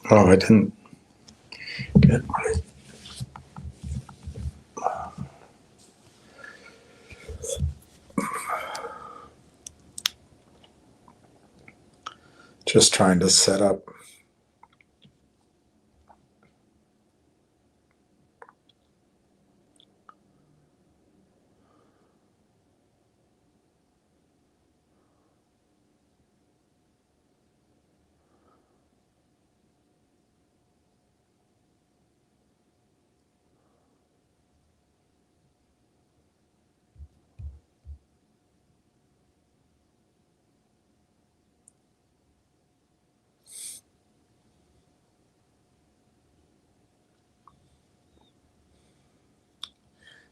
Oh, I didn't get my... Just trying to set up.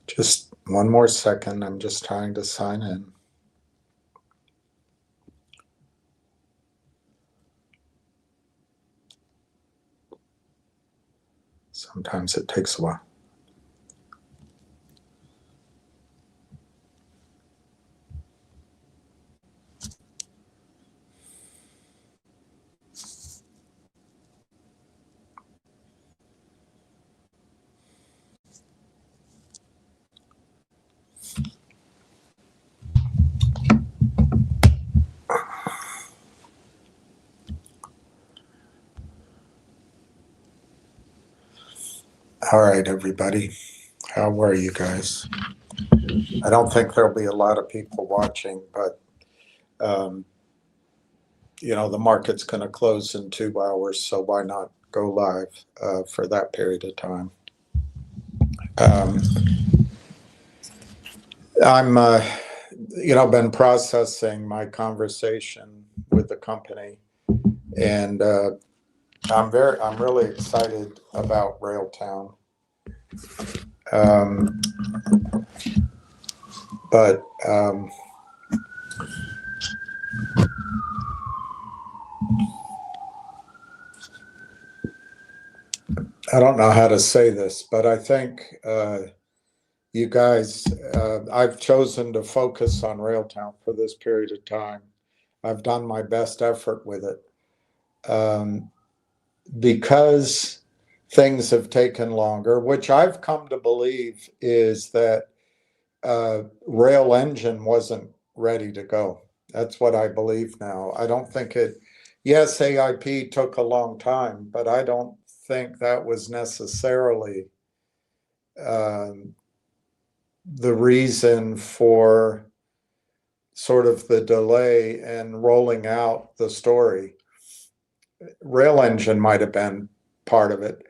Just one more second. I'm just trying to sign in. Sometimes it takes a while. All right, everybody. How are you guys? I don't think there'll be a lot of people watching, but you know, the market's going to close in 2 hours, so why not go live for that period of time? I'm, you know, been processing my conversation with the company, and I'm really excited about Railtown. But I don't know how to say this, but I think you guys, I've chosen to focus on Railtown for this period of time. I've done my best effort with it. Because things have taken longer, which I've come to believe is that Rail Engine wasn't ready to go. That's what I believe now. I don't think it, yes, AIP took a long time, but I don't think that was necessarily the reason for sort of the delay in rolling out the story. Rail Engine might have been part of it.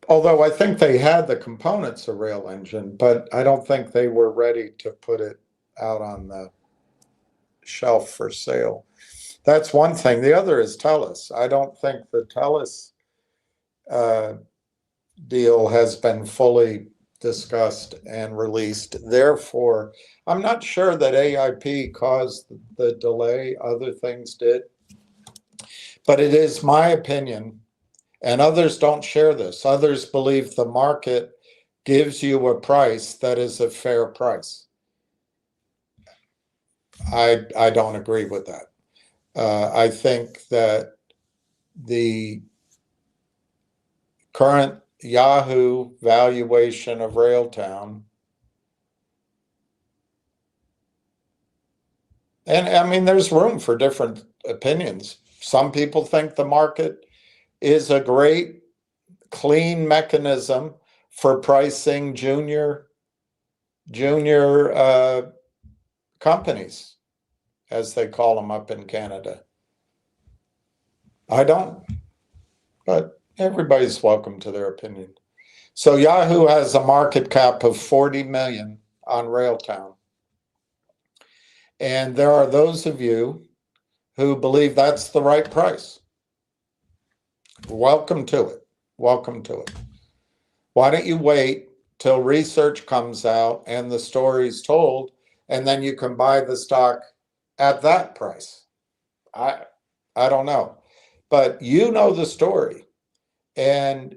Although I think they had the components of Rail Engine, but I don't think they were ready to put it out on the shelf for sale. That's one thing. The other is TELUS. I don't think the TELUS deal has been fully discussed and released. Therefore, I'm not sure that AIP caused the delay. Other things did. But it is my opinion, and others don't share this. Others believe the market gives you a price that is a fair price. I don't agree with that. I think that the current Yahoo valuation of Railtown, and I mean, there's room for different opinions. Some people think the market is a great, clean mechanism for pricing junior companies, as they call them up in Canada. I don't, but everybody's welcome to their opinion. So Yahoo has a market cap of 40 million on Railtown. And there are those of you who believe that's the right price. Welcome to it. Welcome to it. Why don't you wait till research comes out and the story's told, and then you can buy the stock at that price? I don't know. But you know the story. And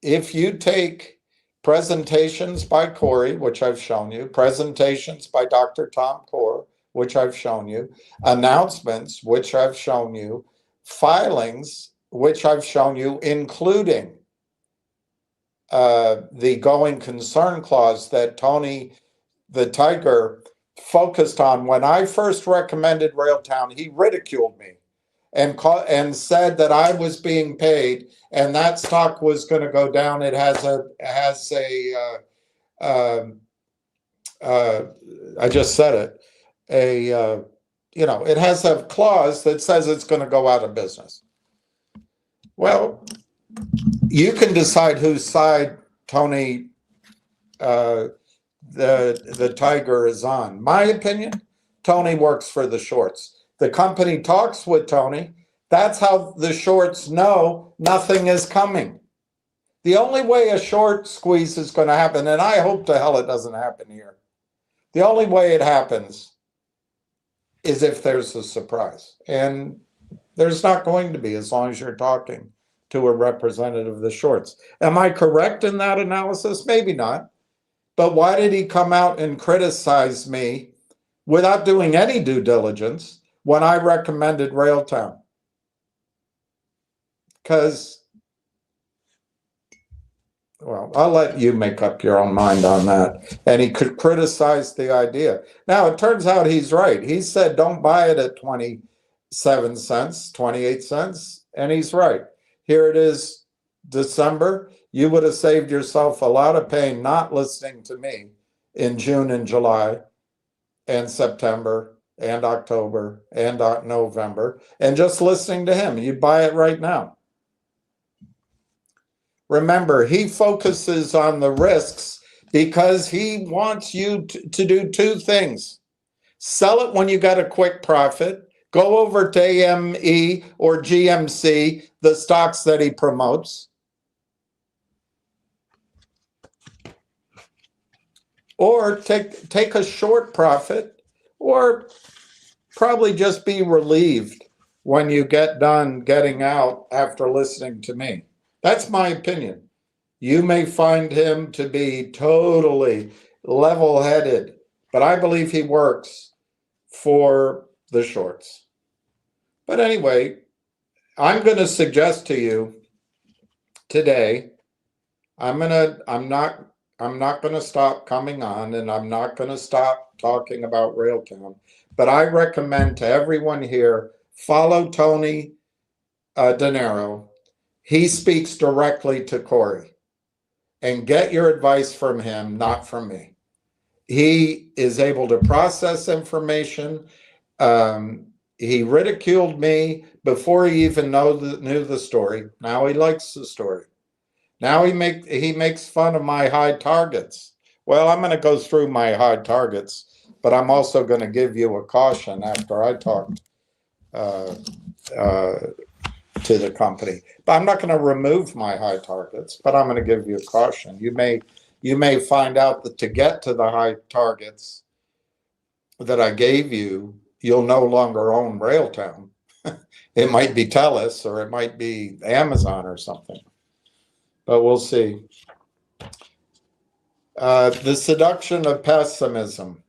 if you take presentations by Corey, which I've shown you, presentations by Dr. Tom Core, which I've shown you, announcements, which I've shown you, filings, which I've shown you, including the going concern clause that Tony the Tiger focused on. When I first recommended Railtown, he ridiculed me and said that I was being paid and that stock was going to go down. It has I just said it, it has a clause that says it's going to go out of business. Well, you can decide whose side Tony the Tiger is on. My opinion, Tony works for the shorts. The company talks with Tony. That's how the shorts know nothing is coming. The only way a short squeeze is going to happen, and I hope to hell it doesn't happen here, the only way it happens is if there's a surprise. And there's not going to be, as long as you're talking to a representative of the shorts. Am I correct in that analysis? Maybe not. But why did he come out and criticize me without doing any due diligence when I recommended Railtown? Because, well, I'll let you make up your own mind on that. And he could criticize the idea. Now, it turns out he's right. He said, don't buy it at 27 cents, 28 cents. And he's right. Here it is, December. You would have saved yourself a lot of pain not listening to me in June and July and September and October and November and just listening to him. You buy it right now. Remember, he focuses on the risks because he wants you to do two things. Sell it when you got a quick profit. Go over to AME or GMC, the stocks that he promotes. Or take a short profit, or probably just be relieved when you get done getting out after listening to me. That's my opinion. You may find him to be totally level-headed, but I believe he works for the shorts. But anyway, I'm going to suggest to you today, I'm not going to stop coming on, and I'm not going to stop talking about Railtown, but I recommend to everyone here, follow Tony Dinero. He speaks directly to Corey, and get your advice from him, not from me. He is able to process information. He ridiculed me before he even knew the story. Now he likes the story. Now he makes fun of my high targets. Well, I'm going to go through my high targets, but I'm also going to give you a caution after I talked to the company. But I'm not going to remove my high targets, but I'm going to give you a caution. You may find out that to get to the high targets that I gave you, you'll no longer own Railtown. It might be TELUS, or it might be Amazon or something. But we'll see. The seduction of pessimism.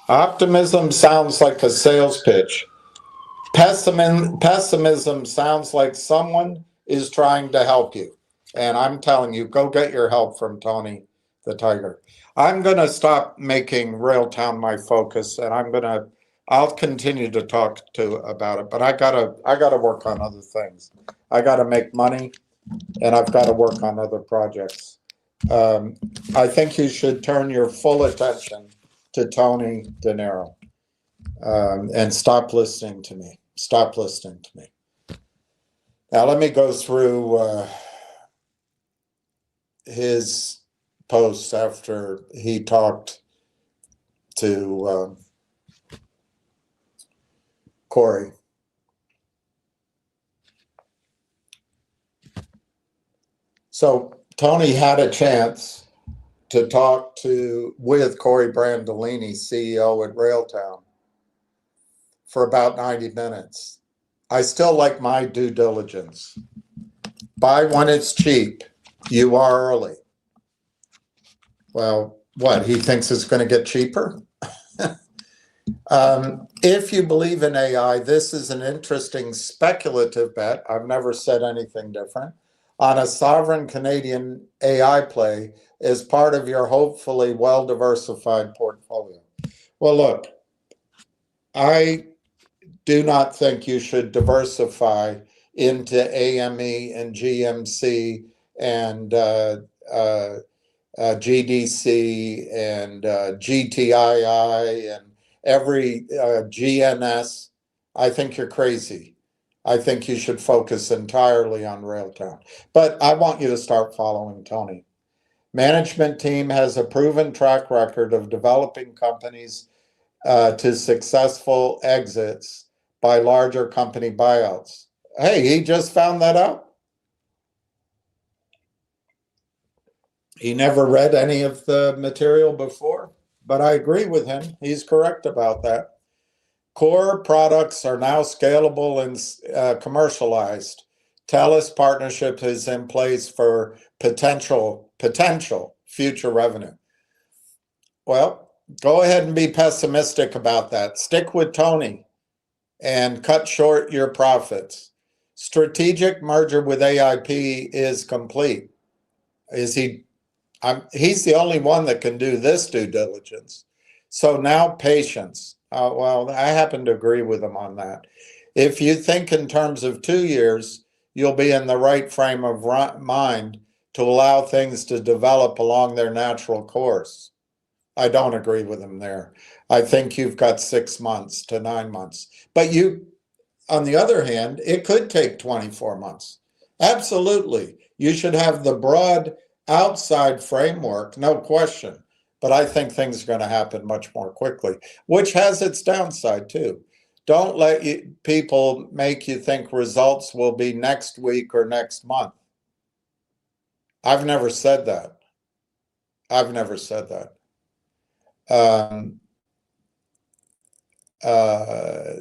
Optimism sounds like a sales pitch. Pessimism sounds like someone is trying to help you. And I'm telling you, go get your help from Tony the Tiger. I'm going to stop making Railtown my focus, and I'll continue to talk about it, but I gotta work on other things. I gotta make money, and I've got to work on other projects. I think you should turn your full attention to Tony Dinero, and stop listening to me. Stop listening to me. Now let me go through his posts after he talked to Corey. So Tony had a chance to talk with Corey Brandolini, CEO at Railtown, for about 90 minutes. I still like my due diligence. Buy when it's cheap. You are early. Well, what? He thinks it's going to get cheaper? If you believe in AI, this is an interesting speculative bet. I've never said anything different. On a sovereign Canadian AI play as part of your hopefully well-diversified portfolio. Well, look, I do not think you should diversify into AME and GMC and GDC and GTII and every GNS. I think you're crazy. I think you should focus entirely on Railtown. But I want you to start following Tony. Management team has a proven track record of developing companies to successful exits by larger company buyouts. Hey, he just found that out. He never read any of the material before, but I agree with him. He's correct about that. Core products are now scalable and commercialized. TELUS partnership is in place for potential future revenue. Well, go ahead and be pessimistic about that. Stick with Tony and cut short your profits. Strategic merger with AIP is complete. Is he? He's the only one that can do this due diligence. So now patience. Well, I happen to agree with him on that. If you think in terms of 2 years, you'll be in the right frame of mind to allow things to develop along their natural course. I don't agree with him there. I think you've got 6 months to 9 months. But you, on the other hand, it could take 24 months. Absolutely. You should have the broad outside framework, no question. But I think things are going to happen much more quickly, which has its downside too. Don't let people make you think results will be next week or next month. I've never said that. I've never said that.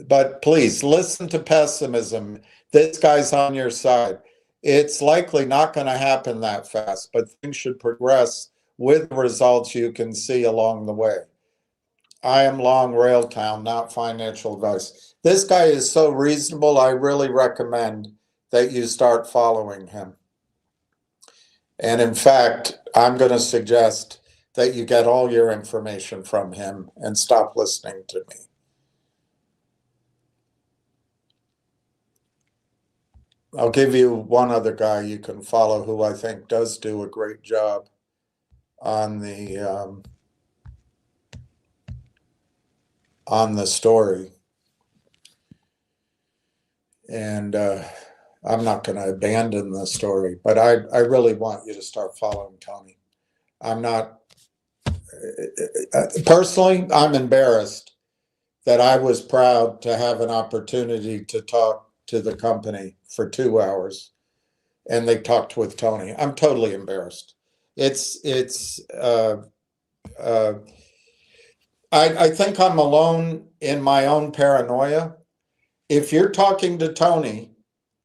But please listen to pessimism. This guy's on your side. It's likely not going to happen that fast, but things should progress with results you can see along the way. I am long Railtown, not financial advice. This guy is so reasonable, I really recommend that you start following him. And in fact, I'm going to suggest that you get all your information from him and stop listening to me. I'll give you one other guy you can follow who I think does do a great job on the story. And I'm not going to abandon the story, but I really want you to start following Tony. I'm not, personally, I'm embarrassed that I was proud to have an opportunity to talk to the company for 2 hours and they talked with Tony. I'm totally embarrassed. I think I'm alone in my own paranoia. If you're talking to Tony,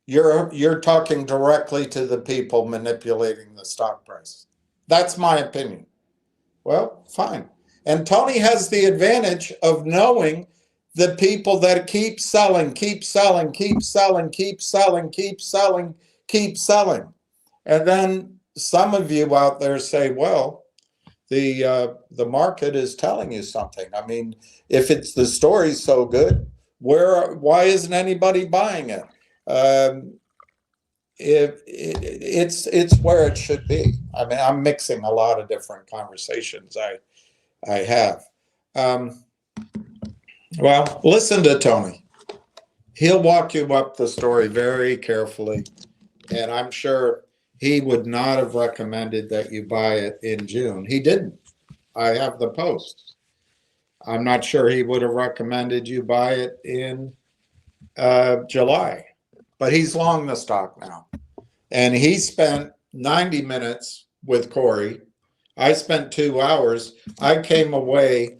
you're talking directly to the people manipulating the stock price. That's my opinion. Well, fine. And Tony has the advantage of knowing the people that keep selling, keep selling, keep selling, keep selling, keep selling, keep selling. And then some of you out there say, well, the market is telling you something. I mean, if it's the story's so good, why isn't anybody buying it? It's where it should be. I mean, I'm mixing a lot of different conversations I have. Well, listen to Tony. He'll walk you up the story very carefully, and I'm sure he would not have recommended that you buy it in June. He didn't. I have the posts. I'm not sure he would have recommended you buy it in July, but he's long the stock now. And he spent 90 minutes with Corey. I spent 2 hours. I came away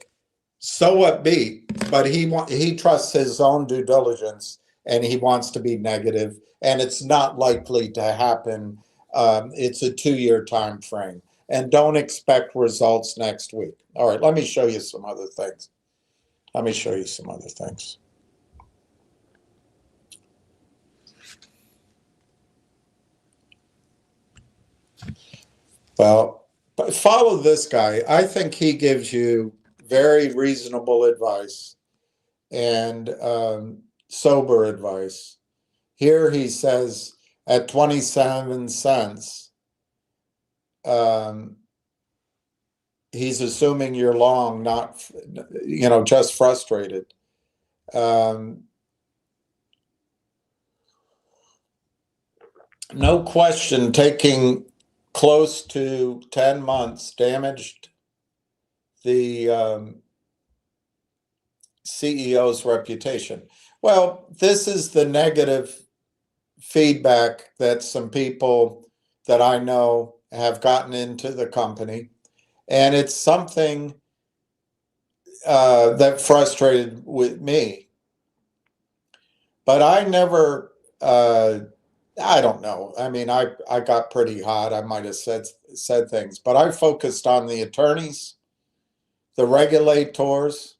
so upbeat, but he trusts his own due diligence and he wants to be negative, and it's not likely to happen. It's a 2-year time frame, and don't expect results next week. All right, let me show you some other things. Well, but follow this guy. I think he gives you very reasonable advice and sober advice. Here he says at 27 cents, he's assuming you're long, not, just frustrated. No question, taking close to 10 months damaged the CEO's reputation. Well, this is the negative feedback that some people that I know have gotten into the company, and it's something that frustrated with me. But I never, I don't know. I mean, I got pretty hot. I might have said things, but I focused on the attorneys, the regulators.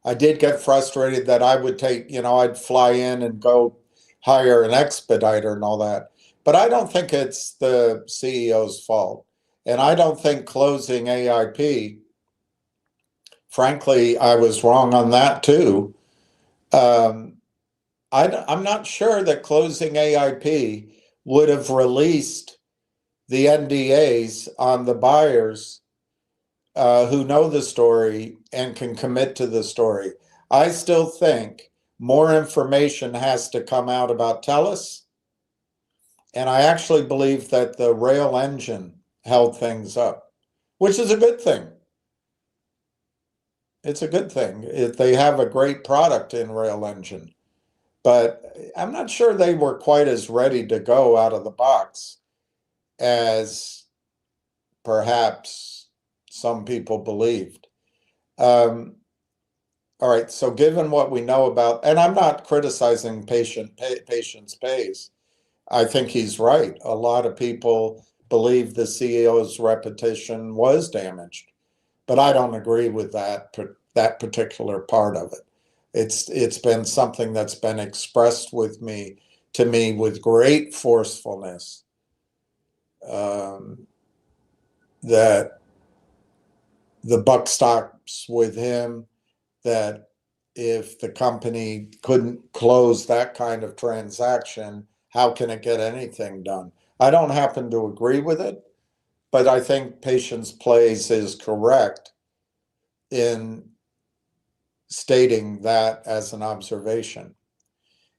I did get frustrated that I would I'd fly in and go hire an expediter and all that. But I don't think it's the CEO's fault. And I don't think closing AIP, frankly, I was wrong on that too. I'm not sure that closing AIP would have released the NDAs on the buyers who know the story and can commit to the story. I still think more information has to come out about TELUS, and I actually believe that the rail engine held things up, which is a good thing. It's a good thing. They have a great product in rail engine, but I'm not sure they were quite as ready to go out of the box as perhaps some people believed. All right, so given what we know about, and I'm not criticizing Patience Pays. I think he's right. A lot of people believe the CEO's reputation was damaged, but I don't agree with that particular part of it. It's been something that's been expressed to me with great forcefulness, that the buck stops with him, that if the company couldn't close that kind of transaction, how can it get anything done? I don't happen to agree with it, but I think Patience Plays is correct in stating that as an observation.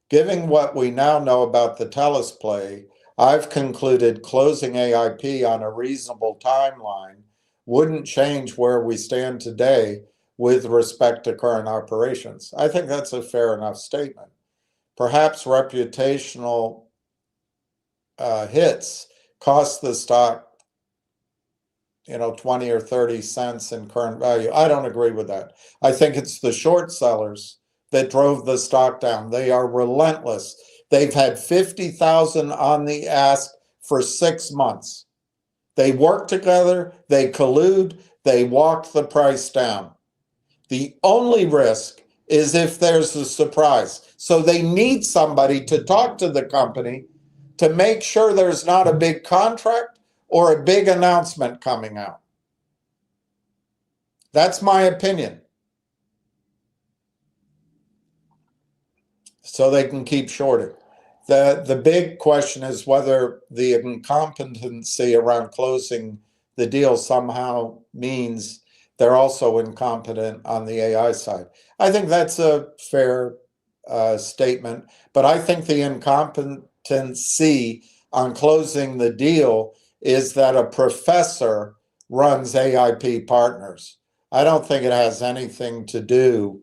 Given what we now know about the TELUS play, I've concluded closing AIP on a reasonable timeline wouldn't change where we stand today with respect to current operations. I think that's a fair enough statement. Perhaps reputational hits cost the stock 20 or 30 cents in current value. I don't agree with that. I think it's the short sellers that drove the stock down. They are relentless. They've had 50,000 on the ask for 6 months. They work together, they collude, they walk the price down. The only risk is if there's a surprise. So they need somebody to talk to the company to make sure there's not a big contract or a big announcement coming out. That's my opinion. So they can keep shorting. The big question is whether the incompetency around closing the deal somehow means they're also incompetent on the AI side. I think that's a fair statement, but I think the incompetency on closing the deal is that a professor runs AIP Partners. I don't think it has anything to do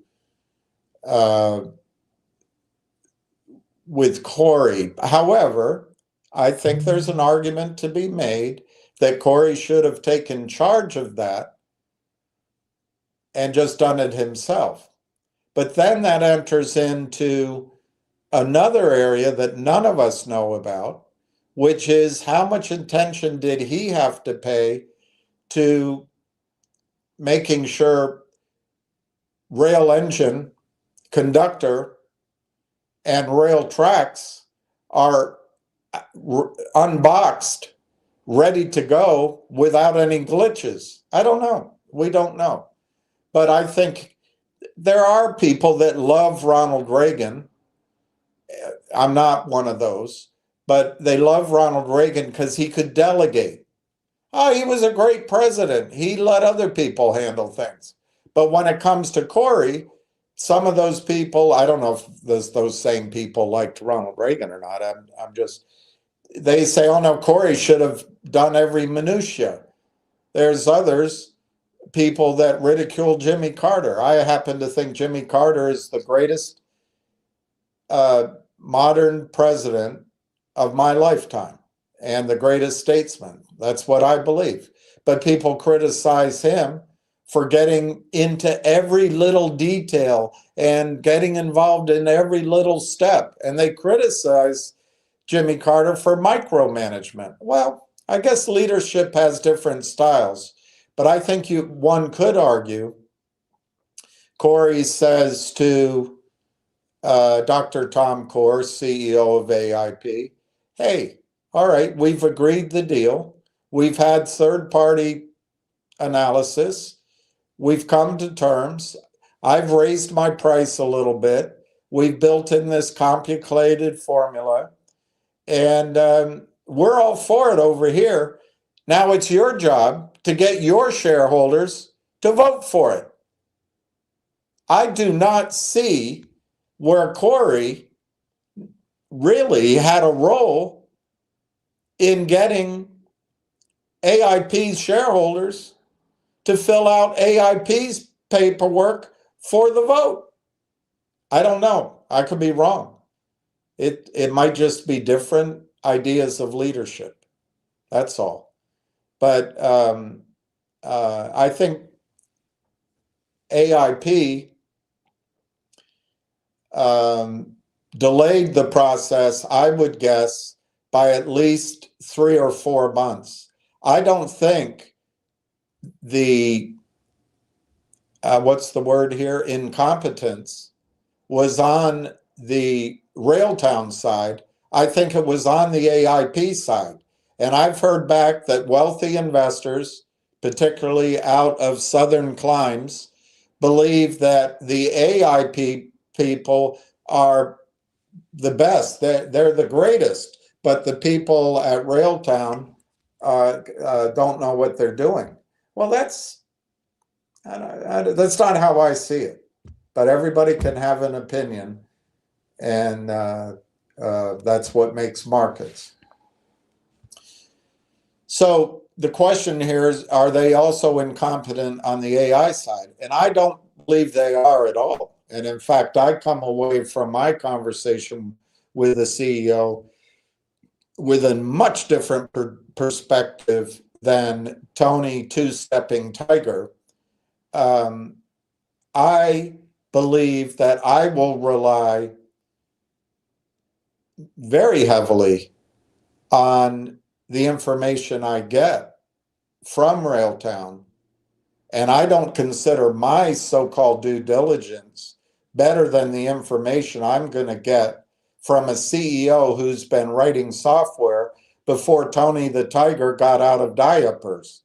with Corey. However, I think there's an argument to be made that Corey should have taken charge of that and just done it himself. But then that enters into another area that none of us know about, which is how much attention did he have to pay to making sure rail engine, conductor, and rail tracks are unboxed, ready to go without any glitches. I don't know. We don't know. But I think there are people that love Ronald Reagan. I'm not one of those, but they love Ronald Reagan because he could delegate. Oh, he was a great president. He let other people handle things. But when it comes to Corey, some of those people, I don't know if those same people liked Ronald Reagan or not. I'm just, they say, oh no, Corey should have done every minutia. There's others, people that ridicule Jimmy Carter. I happen to think Jimmy Carter is the greatest modern president of my lifetime and the greatest statesman. That's what I believe. But people criticize him for getting into every little detail and getting involved in every little step. And they criticize Jimmy Carter for micromanagement. Well, I guess leadership has different styles, but I think one could argue, Corey says to Dr. Tom Core, CEO of AIP, hey, all right, we've agreed the deal. We've had third-party analysis. We've come to terms. I've raised my price a little bit. We've built in this complicated formula, and we're all for it over here. Now it's your job to get your shareholders to vote for it. I do not see where Corey really had a role in getting AIP's shareholders to fill out AIP's paperwork for the vote. I don't know. I could be wrong. It might just be different ideas of leadership. That's all. But I think AIP delayed the process, I would guess, by at least 3 or 4 months. I don't think the, what's the word here, incompetence was on the Railtown side. I think it was on the AIP side. And I've heard back that wealthy investors, particularly out of southern climes, believe that the AIP people are the best. They're the greatest. But the people at Railtown don't know what they're doing. Well, that's not how I see it. But everybody can have an opinion, and that's what makes markets. So the question here is, are they also incompetent on the AI side? And I don't believe they are at all. And in fact, I come away from my conversation with the CEO with a much different perspective than Tony Two-Stepping Tiger. I believe that I will rely very heavily on the information I get from Railtown, and I don't consider my so-called due diligence better than the information I'm going to get from a CEO who's been writing software before Tony the Tiger got out of diapers.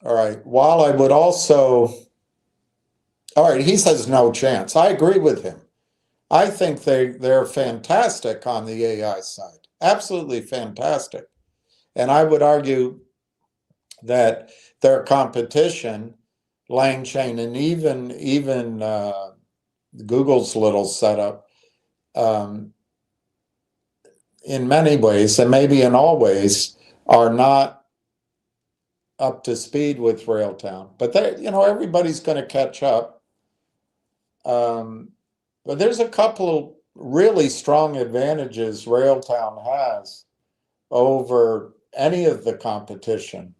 All right, while I would also, all right, he says no chance. I agree with him. I think they're fantastic on the AI side, absolutely fantastic. And I would argue that their competition, LangChain and even Google's little setup, in many ways, and maybe in all ways, are not up to speed with Railtown. But they, everybody's going to catch up. But there's a couple of really strong advantages Railtown has over any of the competition.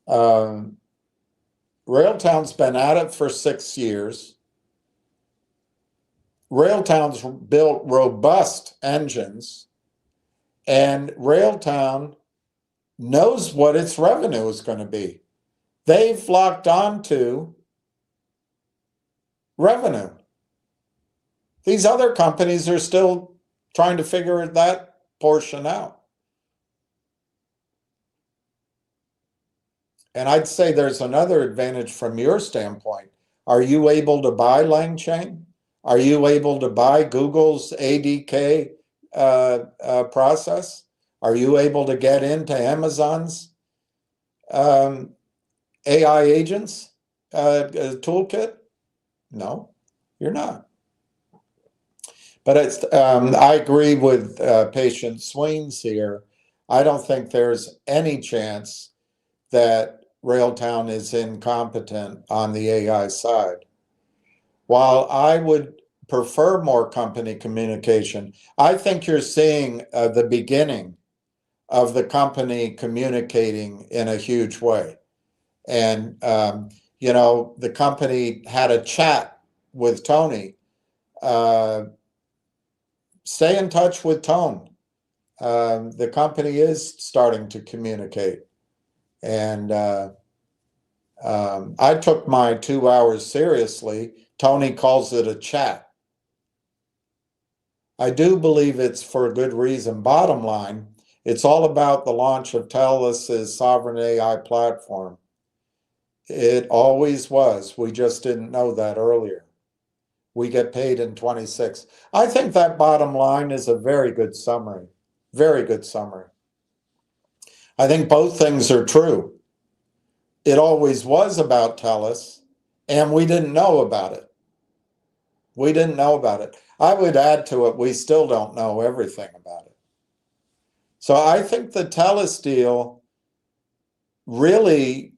Railtown's been at it for 6 years. Railtown's built robust engines, and Railtown knows what its revenue is going to be. They've locked on to revenue. These other companies are still trying to figure that portion out. And I'd say there's another advantage from your standpoint. Are you able to buy LangChain? Are you able to buy Google's ADK process? Are you able to get into Amazon's AI agents toolkit? No, you're not. But I agree with Patient Sweens here. I don't think there's any chance that Railtown is incompetent on the AI side. While I would prefer more company communication, I think you're seeing the beginning of the company communicating in a huge way. And, the company had a chat with Tony. Stay in touch with Tone. The company is starting to communicate. And I took my 2 hours seriously. Tony calls it a chat. I do believe it's for a good reason. Bottom line, it's all about the launch of Tellus's sovereign AI platform. It always was. We just didn't know that earlier. We get paid in 26. I think that bottom line is a very good summary. Very good summary. I think both things are true. It always was about Tellus, and we didn't know about it. We didn't know about it. I would add to it, we still don't know everything about it. So I think the Tellus deal really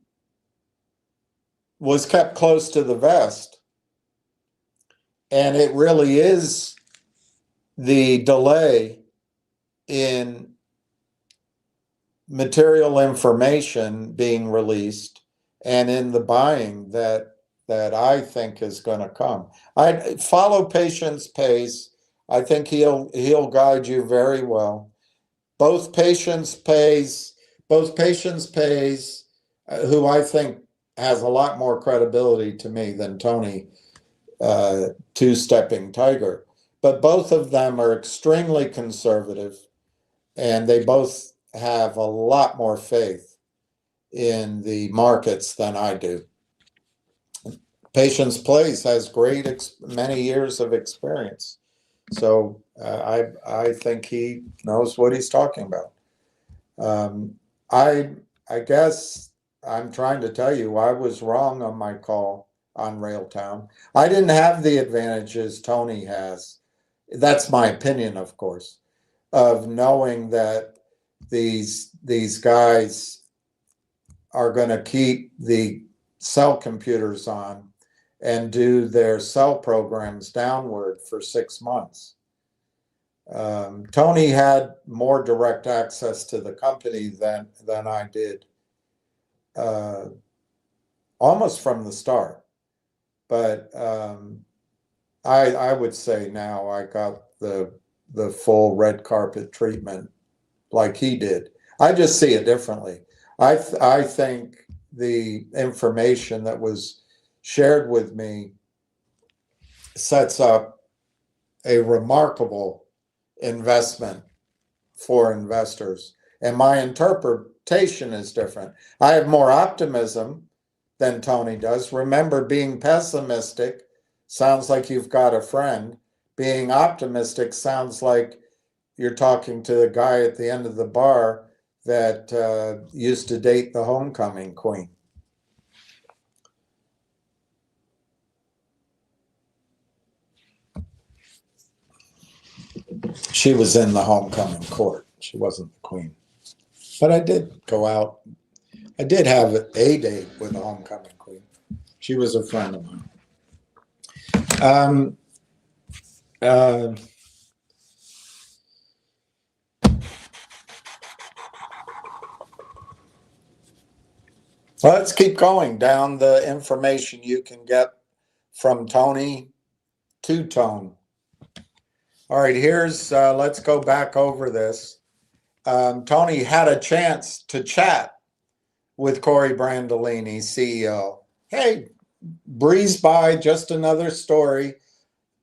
was kept close to the vest. And it really is the delay in material information being released and in the buying that I think is going to come. I follow Patient's pace. I think he'll guide you very well. Both Patient's pays, who I think has a lot more credibility to me than Tony, two-stepping Tiger. But both of them are extremely conservative, and they both have a lot more faith in the markets than I do. Patience Place has many years of experience. So I think he knows what he's talking about. I guess I'm trying to tell you I was wrong on my call on Railtown. I didn't have the advantages Tony has. That's my opinion, of course, of knowing that these guys are going to keep the cell computers on and do their cell programs downward for 6 months. Tony had more direct access to the company than I did, almost from the start. But I would say now I got the full red carpet treatment like he did. I just see it differently. I think the information that was shared with me sets up a remarkable investment for investors. And my interpretation is different. I have more optimism than Tony does. Remember, being pessimistic sounds like you've got a friend. Being optimistic sounds like you're talking to the guy at the end of the bar that used to date the homecoming queen. She was in the homecoming court. She wasn't the queen. But I did go out. I did have a date with the homecoming queen. She was a friend of mine. Um, uh, let's keep going down the information you can get from Tony to Tone. All right, here's, let's go back over this. Tony had a chance to chat with Corey Brandolini, CEO. Hey, breeze by, just another story.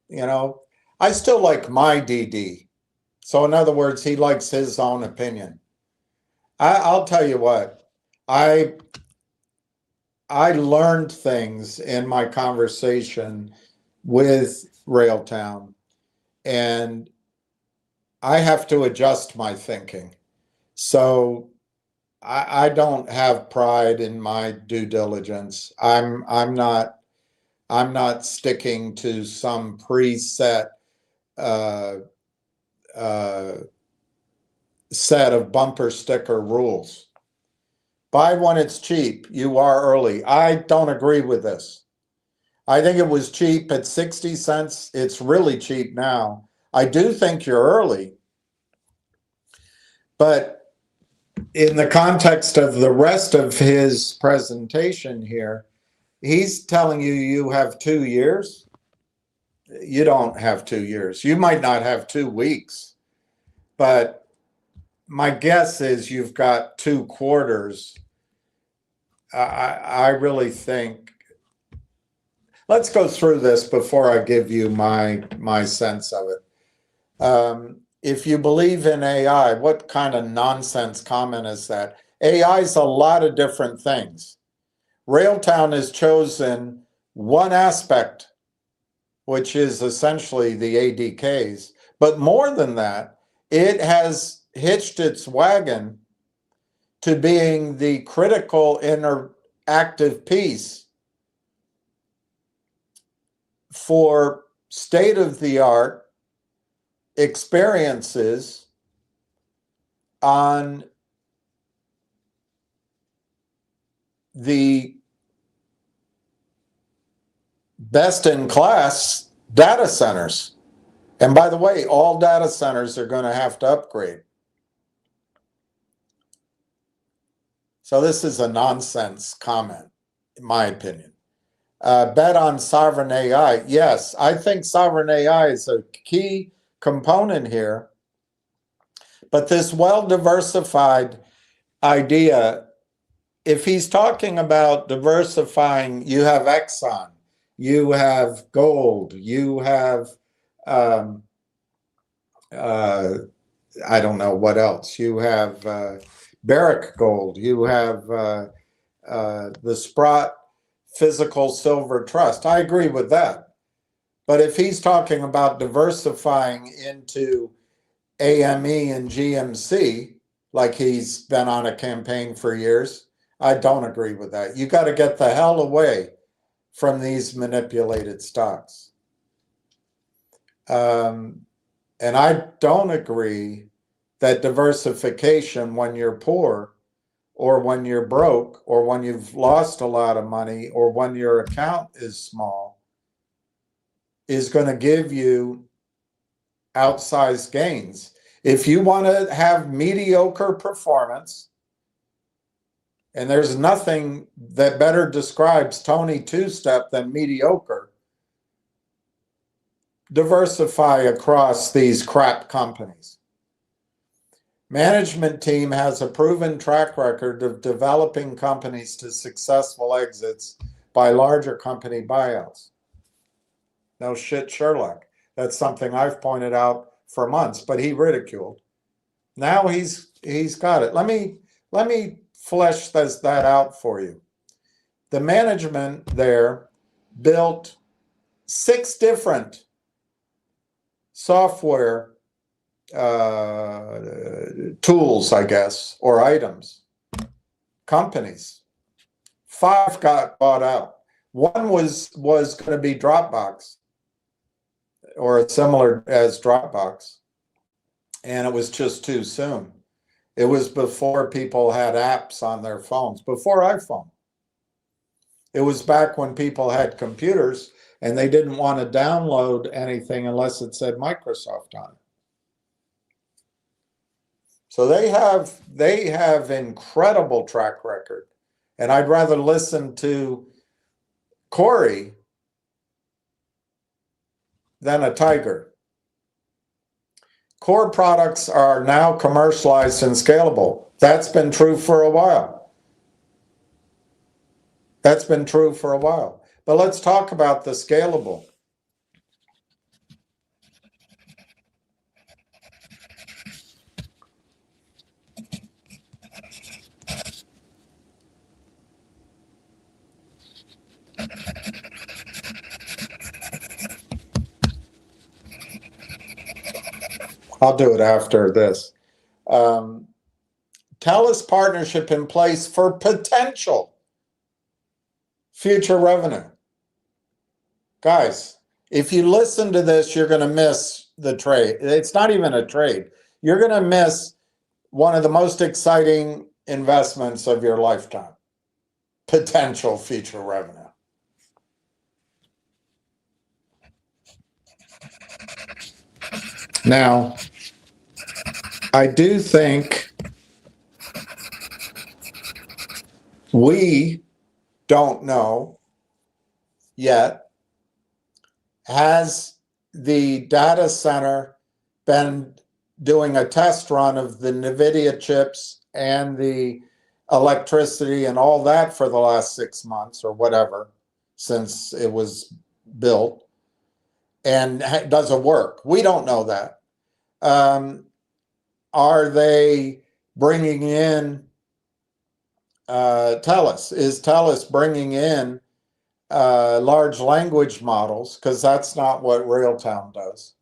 You know, I still like my DD. So in other words, he likes his own opinion. I'll tell you what, I learned things in my conversation with Railtown, and I have to adjust my thinking. So I don't have pride in my due diligence. I'm not sticking to some preset uh, uh, set of bumper sticker rules. Buy when it's cheap. You are early. I don't agree with this. I think it was cheap at 60 cents. It's really cheap now. I do think you're early, but in the context of the rest of his presentation here, he's telling you you have 2 years. You don't have 2 years. You might not have 2 weeks, but my guess is you've got 2 quarters. I really think, let's go through this before I give you my sense of it. If you believe in AI, what kind of nonsense comment is that? AI is a lot of different things. Railtown has chosen one aspect, which is essentially the ADKs. But more than that, it has hitched its wagon to being the critical interactive piece for state-of-the-art experiences on the best-in-class data centers. And by the way, all data centers are going to have to upgrade. So this is a nonsense comment, in my opinion. Bet on sovereign AI. Yes, I think sovereign AI is a key component here. But this well-diversified idea, if he's talking about diversifying, you have Exxon, you have gold, you have, I don't know what else, you have Barrick Gold, you have the Sprott Physical Silver Trust. I agree with that. But if he's talking about diversifying into AME and GMC, like he's been on a campaign for years, I don't agree with that. You got to get the hell away from these manipulated stocks. And I don't agree that diversification when you're poor or when you're broke or when you've lost a lot of money or when your account is small is going to give you outsized gains. If you want to have mediocre performance, and there's nothing that better describes Tony Two-Step than mediocre, diversify across these crap companies. Management team has a proven track record of developing companies to successful exits by larger company buyouts. No shit, Sherlock. That's something I've pointed out for months, but he ridiculed. Now he's got it. Let me flesh that out for you. The management there built 6 different software tools, I guess, or items, companies. 5 got bought out. One was going to be Dropbox, or similar as Dropbox. and it was just too soon. It was before people had apps on their phones, before iPhone. It was back when people had computers and they didn't want to download anything unless it said Microsoft on it. So they have incredible track record. And I'd rather listen to Corey than a Tiger. Core products are now commercialized and scalable. That's been true for a while. That's been true for a while. But let's talk about the scalable. I'll do it after this. TELUS partnership in place for potential future revenue. Guys, if you listen to this, you're going to miss the trade. It's not even a trade. You're going to miss one of the most exciting investments of your lifetime. Potential future revenue. Now, I do think we don't know yet, has the data center been doing a test run of the NVIDIA chips and the electricity and all that for the last 6 months or whatever since it was built, and does it work? We don't know that. Are they bringing in TELUS? Is TELUS bringing in large language models? Because that's not what Railtown does.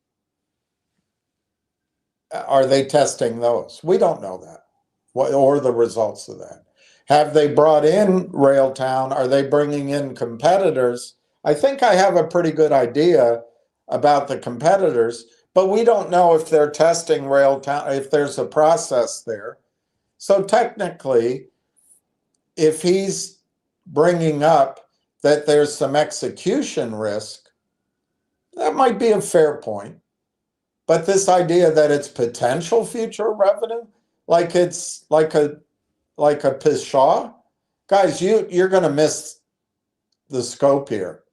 Are they testing those? We don't know that, or the results of that. Have they brought in Railtown? Are they bringing in competitors? I think I have a pretty good idea about the competitors, but we don't know if they're testing Railtown, if there's a process there. So technically, if he's bringing up that there's some execution risk, that might be a fair point. But this idea that it's potential future revenue, like it's like a pshaw, guys, you're going to miss the scope here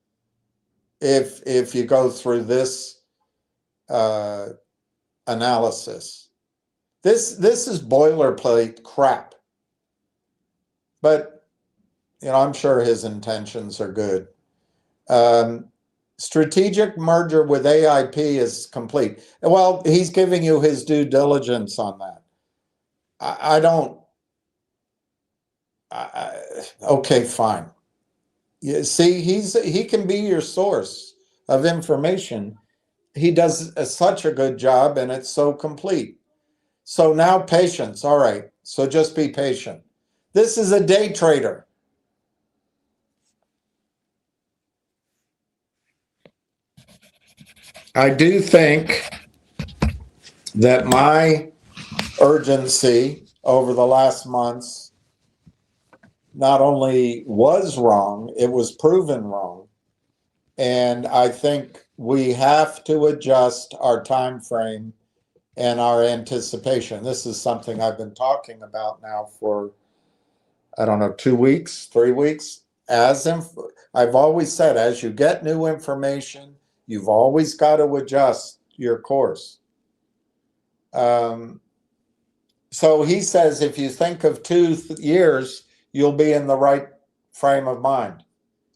if you go through this analysis. This is boilerplate crap. But I'm sure his intentions are good. Strategic merger with AIP is complete. Well, he's giving you his due diligence on that. I don't. Okay, fine. You see, he can be your source of information. He does such a good job, and it's so complete. So now patience. All right. So just be patient. This is a day trader. I do think that my urgency over the last months not only was wrong, it was proven wrong. And I think we have to adjust our time frame and our anticipation. This is something I've been talking about now for, I don't know, 2 weeks, 3 weeks. I've always said, as you get new information, you've always got to adjust your course. So he says, if you think of 2 years, you'll be in the right frame of mind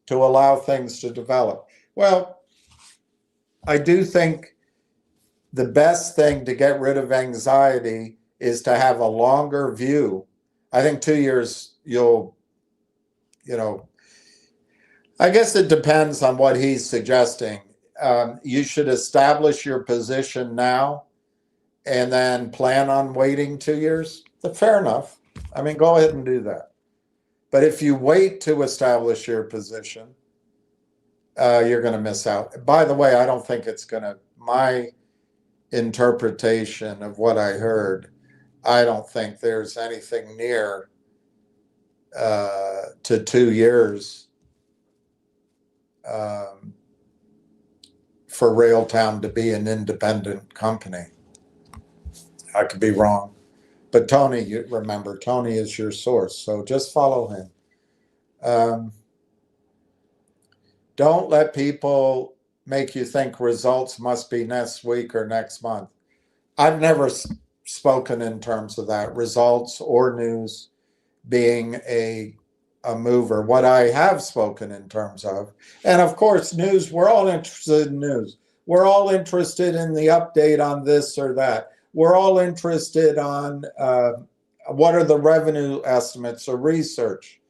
to allow things to develop. Well, I do think the best thing to get rid of anxiety is to have a longer view. I think 2 years, I guess it depends on what he's suggesting. You should establish your position now and then plan on waiting 2 years. Fair enough. I mean, go ahead and do that. But if you wait to establish your position, you're going to miss out. By the way, I don't think it's going to, my interpretation of what I heard, I don't think there's anything near to 2 years for Railtown to be an independent company. I could be wrong. But Tony, you remember, Tony is your source, so just follow him. Don't let people make you think results must be next week or next month. I've never spoken in terms of that, results or news being a mover. What I have spoken in terms of, and of course, news, we're all interested in news. We're all interested in the update on this or that. We're all interested on what are the revenue estimates or research.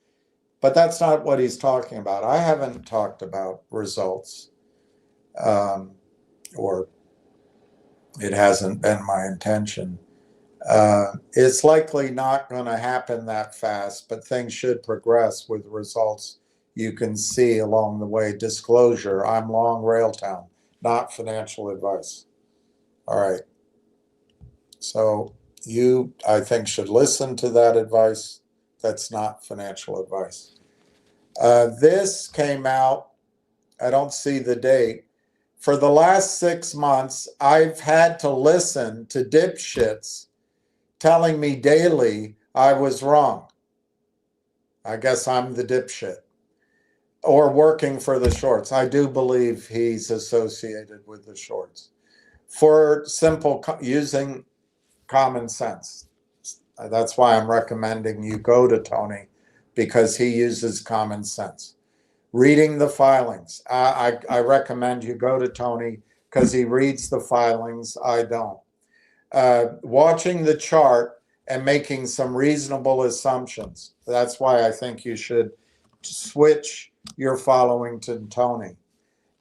But that's not what he's talking about. I haven't talked about results, or it hasn't been my intention. It's likely not going to happen that fast, but things should progress with results you can see along the way. Disclosure, I'm long Railtown, not financial advice. All right. So you, I think, should listen to that advice. That's not financial advice. This came out, I don't see the date. For the last 6 months, I've had to listen to dipshits telling me daily I was wrong. I guess I'm the dipshit. Or working for the shorts. I do believe he's associated with the shorts. For simple, using common sense. That's why I'm recommending you go to Tony, because he uses common sense. Reading the filings. I recommend you go to Tony because he reads the filings. I don't. Watching the chart and making some reasonable assumptions. That's why I think you should switch your following to Tony,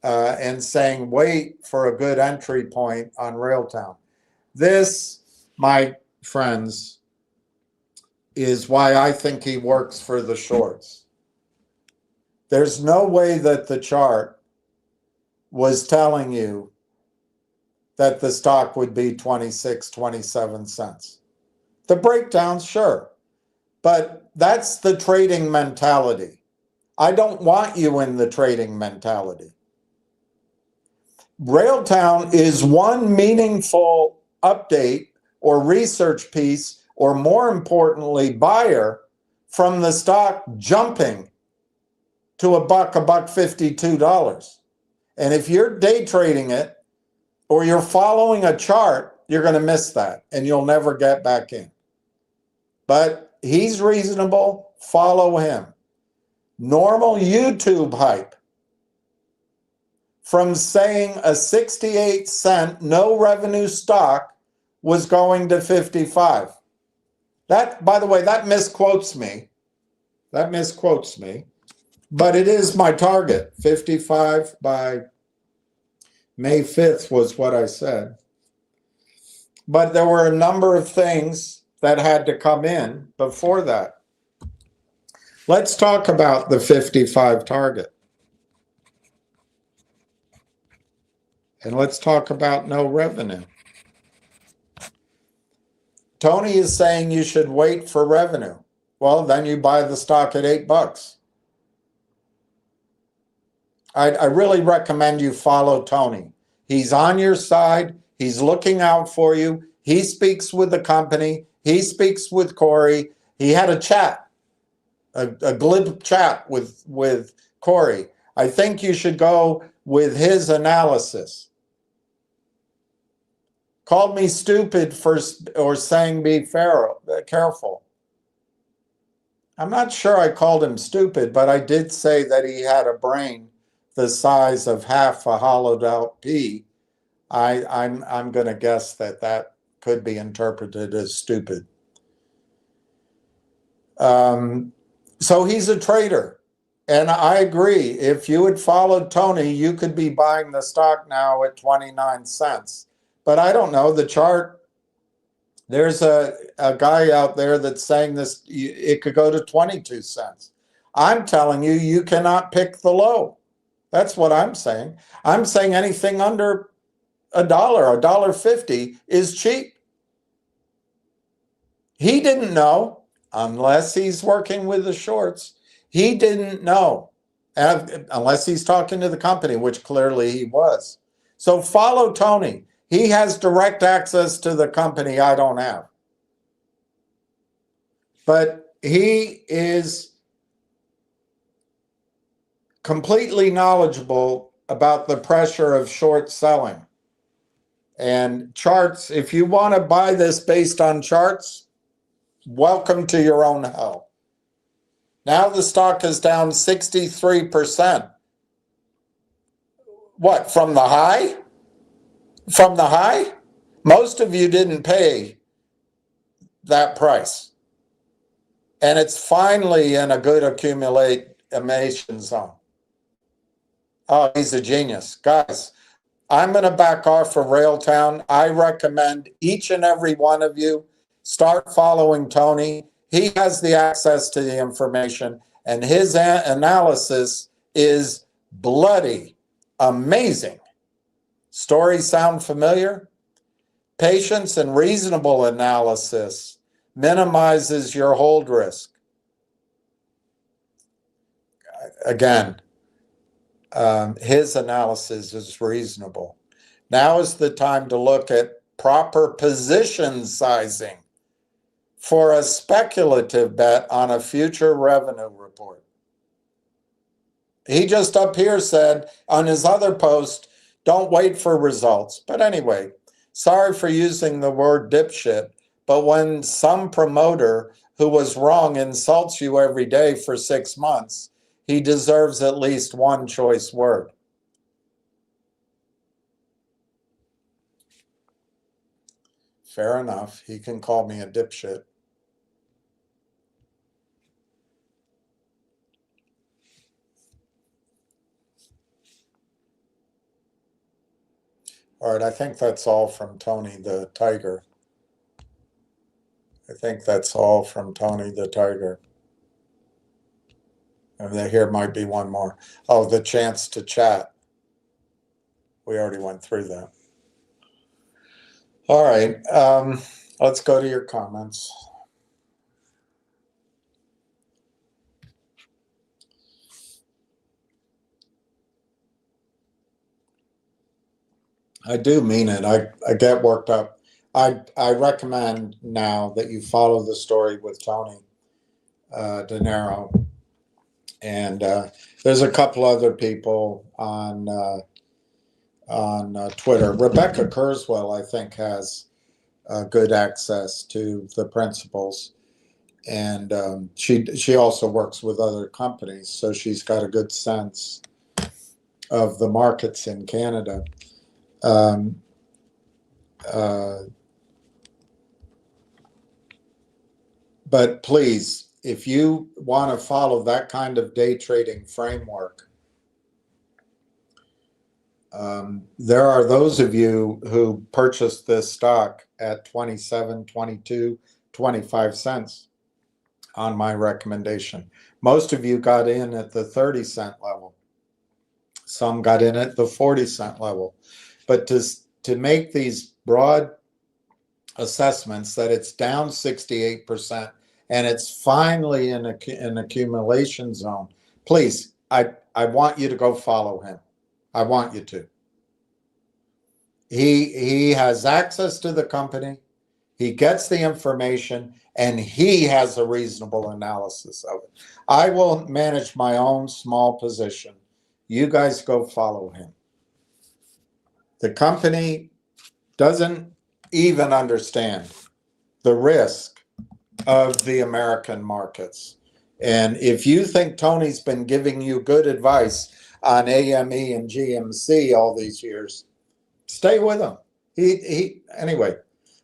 and saying, wait for a good entry point on Railtown. This, my friends, is why I think he works for the shorts. There's no way that the chart was telling you that the stock would be 26, 27 cents. The breakdown, sure, but that's the trading mentality. I don't want you in the trading mentality. Railtown is one meaningful update or research piece, or more importantly, buyer from the stock jumping to $1.52, $2. And if you're day trading it or you're following a chart, you're going to miss that and you'll never get back in. But he's reasonable, follow him. Normal YouTube hype from saying a 68-cent no revenue stock was going to 55. That, by the way, that misquotes me. That misquotes me. But it is my target. 55 by May 5th was what I said. But there were a number of things that had to come in before that. Let's talk about the 55 target. And let's talk about no revenue. Tony is saying you should wait for revenue. Well, then you buy the stock at $8. I really recommend you follow Tony. He's on your side. He's looking out for you. He speaks with the company. He speaks with Corey. He had a chat, a glib chat with Corey. I think you should go with his analysis. Called me stupid or saying be careful. I'm not sure I called him stupid, but I did say that he had a brain the size of half a hollowed out pea. I'm going to guess that could be interpreted as stupid. So he's a trader. And I agree. If you had followed Tony, you could be buying the stock now at 29 cents. But I don't know, the chart, there's a guy out there that's saying this, it could go to 22 cents. I'm telling you, you cannot pick the low. That's what I'm saying. I'm saying anything under $1.50 is cheap. He didn't know, unless he's working with the shorts. He didn't know, unless he's talking to the company, which clearly he was. So follow Tony. He has direct access to the company I don't have. But he is completely knowledgeable about the pressure of short selling. And charts, if you want to buy this based on charts, welcome to your own hell. Now the stock is down 63%. What, from the high? From the high? Most of you didn't pay that price. And it's finally in a good accumulation zone. Oh, he's a genius. Guys, I'm going to back off for Railtown. I recommend each and every one of you start following Tony. He has the access to the information, and his analysis is bloody amazing. Stories sound familiar? Patience and reasonable analysis minimizes your hold risk. Again, his analysis is reasonable. Now is the time to look at proper position sizing for a speculative bet on a future revenue report. He just up here said on his other post, don't wait for results. But anyway, sorry for using the word dipshit, but when some promoter who was wrong insults you every day for 6 months, he deserves at least one choice word. Fair enough. He can call me a dipshit. All right, I think that's all from Tony the Tiger. I think that's all from Tony the Tiger. And here might be one more. Oh, the chance to chat. We already went through that. All right, let's go to your comments. I do mean it. I get worked up. I recommend now that you follow the story with Tony De Niro. And there's a couple other people on Twitter. Rebecca Kurzweil, I think, has good access to the principles. And she also works with other companies, so she's got a good sense of the markets in Canada. But please, if you want to follow that kind of day trading framework, there are those of you who purchased this stock at 27, 22, 25 cents on my recommendation. Most of you got in at the 30-cent level. Some got in at the 40-cent level. But to make these broad assessments that it's down 68% and it's finally in an accumulation zone, please, I want you to go follow him. I want you to. He has access to the company. He gets the information, and he has a reasonable analysis of it. I will manage my own small position. You guys go follow him. The company doesn't even understand the risk of the American markets. And if you think Tony's been giving you good advice on AME and GMC all these years, stay with him. Anyway,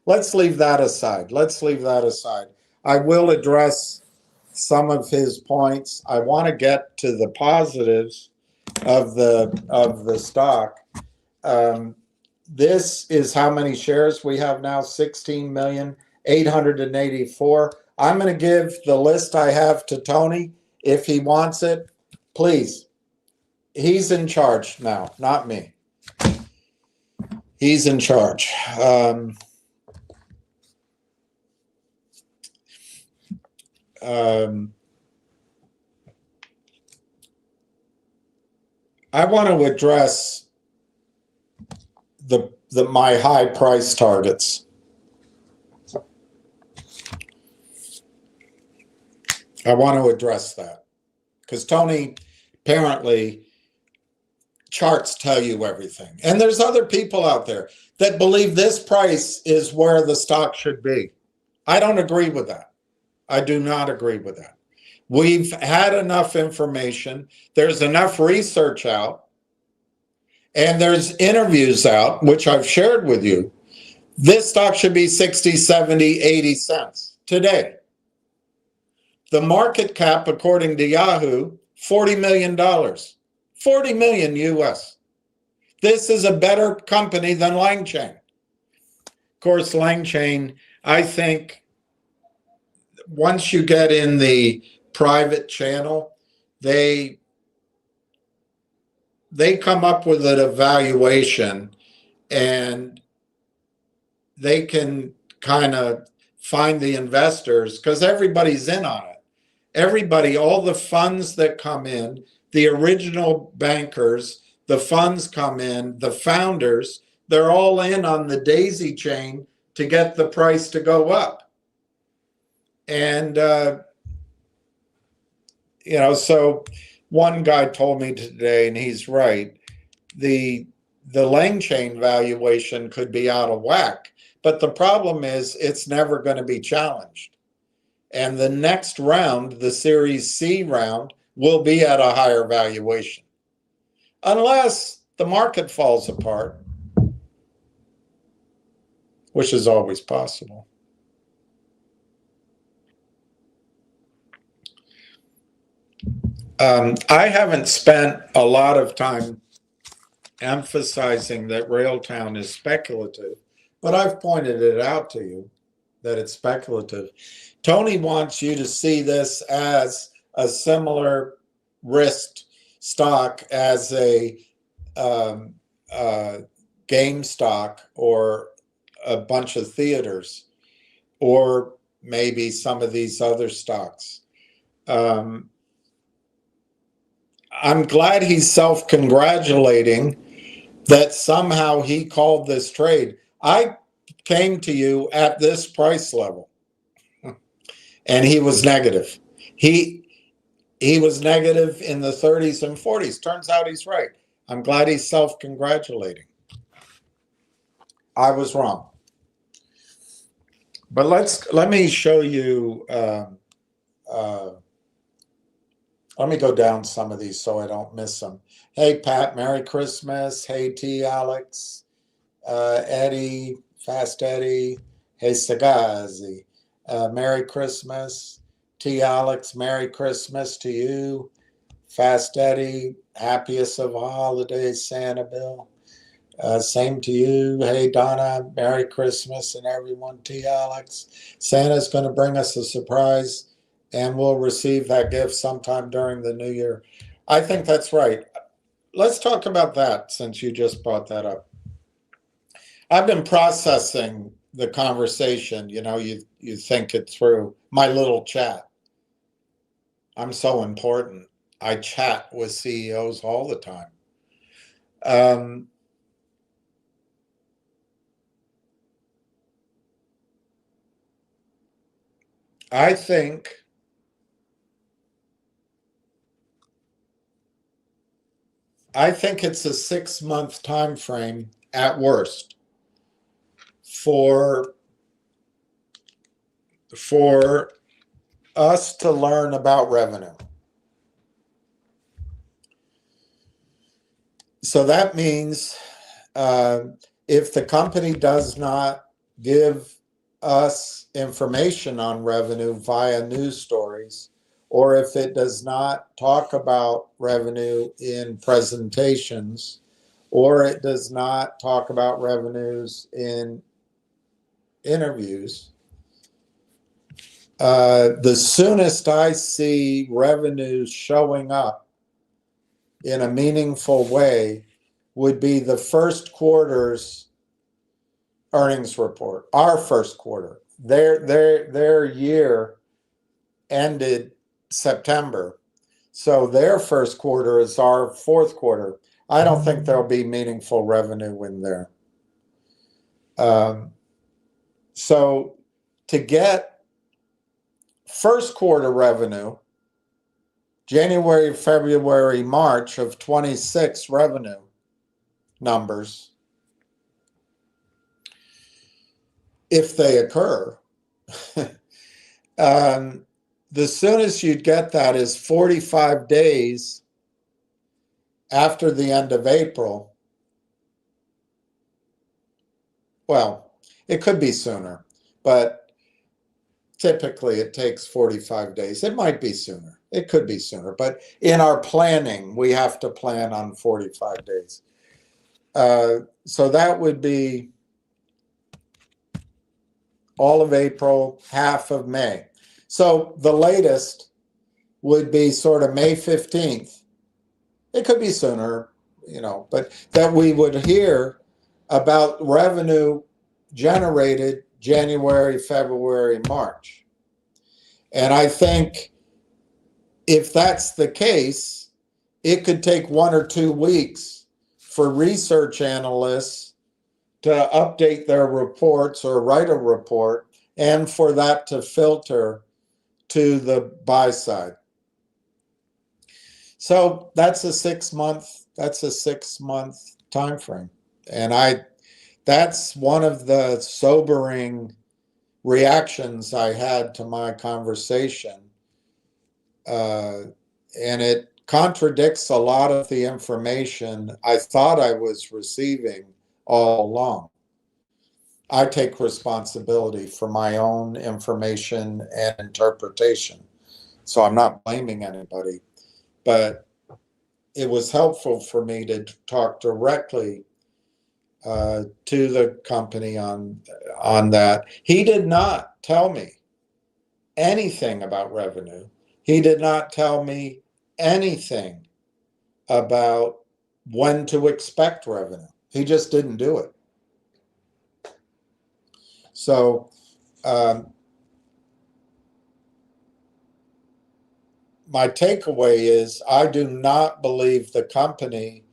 let's leave that aside. Let's leave that aside. I will address some of his points. I want to get to the positives of the stock. This is how many shares we have now, 16,884,000. I'm going to give the list I have to Tony if he wants it. Please, he's in charge now, not me. He's in charge. I want to address my high price targets. I want to address that because Tony, apparently charts tell you everything. And there's other people out there that believe this price is where the stock should be. I don't agree with that. I do not agree with that. We've had enough information. There's enough research out. And there's interviews out, which I've shared with you. This stock should be 60, 70, 80 cents today. The market cap, according to Yahoo, $40 million. 40 million US. This is a better company than Langchain. Of course, Langchain, I think once you get in the private channel, they come up with an evaluation and they can kind of find the investors because everybody's in on it. Everybody, all the funds that come in, the original bankers, the funds come in, the founders, they're all in on the daisy chain to get the price to go up. And, so one guy told me today, and he's right, the Langchain valuation could be out of whack. But the problem is it's never going to be challenged. And the next round, the Series C round, will be at a higher valuation. Unless the market falls apart, which is always possible. I haven't spent a lot of time emphasizing that Railtown is speculative, but I've pointed it out to you that it's speculative. Tony wants you to see this as a similar risked stock as a game stock or a bunch of theaters or maybe some of these other stocks. I'm glad he's self-congratulating that somehow he called this trade. I came to you at this price level and he was negative. He was negative in the 30s and 40s. Turns out he's right. I'm glad he's self-congratulating. I was wrong. But let me show you, let me go down some of these so I don't miss them. Hey, Pat, Merry Christmas. Hey, T. Alex. Eddie, Fast Eddie. Hey, Sagazi. Merry Christmas. T. Alex, Merry Christmas to you. Fast Eddie, happiest of holidays, Santa Bill. Same to you. Hey, Donna, Merry Christmas and everyone. T. Alex. Santa's going to bring us a surprise and we'll receive that gift sometime during the new year. I think that's right. Let's talk about that since you just brought that up. I've been processing the conversation, you think it through. My little chat. I'm so important. I chat with CEOs all the time. I think it's a 6-month time frame at worst for us to learn about revenue. So that means if the company does not give us information on revenue via news stories, or if it does not talk about revenue in presentations, or it does not talk about revenues in interviews, the soonest I see revenues showing up in a meaningful way would be the first quarter's earnings report, our first quarter. Their year ended September. So their first quarter is our fourth quarter. I don't think there'll be meaningful revenue in there. So to get first quarter revenue, January, February, March of 26 revenue numbers, if they occur, the soonest you'd get that is 45 days after the end of April. Well, it could be sooner, but typically it takes 45 days. It might be sooner. It could be sooner. But in our planning, we have to plan on 45 days. So that would be all of April, half of May. So the latest would be sort of May 15th. It could be sooner, you know, but that we would hear about revenue generated January, February, March. And I think if that's the case, it could take 1 or 2 weeks for research analysts to update their reports or write a report, and for that to filter to the buy side. So that's a 6-month time frame. And that's one of the sobering reactions I had to my conversation. And it contradicts a lot of the information I thought I was receiving all along. I take responsibility for my own information and interpretation, so I'm not blaming anybody. But it was helpful for me to talk directly to the company on that. He did not tell me anything about revenue. He did not tell me anything about when to expect revenue. He just didn't do it. So my takeaway is I do not believe the company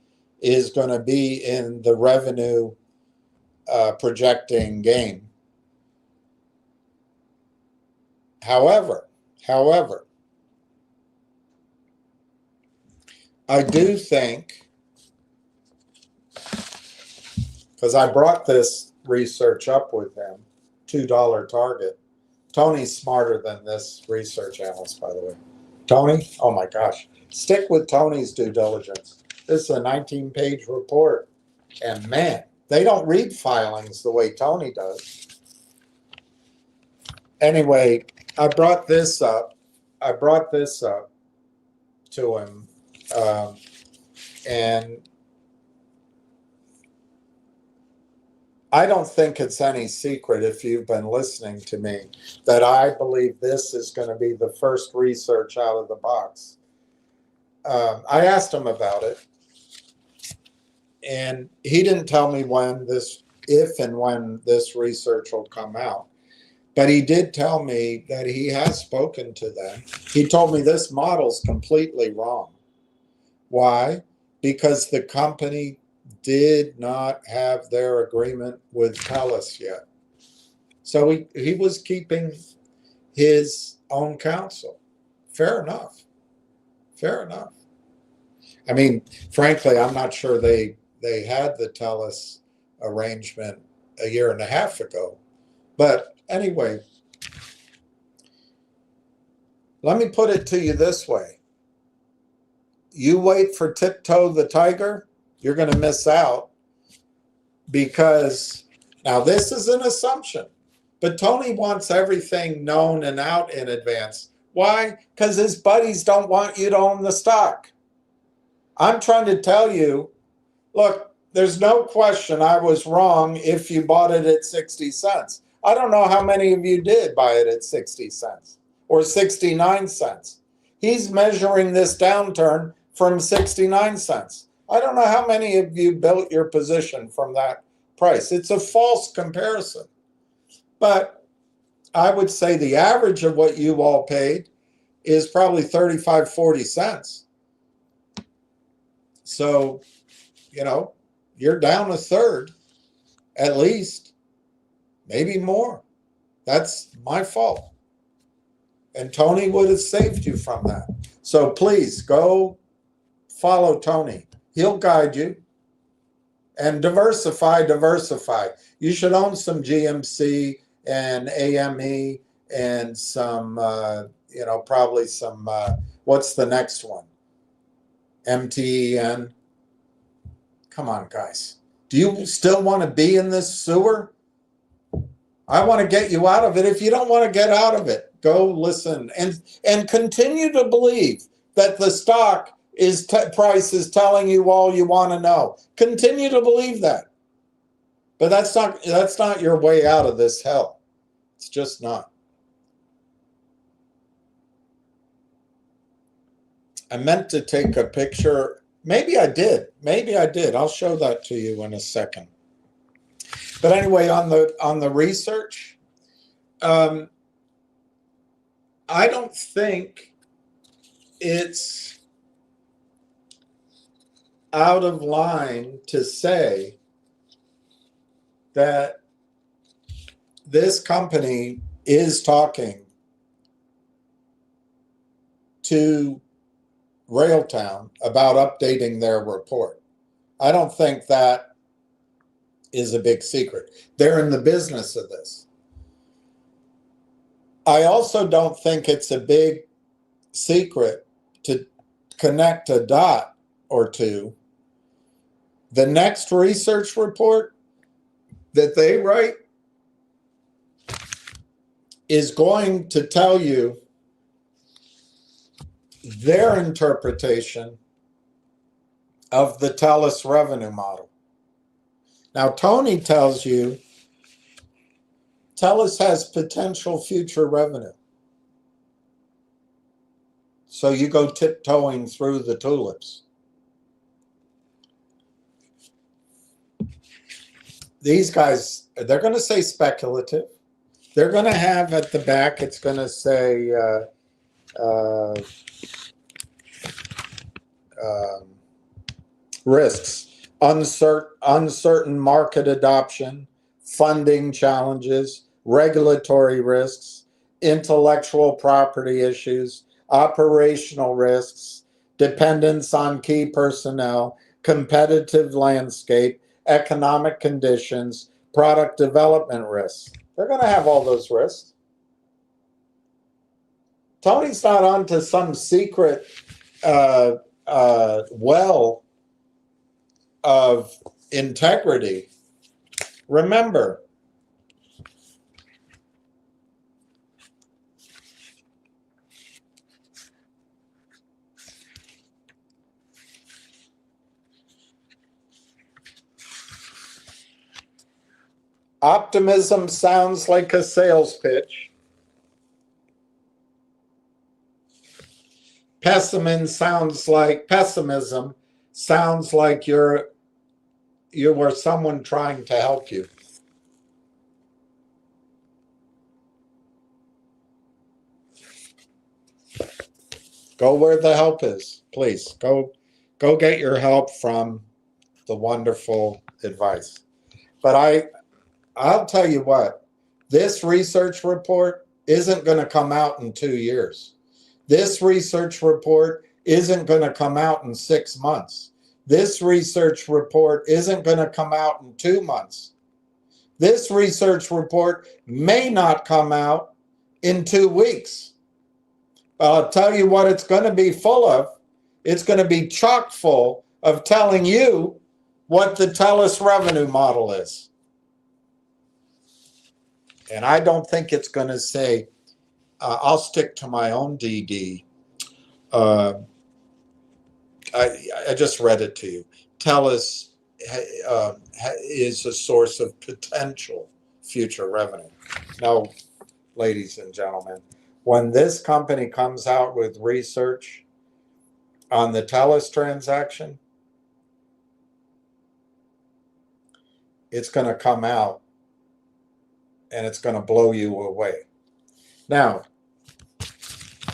is going to be in the revenue projecting game. However, I do think, because I brought this research up with him, $2 target. Tony's smarter than this research analyst, by the way. Tony, oh my gosh, stick with Tony's due diligence. This is a 19-page report, and man, they don't read filings the way Tony does. Anyway, I brought this up to him, and I don't think it's any secret, if you've been listening to me, that I believe this is going to be the first research out of the box. I asked him about it, and he didn't tell me if and when this research will come out. But he did tell me that he has spoken to them. He told me this model's completely wrong. Why? Because the company did not have their agreement with TELUS yet. So he was keeping his own counsel. Fair enough. Fair enough. I mean, frankly, I'm not sure they had the TELUS arrangement a year and a half ago. But anyway, let me put it to you this way. You wait for Tiptoe the Tiger, you're going to miss out, because now this is an assumption, but Tony wants everything known and out in advance. Why? Because his buddies don't want you to own the stock. I'm trying to tell you, look, there's no question I was wrong if you bought it at 60 cents. I don't know how many of you did buy it at 60 cents or 69 cents. He's measuring this downturn from 69 cents. I don't know how many of you built your position from that price. It's a false comparison. But I would say the average of what you all paid is probably 35, 40 cents. So, you know, you're down a third, at least, maybe more. That's my fault. And Tony would have saved you from that. So please go follow Tony. He'll guide you. And diversify. You should own some GMC and AME and some, probably some, what's the next one? MTEN. Come on, guys. Do you still want to be in this sewer? I want to get you out of it. If you don't want to get out of it, go listen and continue to believe that the stock price is telling you all you want to know. Continue to believe that. But that's not your way out of this hell. It's just not. I meant to take a picture. Maybe I did. I'll show that to you in a second. But anyway, on the research, I don't think it's out of line to say that this company is talking to Railtown about updating their report. I don't think that is a big secret. They're in the business of this. I also don't think it's a big secret to connect a dot or two. The next research report that they write is going to tell you their interpretation of the TELUS revenue model. Now, Tony tells you TELUS has potential future revenue. So you go tiptoeing through the tulips. These guys, they're going to say speculative. They're going to have at the back, it's going to say risks, uncertain market adoption, funding challenges, regulatory risks, intellectual property issues, operational risks, dependence on key personnel, competitive landscape, economic conditions, product development risks. They're going to have all those risks. Tony's not onto some secret well of integrity. Remember, optimism sounds like a sales pitch. Pessimism sounds like you were someone trying to help you. Go where the help is, please. Go get your help from the wonderful advice. But I'll tell you what, this research report isn't going to come out in 2 years. This research report isn't going to come out in 6 months. This research report isn't going to come out in 2 months. This research report may not come out in 2 weeks. But I'll tell you what it's going to be full of. It's going to be chock full of telling you what the TELUS revenue model is. And I don't think it's going to say, I'll stick to my own DD. I just read it to you. TELUS is a source of potential future revenue. Now, ladies and gentlemen, when this company comes out with research on the TELUS transaction, it's going to come out and it's going to blow you away. Now,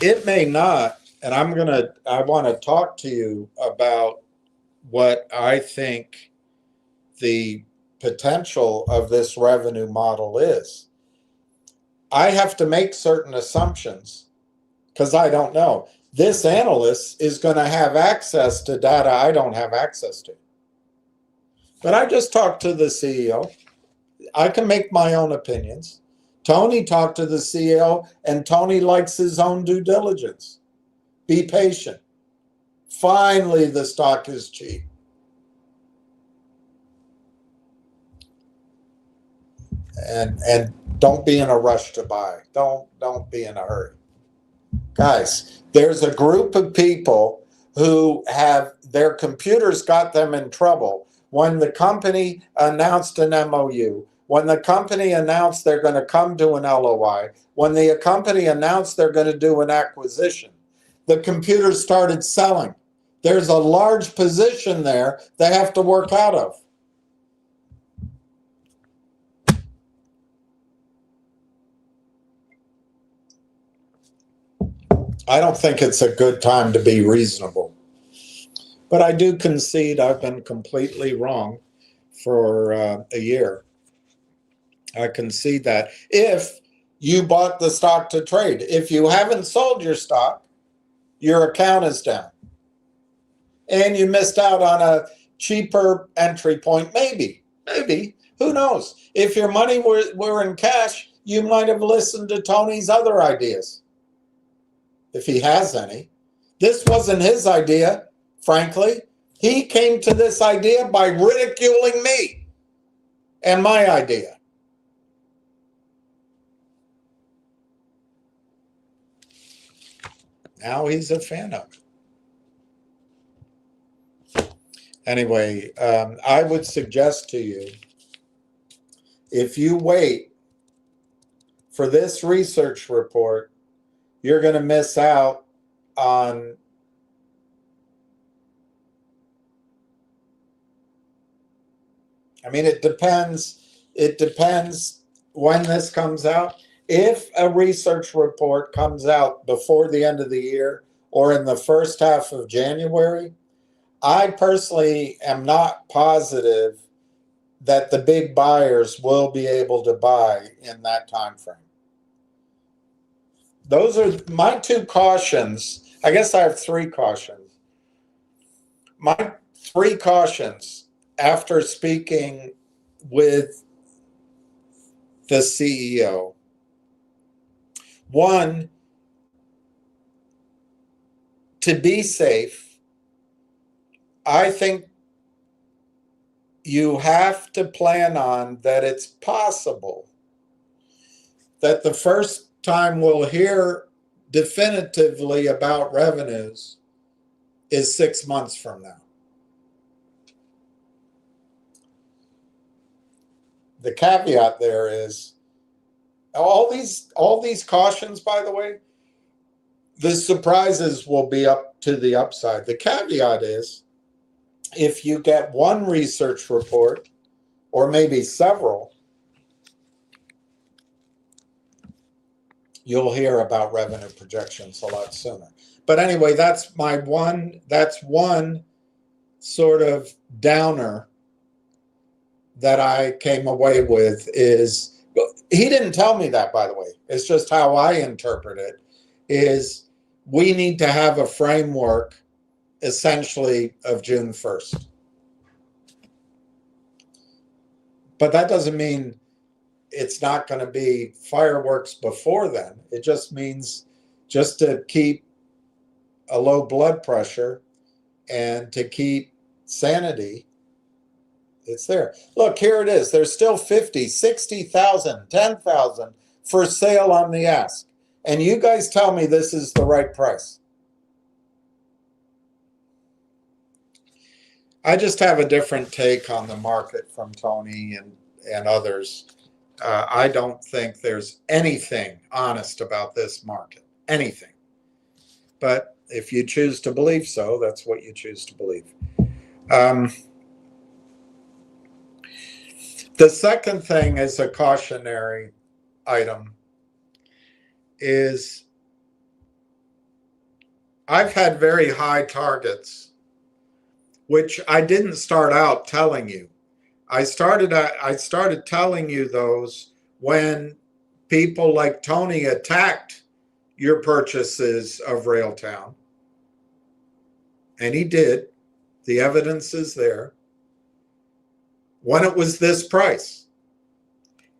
it may not, and I want to talk to you about what I think the potential of this revenue model is. I have to make certain assumptions because I don't know. This analyst is going to have access to data I don't have access to. But I just talked to the CEO. I can make my own opinions. Tony talked to the CEO, and Tony likes his own due diligence. Be patient. Finally, the stock is cheap. And don't be in a rush to buy. Don't be in a hurry. Guys, there's a group of people who have their computers got them in trouble when the company announced an MOU, when the company announced they're going to come to an LOI, when the company announced they're going to do an acquisition. The computers started selling. There's a large position there they have to work out of. I don't think it's a good time to be reasonable. But I do concede I've been completely wrong for a year. I concede that. If you bought the stock to trade, if you haven't sold your stock, your account is down. And you missed out on a cheaper entry point, maybe, who knows? If your money were in cash, you might have listened to Tony's other ideas. If he has any. This wasn't his idea, frankly. He came to this idea by ridiculing me and my idea. Now he's a fan of it. Anyway, I would suggest to you, if you wait for this research report, you're going to miss out on it depends when this comes out. If a research report comes out before the end of the year or in the first half of January, I personally am not positive that the big buyers will be able to buy in that time frame. Those are my two cautions. I guess I have three cautions. My three cautions after speaking with the CEO. One, to be safe, I think you have to plan on that it's possible that the first time we'll hear definitively about revenues is 6 months from now. The caveat there is all these cautions, by the way, the surprises will be up to the upside. The caveat is if you get one research report or maybe several, you'll hear about revenue projections a lot sooner. But anyway, that's one sort of downer that I came away with is, he didn't tell me that, by the way. It's just how I interpret it, is we need to have a framework essentially of June 1st. But that doesn't mean it's not going to be fireworks before then. It just means just to keep a low blood pressure and to keep sanity. It's there. Look, here it is. There's still 50, 60,000, 10,000 for sale on the ask. And you guys tell me this is the right price. I just have a different take on the market from Tony and others. I don't think there's anything honest about this market. Anything. But if you choose to believe so, that's what you choose to believe. The second thing is a cautionary item is I've had very high targets, which I didn't start out telling you. I started telling you those when people like Tony attacked your purchases of Railtown. And he did. The evidence is there. When it was this price.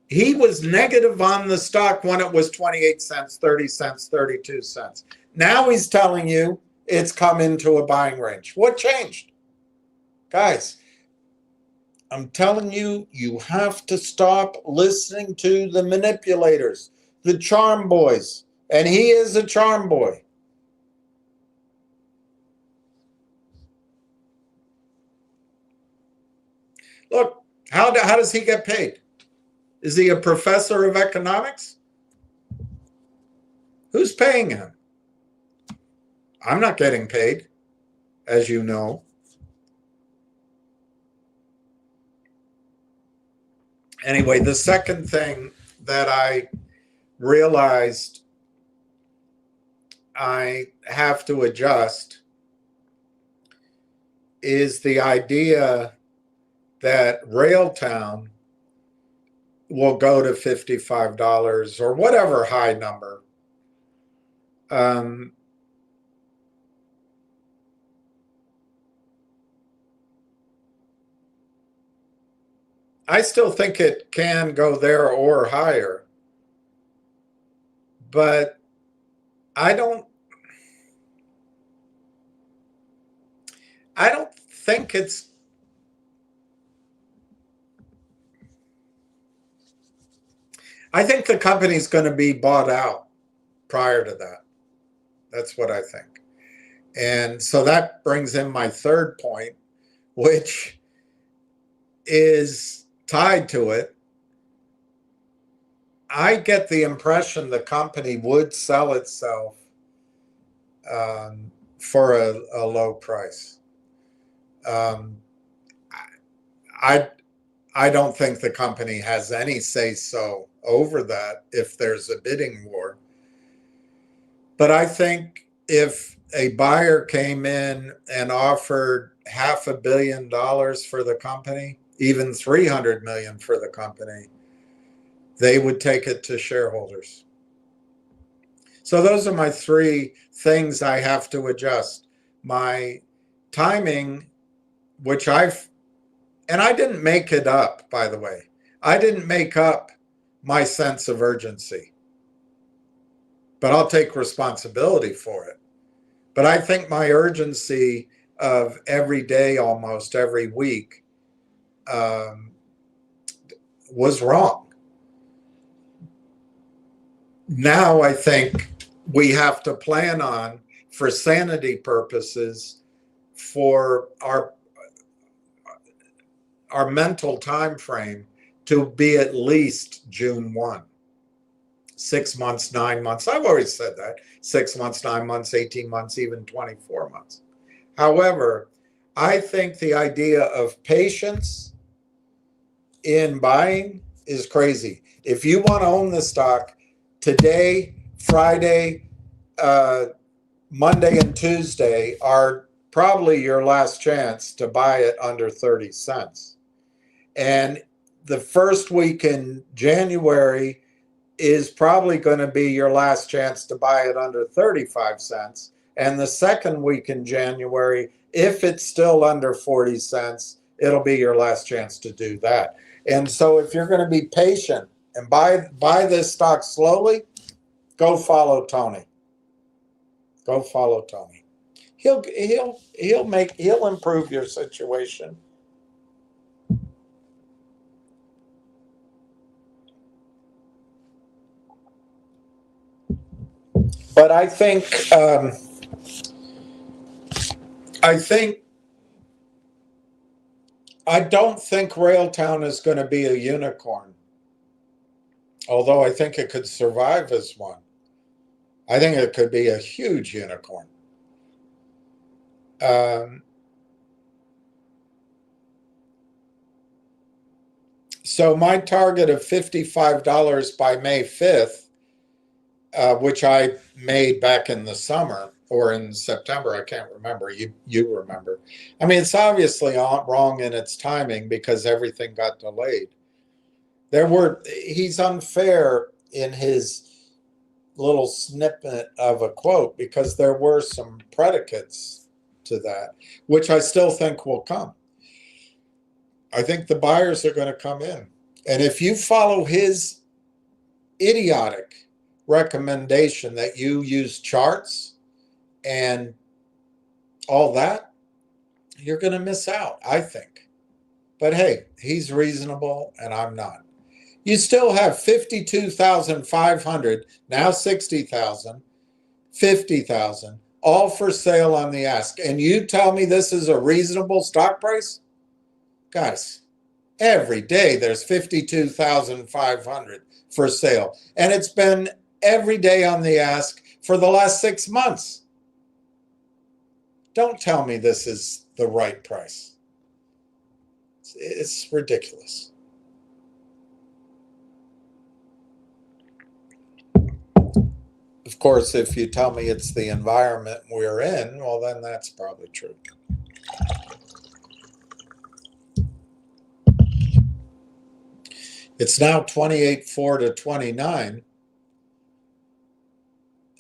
He was negative on the stock when it was 28 cents, 30 cents, 32 cents. Now he's telling you it's come into a buying range. What changed? Guys, I'm telling you, you have to stop listening to the manipulators, the charm boys. And he is a charm boy. Look, how does he get paid? Is he a professor of economics? Who's paying him? I'm not getting paid, as you know. Anyway, the second thing that I realized I have to adjust is the idea that Railtown will go to $55 or whatever high number. I still think it can go there or higher, but I don't think it's, I think the company's going to be bought out prior to that. That's what I think. And so that brings in my third point, which is tied to it. I get the impression the company would sell itself for a low price. I don't think the company has any say-so over that if there's a bidding war. But I think if a buyer came in and offered $500 million for the company, even $300 million for the company, they would take it to shareholders. So those are my three things I have to adjust. My timing, which and I didn't make it up, by the way. I didn't make up my sense of urgency, but I'll take responsibility for it. But I think my urgency of every day, almost every week, was wrong. Now I think we have to plan on, for sanity purposes, for our mental time frame to be at least June 1. 6 months, 9 months. I've always said that. 6 months, 9 months, 18 months, even 24 months. However, I think the idea of patience in buying is crazy. If you want to own the stock, today, Friday, Monday, and Tuesday are probably your last chance to buy it under 30 cents. And the first week in January is probably going to be your last chance to buy it under 35 cents. And the second week in January, if it's still under 40 cents, it'll be your last chance to do that. And so if you're going to be patient and buy this stock slowly, go follow Tony. Go follow Tony. He'll improve your situation. But I don't think Railtown is going to be a unicorn, although I think it could survive as one. I think it could be a huge unicorn. So my target of $55 by May 5th, which I made back in the summer or in September, I can't remember. You remember. I mean, it's obviously wrong in its timing because everything got delayed. He's unfair in his little snippet of a quote because there were some predicates to that, which I still think will come. I think the buyers are going to come in. And if you follow his idiotic recommendation that you use charts and all that, you're going to miss out, I think. But hey, he's reasonable and I'm not. You still have 52,500, now 60,000, 50,000, all for sale on the ask. And you tell me this is a reasonable stock price? Guys, every day there's 52,500 for sale. And it's been every day on the ask for the last 6 months. Don't tell me this is the right price. It's ridiculous. Of course, if you tell me it's the environment we're in, well, then that's probably true. It's now 28.4 to 29.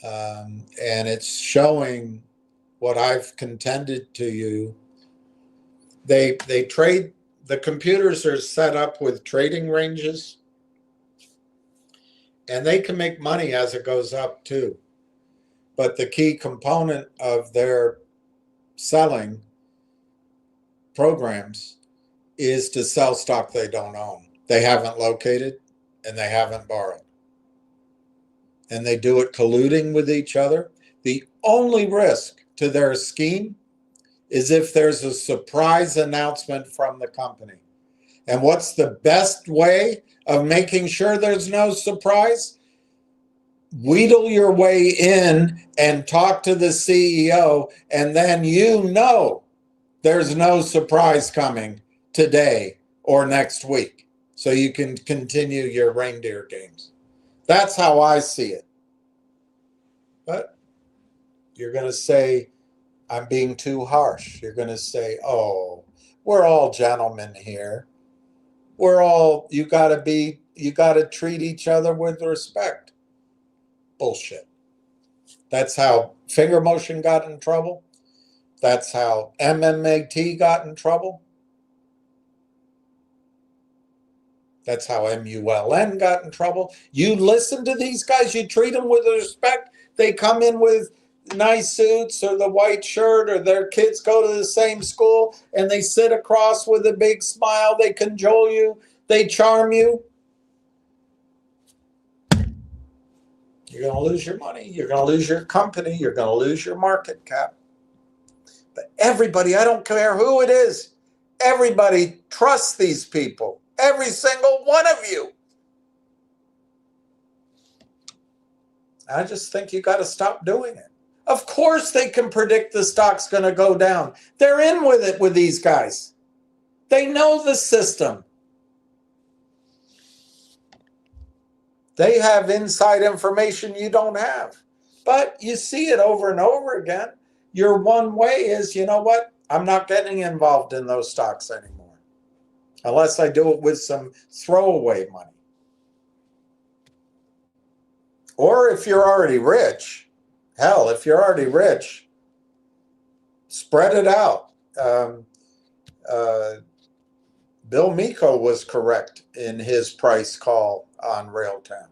And it's showing what I've contended to you. They trade, the computers are set up with trading ranges, and they can make money as it goes up too. But the key component of their selling programs is to sell stock they don't own. They haven't located and they haven't borrowed. And they do it colluding with each other. The only risk to their scheme is if there's a surprise announcement from the company. And what's the best way of making sure there's no surprise? Wheedle your way in and talk to the CEO, and then you know there's no surprise coming today or next week. So you can continue your reindeer games. That's how I see it. But you're going to say, I'm being too harsh. You're going to say, oh, we're all gentlemen here. You got to treat each other with respect. Bullshit. That's how Finger Motion got in trouble. That's how MMAT got in trouble. That's how MULN got in trouble. You listen to these guys, you treat them with respect. They come in with nice suits or the white shirt, or their kids go to the same school and they sit across with a big smile. They cajole you. They charm you. You're going to lose your money. You're going to lose your company. You're going to lose your market cap. But everybody, I don't care who it is, everybody trusts these people. Every single one of you. I just think you got to stop doing it. Of course they can predict the stock's going to go down. They're in with it with these guys. They know the system. They have inside information you don't have. But you see it over and over again. Your one way is, you know what? I'm not getting involved in those stocks anymore. Unless I do it with some throwaway money. Or if you're already rich, hell, if you're already rich, spread it out. Bill Miko was correct in his price call on Railtown.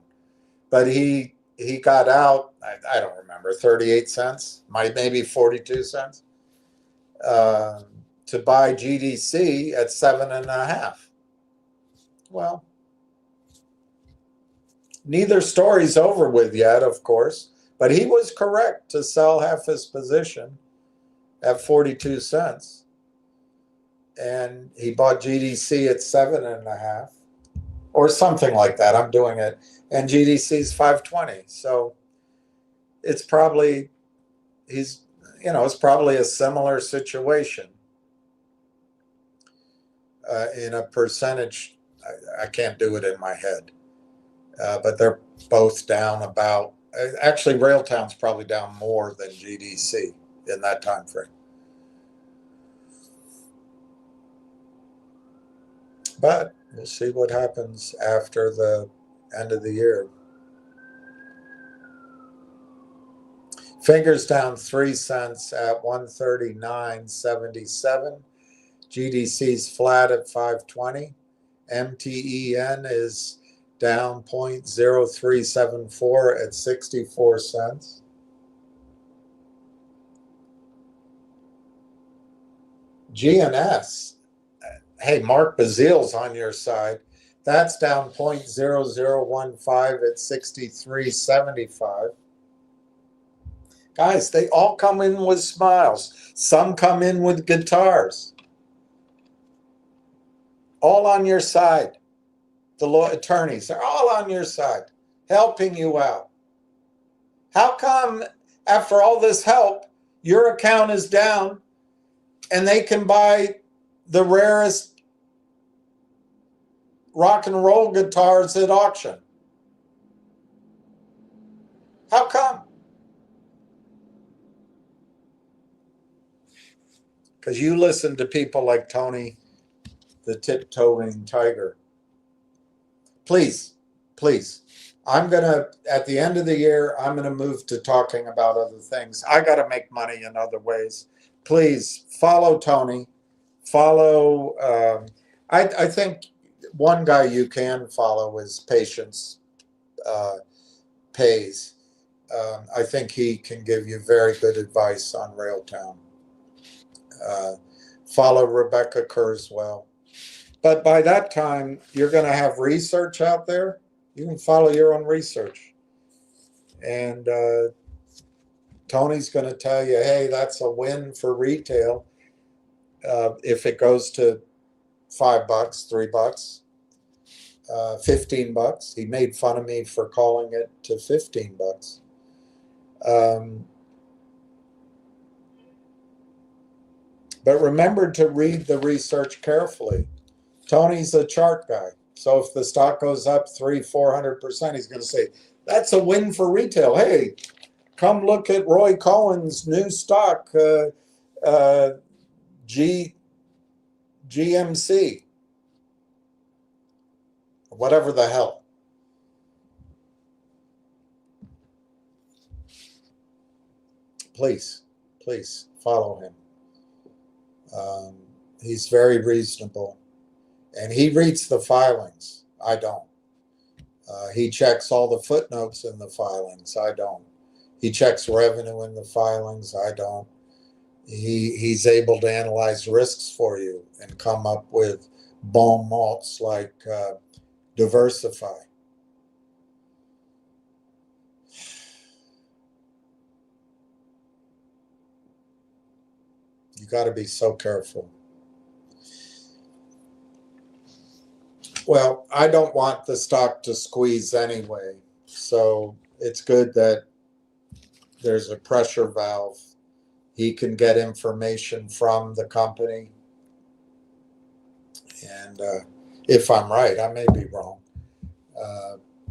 But he got out, I don't remember, 38 cents, maybe 42 cents. To buy GDC at 7.5. Well, neither story's over with yet, of course, but he was correct to sell half his position at 42 cents. And he bought GDC at 7.5 or something like that. I'm doing it. And GDC's 520. So it's probably, it's probably a similar situation. In a percentage I can't do it in my head. But they're both down about, actually Railtown's probably down more than GDC in that time frame. But we'll see what happens after the end of the year. Fingers down 3 cents at 139.77. GDC's flat at 520. MTEN is down 0.0374 at 64 cents. GNS, hey, Mark Bazil's on your side. That's down 0.0015 at 63.75. Guys, they all come in with smiles. Some come in with guitars. All on your side. The law attorneys are all on your side, helping you out. How come after all this help, your account is down and they can buy the rarest rock and roll guitars at auction? How come? Because you listen to people like Tony, the tiptoeing tiger. Please, please. I'm going to, at the end of the year, I'm going to move to talking about other things. I got to make money in other ways. Please follow Tony. Follow, I think one guy you can follow is Patience Pays. I think he can give you very good advice on Railtown. Follow Rebecca Kurzweil. But by that time, you're going to have research out there. You can follow your own research. And Tony's going to tell you, hey, that's a win for retail. If it goes to $5, $3, $15. He made fun of me for calling it to $15. But remember to read the research carefully. Tony's a chart guy. So if the stock goes up 300-400%, he's going to say, that's a win for retail. Hey, come look at Roy Cohen's new stock, GMC. Whatever the hell. Please, please follow him. He's very reasonable. And he reads the filings. I don't. He checks all the footnotes in the filings. I don't. He checks revenue in the filings. I don't. He's able to analyze risks for you and come up with bon mots like diversify. You got to be so careful. Well, I don't want the stock to squeeze anyway, so it's good that there's a pressure valve. He can get information from the company. And if I'm right, I may be wrong.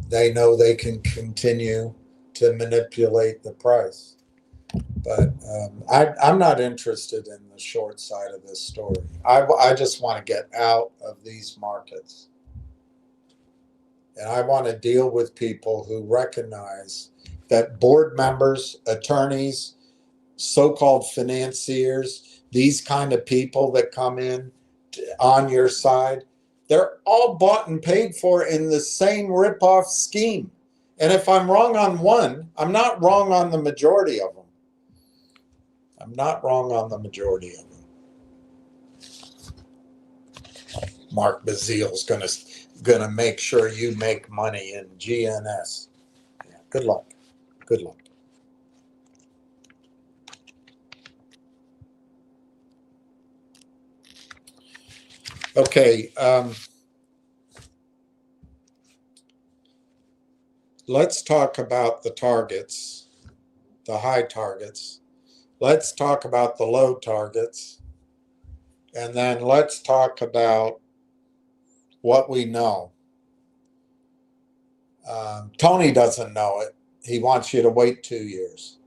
They know they can continue to manipulate the price. But I'm not interested in the short side of this story. I just want to get out of these markets. And I want to deal with people who recognize that board members, attorneys, so-called financiers, these kind of people that come in on your side, they're all bought and paid for in the same rip-off scheme. And if I'm wrong on one, I'm not wrong on the majority of them. I'm not wrong on the majority of them. Mark Bazil's gonna make sure you make money in GNS. Yeah, good luck. Good luck. Okay. Let's talk about the targets, the high targets. Let's talk about the low targets. And then let's talk about what we know. Tony doesn't know it. He wants you to wait 2 years.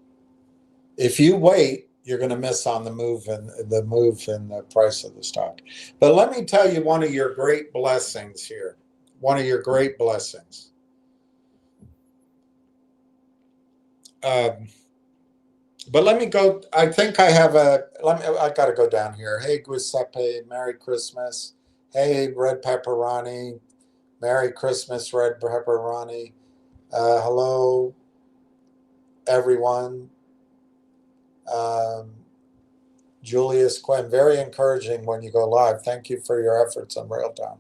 If you wait, you're going to miss on the move and the price of the stock. But let me tell you one of your great blessings here. One of your great blessings. But let me go. I think I have I got to go down here. Hey, Giuseppe, Merry Christmas. Hey, Red Pepperoni. Merry Christmas, Red Pepperoni. Hello, everyone. Julius Quinn, very encouraging when you go live. Thank you for your efforts on Railtown.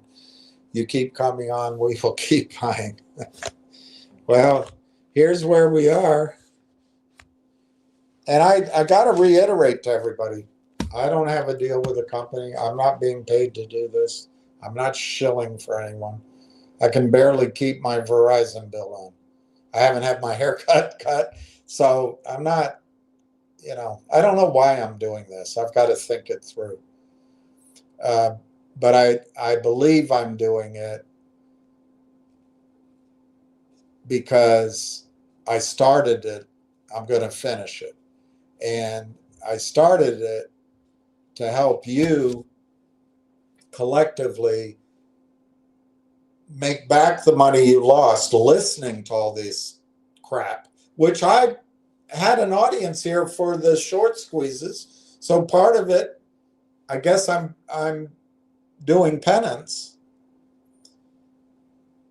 You keep coming on, we will keep buying. Well, here's where we are. And I got to reiterate to everybody, I don't have a deal with a company. I'm not being paid to do this. I'm not shilling for anyone. I can barely keep my Verizon bill on. I haven't had my haircut cut. So I'm not, I don't know why I'm doing this. I've got to think it through. But I believe I'm doing it because I started it. I'm going to finish it. And I started it to help you collectively make back the money you lost listening to all this crap, which I had an audience here for the short squeezes. So part of it, I guess I'm doing penance.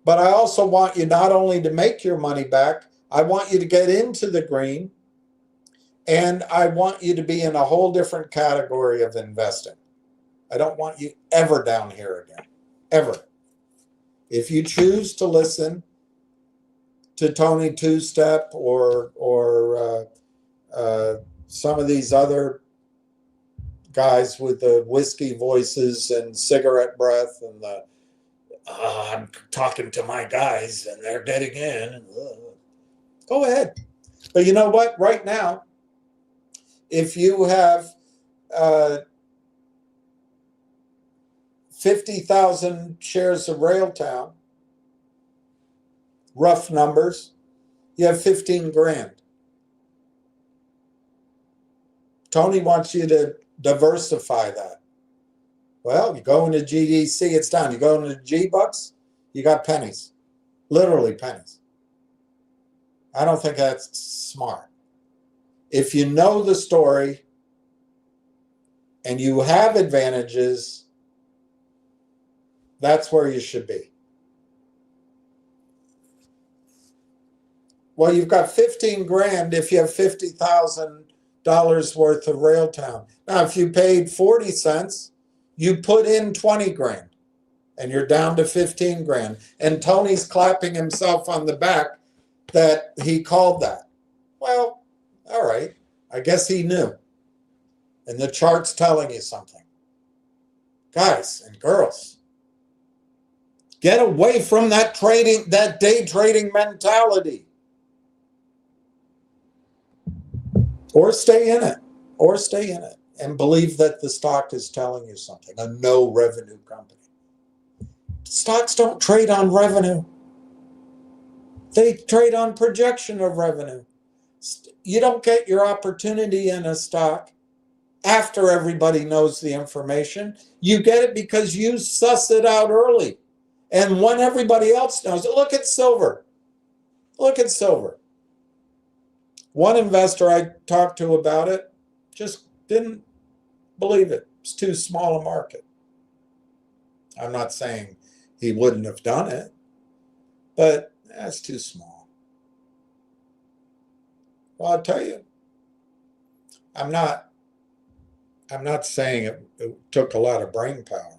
But I also want you not only to make your money back, I want you to get into the green, and I want you to be in a whole different category of investing. I don't want you ever down here again, ever. If you choose to listen to Tony Two-Step or some of these other guys with the whiskey voices and cigarette breath and the I'm talking to my guys and they're getting in. Go ahead. But you know what? Right now, if you have 50,000 shares of Railtown, rough numbers, you have 15 grand. Tony wants you to diversify that. Well, you go into GDC, it's down. You go into G-Bucks, you got pennies, literally pennies. I don't think that's smart. If you know the story and you have advantages, that's where you should be. Well, you've got 15 grand if you have $50,000 worth of Railtown. Now, if you paid 40 cents, you put in 20 grand and you're down to 15 grand. And Tony's clapping himself on the back that he called that. Well, all right. I guess he knew. And the chart's telling you something. Guys and girls, get away from that day trading mentality. Or stay in it. And believe that the stock is telling you something. A no revenue company. Stocks don't trade on revenue. They trade on projection of revenue. You don't get your opportunity in a stock after everybody knows the information. You get it because you suss it out early. And when everybody else knows it, look at silver. One investor I talked to about it just didn't believe it. It's too small a market. I'm not saying he wouldn't have done it, but that's too small. Well, I'll tell you, I'm not saying it took a lot of brain power,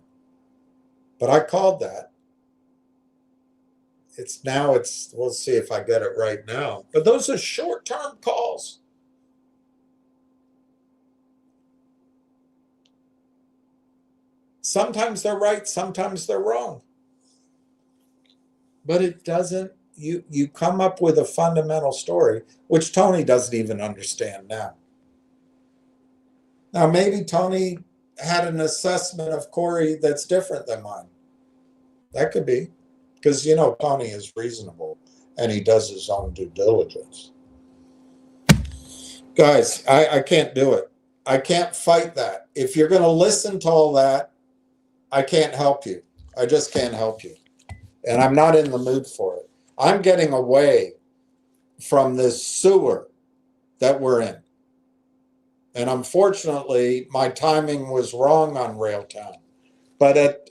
but I called that. We'll see if I get it right now. But those are short-term calls. Sometimes they're right, sometimes they're wrong. But it doesn't, you come up with a fundamental story, which Tony doesn't even understand now. Now, maybe Tony had an assessment of Corey that's different than mine. That could be. Because, you know, Tony is reasonable and he does his own due diligence. Guys, I can't do it. I can't fight that. If you're going to listen to all that, I can't help you. I just can't help you. And I'm not in the mood for it. I'm getting away from this sewer that we're in. And unfortunately, my timing was wrong on Railtown. But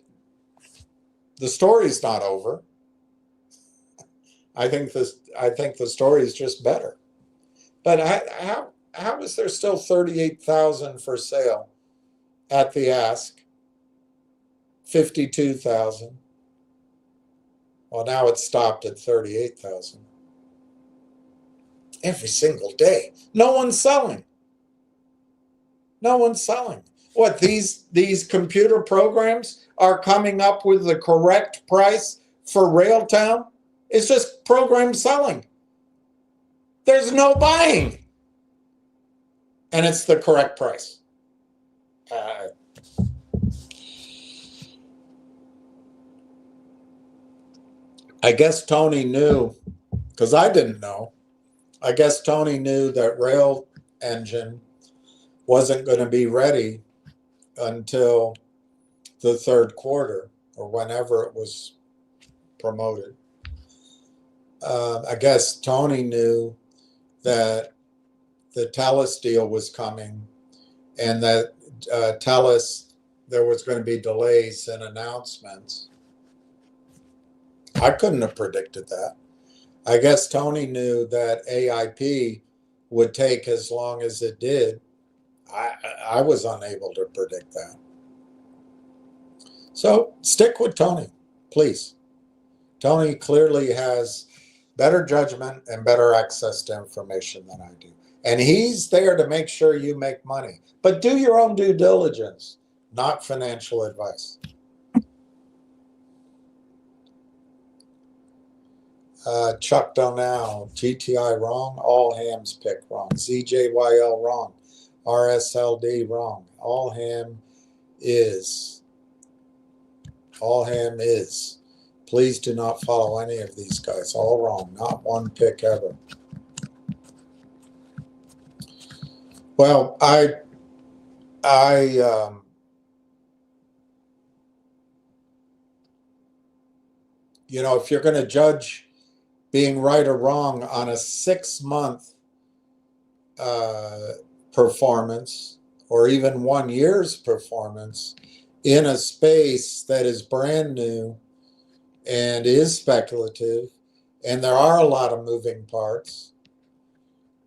the story's not over. I think the story is just better. But how is there still 38,000 for sale at the ask? 52,000. Well, now it's stopped at 38,000. Every single day. No one's selling. No one's selling. What, these computer programs are coming up with the correct price for Railtown? It's just program selling. There's no buying. And it's the correct price. I guess Tony knew, because I didn't know. I guess Tony knew that Rail Engine wasn't going to be ready until the third quarter or whenever it was promoted. I guess Tony knew that the TELUS deal was coming and that TELUS, there was going to be delays in announcements. I couldn't have predicted that. I guess Tony knew that AIP would take as long as it did. I was unable to predict that. So stick with Tony, please. Tony clearly has better judgment and better access to information than I do. And he's there to make sure you make money. But do your own due diligence, not financial advice. Chuck Donnell, GTI wrong, all hams pick wrong, ZJYL wrong, RSLD wrong, all ham is. Please do not follow any of these guys, all wrong, not one pick ever. Well, you know, if you're going to judge being right or wrong on a 6-month performance or even 1 year's performance in a space that is brand new and is speculative, and there are a lot of moving parts,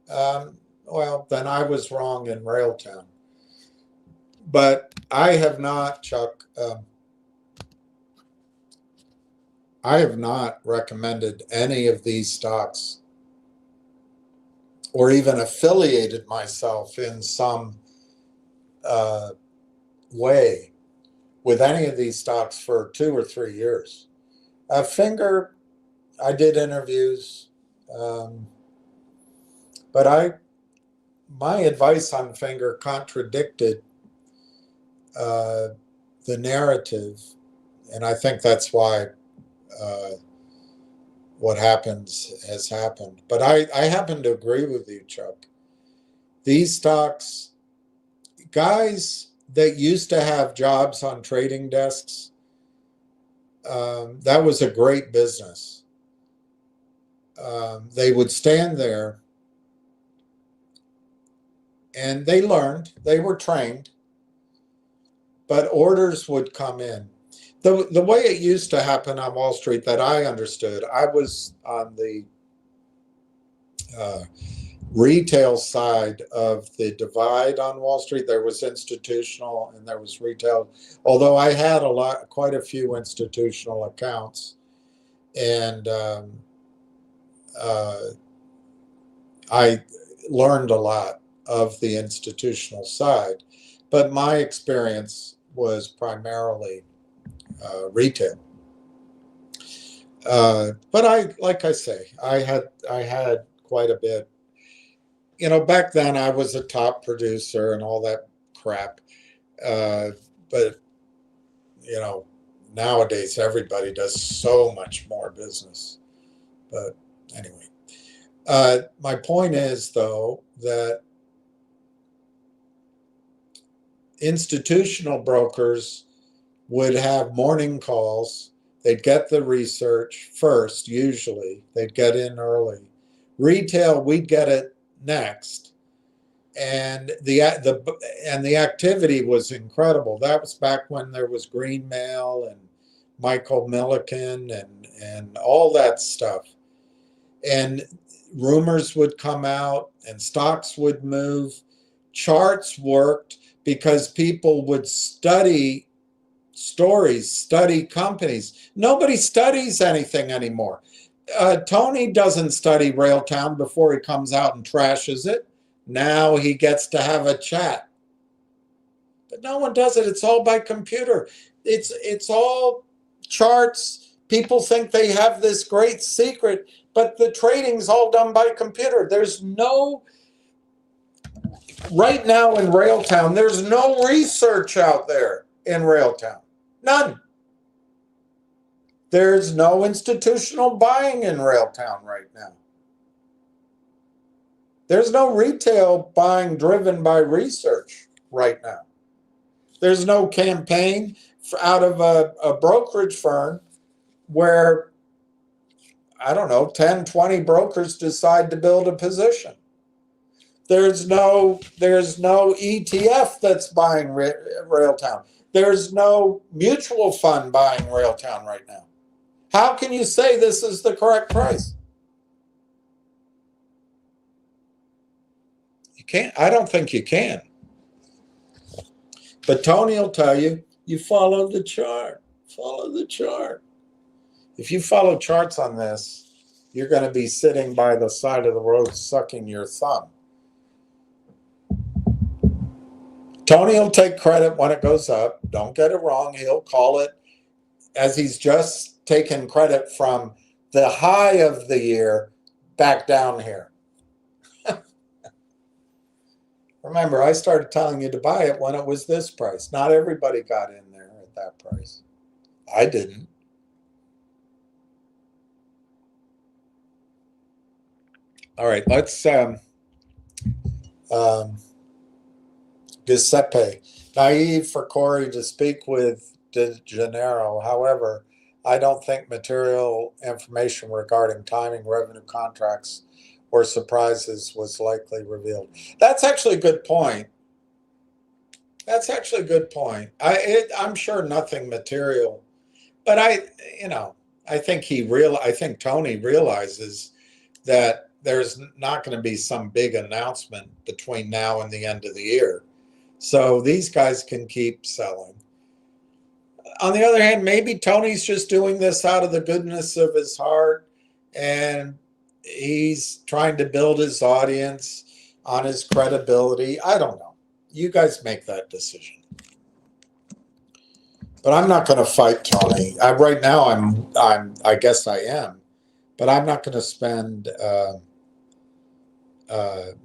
well, then I was wrong in Railtown. But I have not, Chuck, I have not recommended any of these stocks or even affiliated myself in some way with any of these stocks for 2 or 3 years. Finger, I did interviews, but my advice on Finger contradicted the narrative, and I think that's why what happens has happened. But I happen to agree with you, Chuck. These stocks, guys that used to have jobs on trading desks, that was a great business. They would stand there and they learned, they were trained, but orders would come in. The way it used to happen on Wall Street that I understood, I was on the retail side of the divide on Wall Street. There was institutional and there was retail, although I had quite a few institutional accounts, and I learned a lot of the institutional side, but my experience was primarily retail. But like I say, I had quite a bit. You know, back then I was a top producer and all that crap. But you know, nowadays everybody does so much more business. But anyway, my point is, though, that institutional brokers would have morning calls. They'd get the research first, usually. They'd get in early. Retail, we'd get it next. And the activity was incredible. That was back when there was Green Mail and Michael Milliken and all that stuff. And rumors would come out and stocks would move. Charts worked because people would study stories, study companies. Nobody studies anything anymore. Tony doesn't study Railtown before he comes out and trashes it. Now he gets to have a chat. But no one does it. It's all by computer. It's all charts. People think they have this great secret, but the trading's all done by computer. Right now in Railtown, there's no research out there in Railtown. None. There's no institutional buying in Railtown right now. There's no retail buying driven by research right now. There's no campaign out of a brokerage firm where, I don't know, 10, 20 brokers decide to build a position. There's no ETF that's buying Railtown. There's no mutual fund buying Railtown right now. How can you say this is the correct price? You can't. I don't think you can. But Tony will tell you, you follow the chart. Follow the chart. If you follow charts on this, you're going to be sitting by the side of the road sucking your thumb. Tony will take credit when it goes up. Don't get it wrong. He'll call it as he's just taken credit from the high of the year back down here. Remember, I started telling you to buy it when it was this price. Not everybody got in there at that price. I didn't. All right, let's Giuseppe. Naive for Corey to speak with De Janeiro. However, I don't think material information regarding timing, revenue contracts, or surprises was likely revealed. That's actually a good point. That's actually a good point. I'm sure nothing material, but I think Tony realizes that there's not going to be some big announcement between now and the end of the year. So these guys can keep selling. On the other hand, maybe Tony's just doing this out of the goodness of his heart, and he's trying to build his audience on his credibility. I don't know. You guys make that decision. But I'm not going to fight Tony. Right now, I guess I am, but I'm not going to spend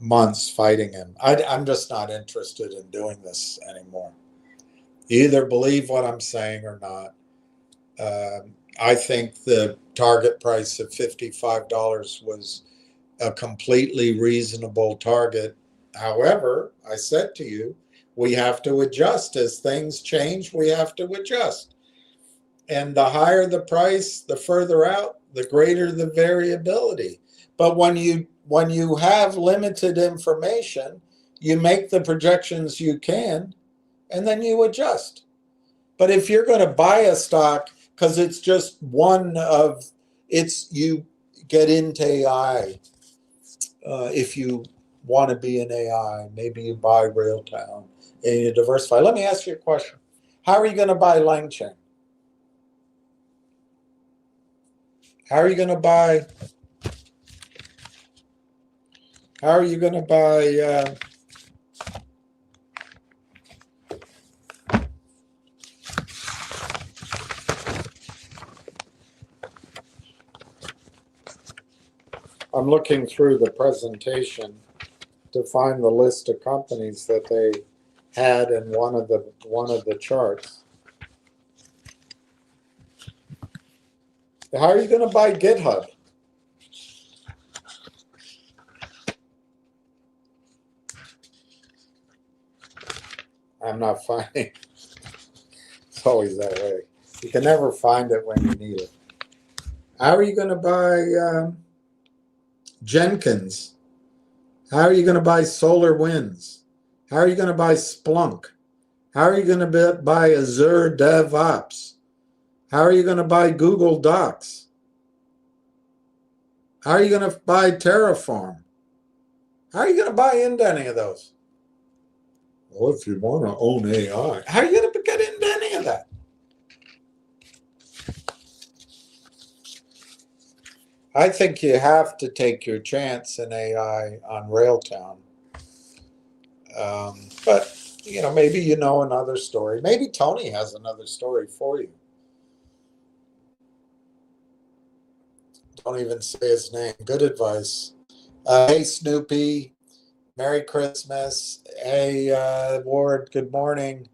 months fighting him. I'm just not interested in doing this anymore. You either believe what I'm saying or not. I think the target price of $55 was a completely reasonable target. However, I said to you, we have to adjust. As things change, we have to adjust. And the higher the price, the further out, the greater the variability. But when you have limited information, you make the projections you can, and then you adjust. But if you're going to buy a stock because it's just you get into AI. If you want to be in AI, maybe you buy Railtown and you diversify. Let me ask you a question. How are you going to buy LangChain? How are you going to buy I'm looking through the presentation to find the list of companies that they had in one of the charts. How are you going to buy GitHub? I'm not finding. It's always that way. You can never find it when you need it. How are you going to buy Jenkins? How are you going to buy SolarWinds? How are you going to buy Splunk? How are you going to buy Azure DevOps? How are you going to buy Google Docs? How are you going to buy Terraform? How are you going to buy into any of those? Well, if you want to own AI, how are you going to get into any of that? I think you have to take your chance in AI on Railtown. But, maybe you know another story. Maybe Tony has another story for you. Don't even say his name. Good advice. Hey, Snoopy. Merry Christmas. Hey, Ward, good morning.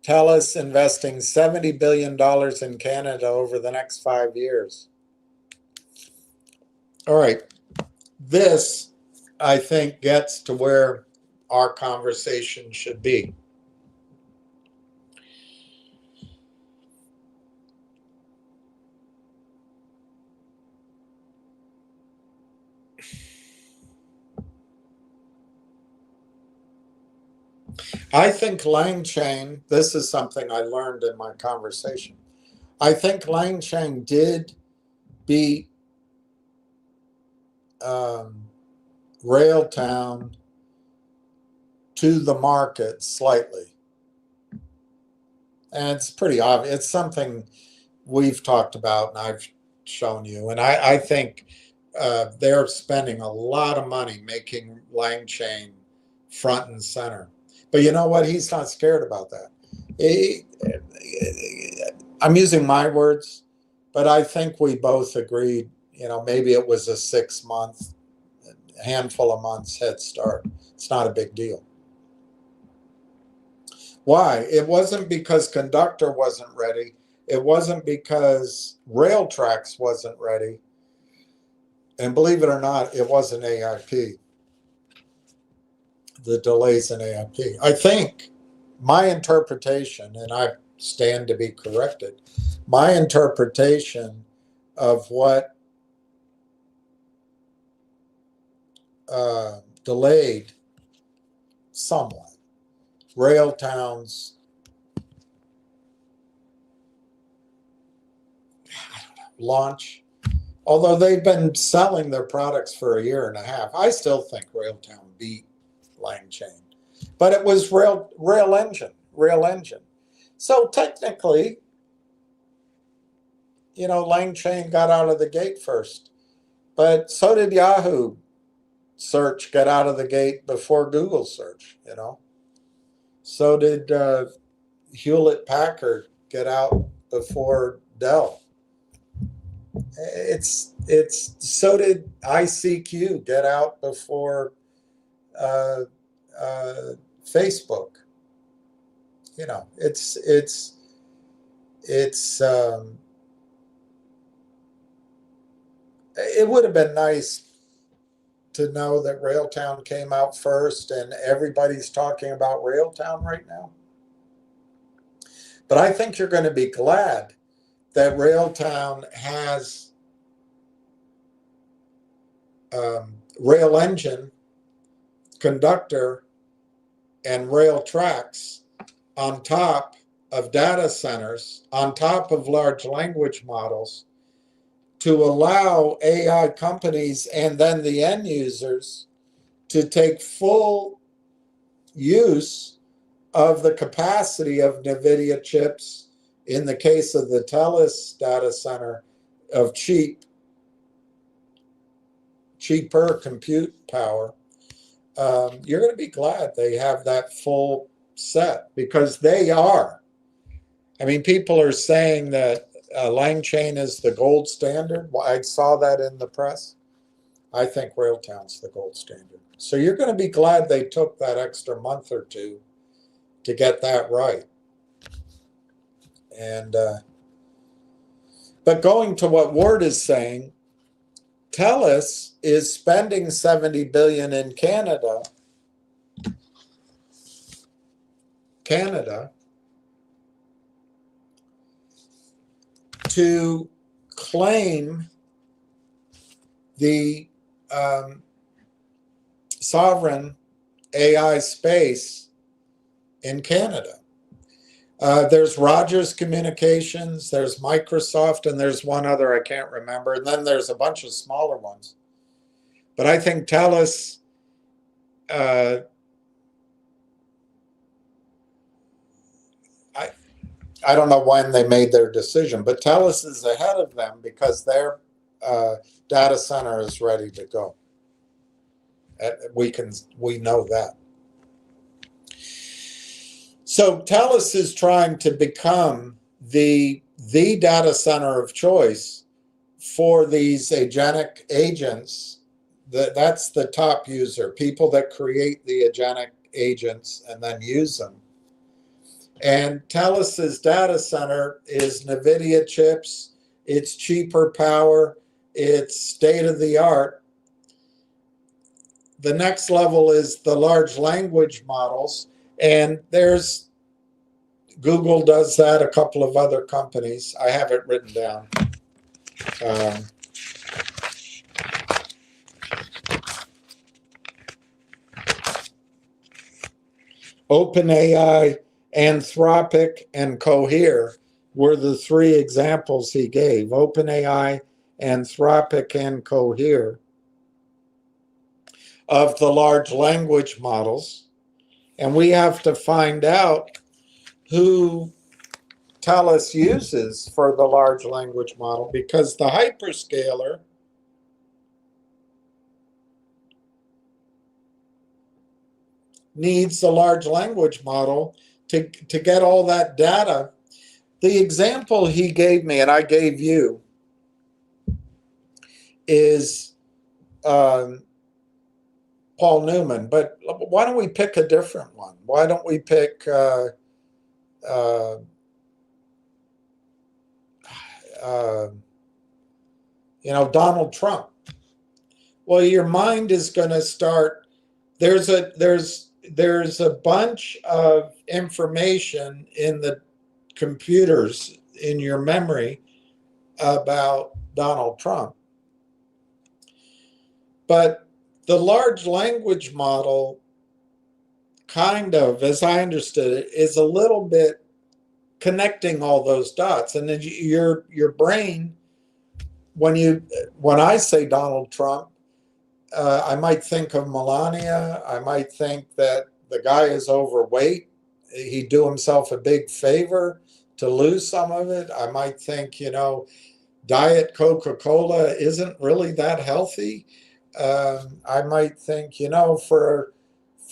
TELUS investing $70 billion in Canada over the next 5 years. All right. This, I think, gets to where our conversation should be. I think LangChain, this is something I learned in my conversation. I think LangChain did beat Railtown to the market slightly. And it's pretty obvious. It's something we've talked about and I've shown you. And I think they're spending a lot of money making LangChain front and center. But you know what? He's not scared about that. I'm using my words, but I think we both agreed, maybe it was a 6-month, handful of months head start. It's not a big deal. Why? It wasn't because Conductor wasn't ready. It wasn't because Railtracks wasn't ready. And believe it or not, it wasn't AIP. The delays in AIP. I think my interpretation, and I stand to be corrected, my interpretation of what delayed somewhat Railtown's launch, although they've been selling their products for a year and a half, I still think Railtown beat LangChain. But it was Rail Engine. So technically, LangChain got out of the gate first. But so did Yahoo search get out of the gate before Google search, So did Hewlett Packard get out before Dell. It's so did ICQ get out before Facebook. It would have been nice to know that Railtown came out first and everybody's talking about Railtown right now. But I think you're going to be glad that Railtown has Rail Engine, Conductor, and Railtracks on top of data centers, on top of large language models, to allow AI companies and then the end users to take full use of the capacity of NVIDIA chips, in the case of the TELUS data center, of cheaper compute power. You're going to be glad they have that full set, because they are. I mean, people are saying that LangChain is the gold standard. Well, I saw that in the press. I think Railtown's the gold standard. So you're going to be glad they took that extra month or two to get that right. And But going to what Ward is saying, TELUS is spending $70 billion in Canada to claim the sovereign AI space in Canada. There's Rogers Communications, there's Microsoft, and there's one other I can't remember. And then there's a bunch of smaller ones. But I think TELUS, I don't know when they made their decision, but TELUS is ahead of them because their data center is ready to go. We know that. So TELUS is trying to become the data center of choice for these agentic agents. That's the top user, people that create the agentic agents and then use them. And TELUS's data center is NVIDIA chips, it's cheaper power, it's state-of-the-art. The next level is the large language models, and there's Google does that, a couple of other companies. I have it written down. OpenAI, Anthropic, and Cohere were the three examples he gave. OpenAI, Anthropic, and Cohere of the large language models. And we have to find out who TELUS uses for the large language model, because the hyperscaler needs the large language model to get all that data. The example he gave me, and I gave you, is Paul Newman. But why don't we pick a different one? Why don't we pick Donald Trump? Well, your mind is going to start. There's a bunch of information in the computers in your memory about Donald Trump. But the large language model, kind of, as I understood it, is a little bit connecting all those dots. And then your brain, when I say Donald Trump, I might think of Melania. I might think that the guy is overweight. He'd do himself a big favor to lose some of it. I might think, Diet Coca-Cola isn't really that healthy. I might think, for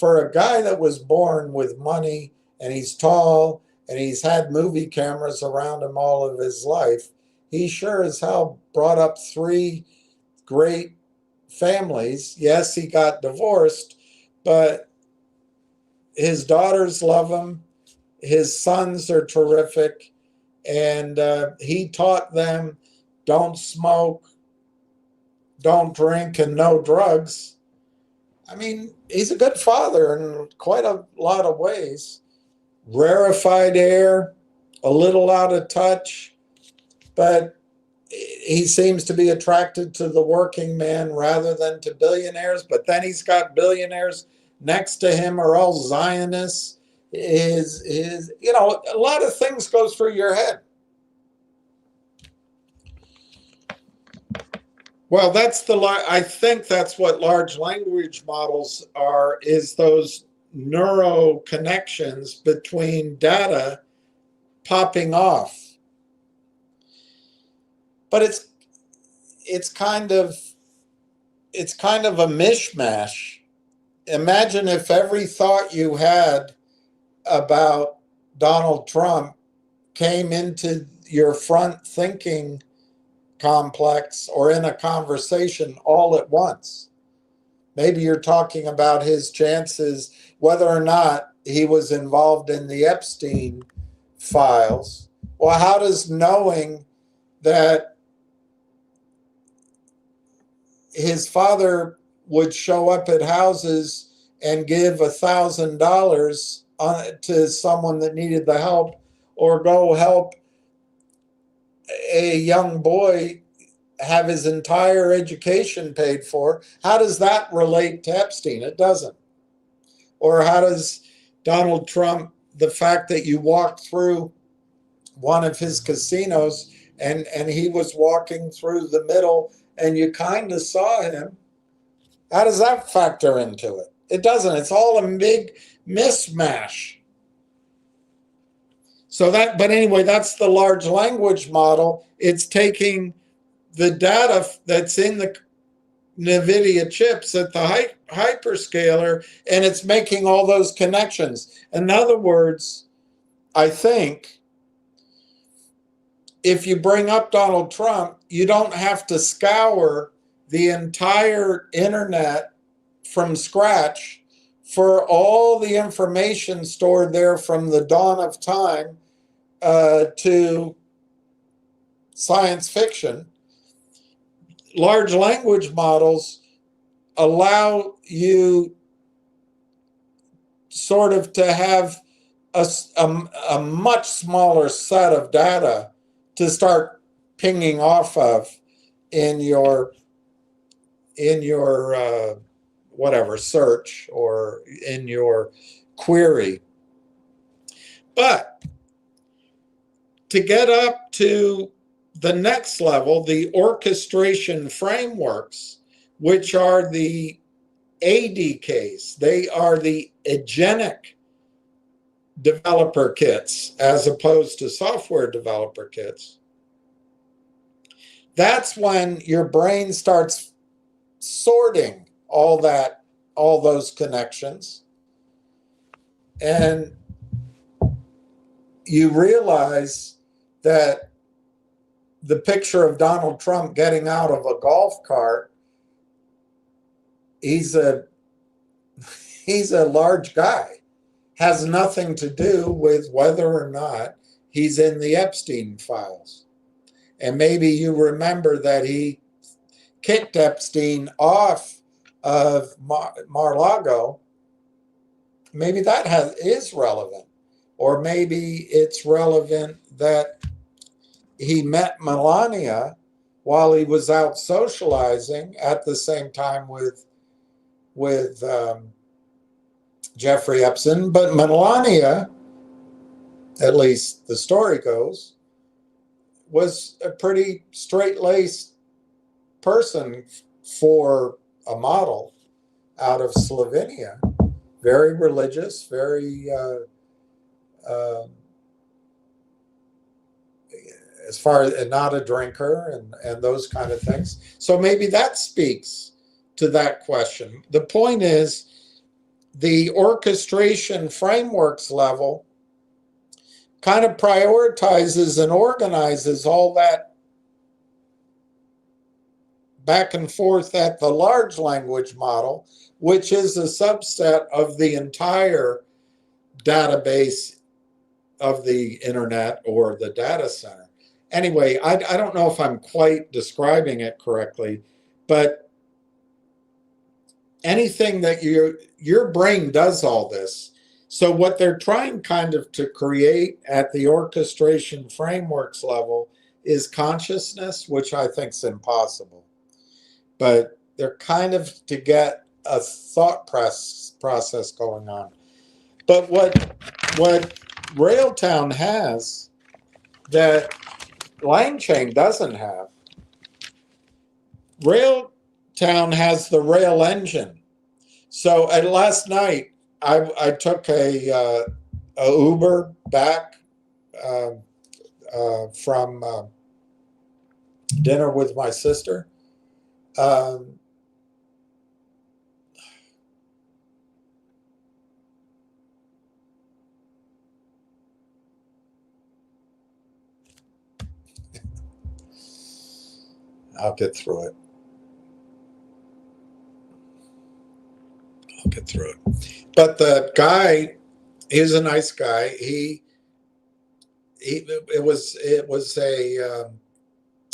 a guy that was born with money and he's tall and he's had movie cameras around him all of his life, he sure as hell brought up three great families. Yes, he got divorced, but his daughters love him. His sons are terrific. And he taught them, don't smoke, don't drink, and no drugs. I mean, he's a good father in quite a lot of ways. Rarefied air, a little out of touch, but he seems to be attracted to the working man rather than to billionaires. But then he's got billionaires next to him are all Zionists. A lot of things go through your head. Well, I think that's what large language models are, is those neural connections between data popping off. But it's kind of a mishmash. Imagine if every thought you had about Donald Trump came into your front thinking complex or in a conversation all at once. Maybe you're talking about his chances, whether or not he was involved in the Epstein files. Well, how does knowing that his father would show up at houses and give $1,000 to someone that needed the help, or go help a young boy have his entire education paid for. How does that relate to Epstein? It doesn't. Or how does Donald Trump, the fact that you walked through one of his casinos and he was walking through the middle and you kind of saw him, how does that factor into it? It doesn't. It's all a big mismatch. So that, but anyway, that's the large language model. It's taking the data that's in the NVIDIA chips at the hyperscaler, and it's making all those connections. In other words, I think if you bring up Donald Trump, you don't have to scour the entire internet from scratch for all the information stored there from the dawn of time to science fiction. Large language models allow you sort of to have a much smaller set of data to start pinging off of in your whatever search or in your query. But to get up to the next level, the orchestration frameworks, which are the ADKs, they are the agentic developer kits as opposed to software developer kits. That's when your brain starts sorting all those connections, and you realize that the picture of Donald Trump getting out of a golf cart, he's a large guy, has nothing to do with whether or not he's in the Epstein files. And maybe you remember that he kicked Epstein off of Mar-a-Lago. Maybe that is relevant. Or maybe it's relevant that he met Melania while he was out socializing at the same time with Jeffrey Epstein. But Melania, at least the story goes, was a pretty straight-laced person for a model out of Slovenia. Very religious, very as far as not a drinker and those kind of things. So maybe that speaks to that question. The point is, the orchestration frameworks level kind of prioritizes and organizes all that back and forth at the large language model, which is a subset of the entire database of the internet or the data center. Anyway, I don't know if I'm quite describing it correctly, but anything that your brain does all this. So what they're trying kind of to create at the orchestration frameworks level is consciousness, which I think is impossible. But they're kind of to get a thought process going on. But what Railtown has that LangChain doesn't have, Railtown has the Rail engine. So last night I took a Uber back from dinner with my sister. I'll get through it. But the guy, he's a nice guy. It was a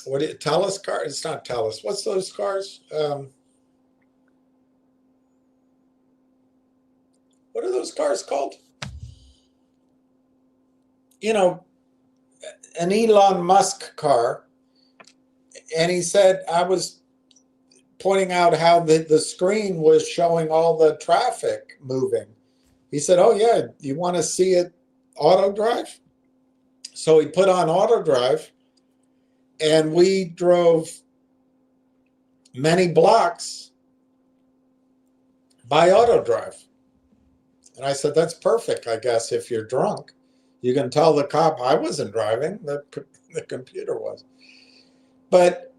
what Telus car? It's not Telus. What's those cars? What are those cars called? You know, an Elon Musk car. And he said, I was pointing out how the screen was showing all the traffic moving. He said, oh, yeah, you want to see it auto drive? So he put on auto drive, and we drove many blocks by auto drive. And I said, that's perfect, I guess, if you're drunk. You can tell the cop I wasn't driving, the computer was. But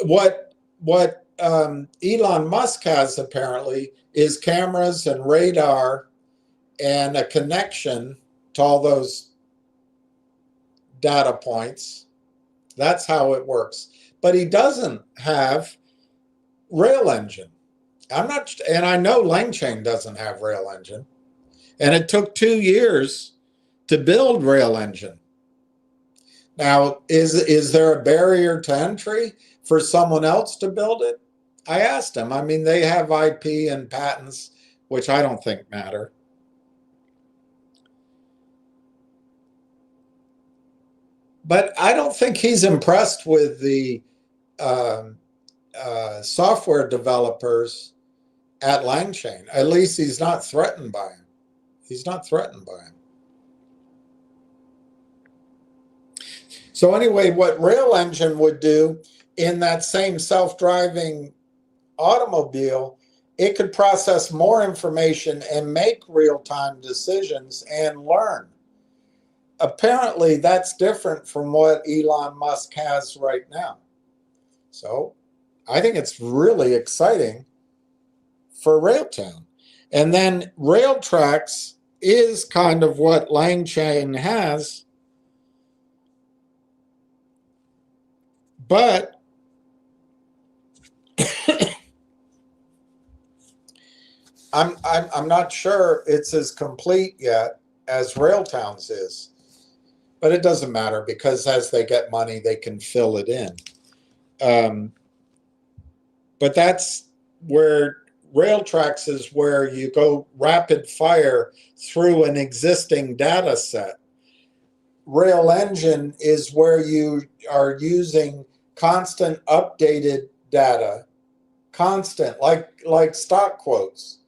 what Elon Musk has apparently is cameras and radar and a connection to all those data points. That's how it works. But he doesn't have rail engine. And I know LangChain doesn't have rail engine. And it took 2 years to build rail engine. Now, is there a barrier to entry for someone else to build it? I asked him. I mean, they have IP and patents, which I don't think matter. But I don't think he's impressed with the software developers at LangChain. At least he's not threatened by him. He's not threatened by him. So anyway, what Rail Engine would do in that same self-driving automobile, it could process more information and make real-time decisions and learn. Apparently, that's different from what Elon Musk has right now. So I think it's really exciting for Railtown. And then Railtracks is kind of what LangChain has, but I'm not sure it's as complete yet as Railtown's is. But it doesn't matter because as they get money, they can fill it in. But that's where Railtracks is, where you go rapid fire through an existing data set. Rail Engine is where you are using constant updated data, constant, like stock quotes.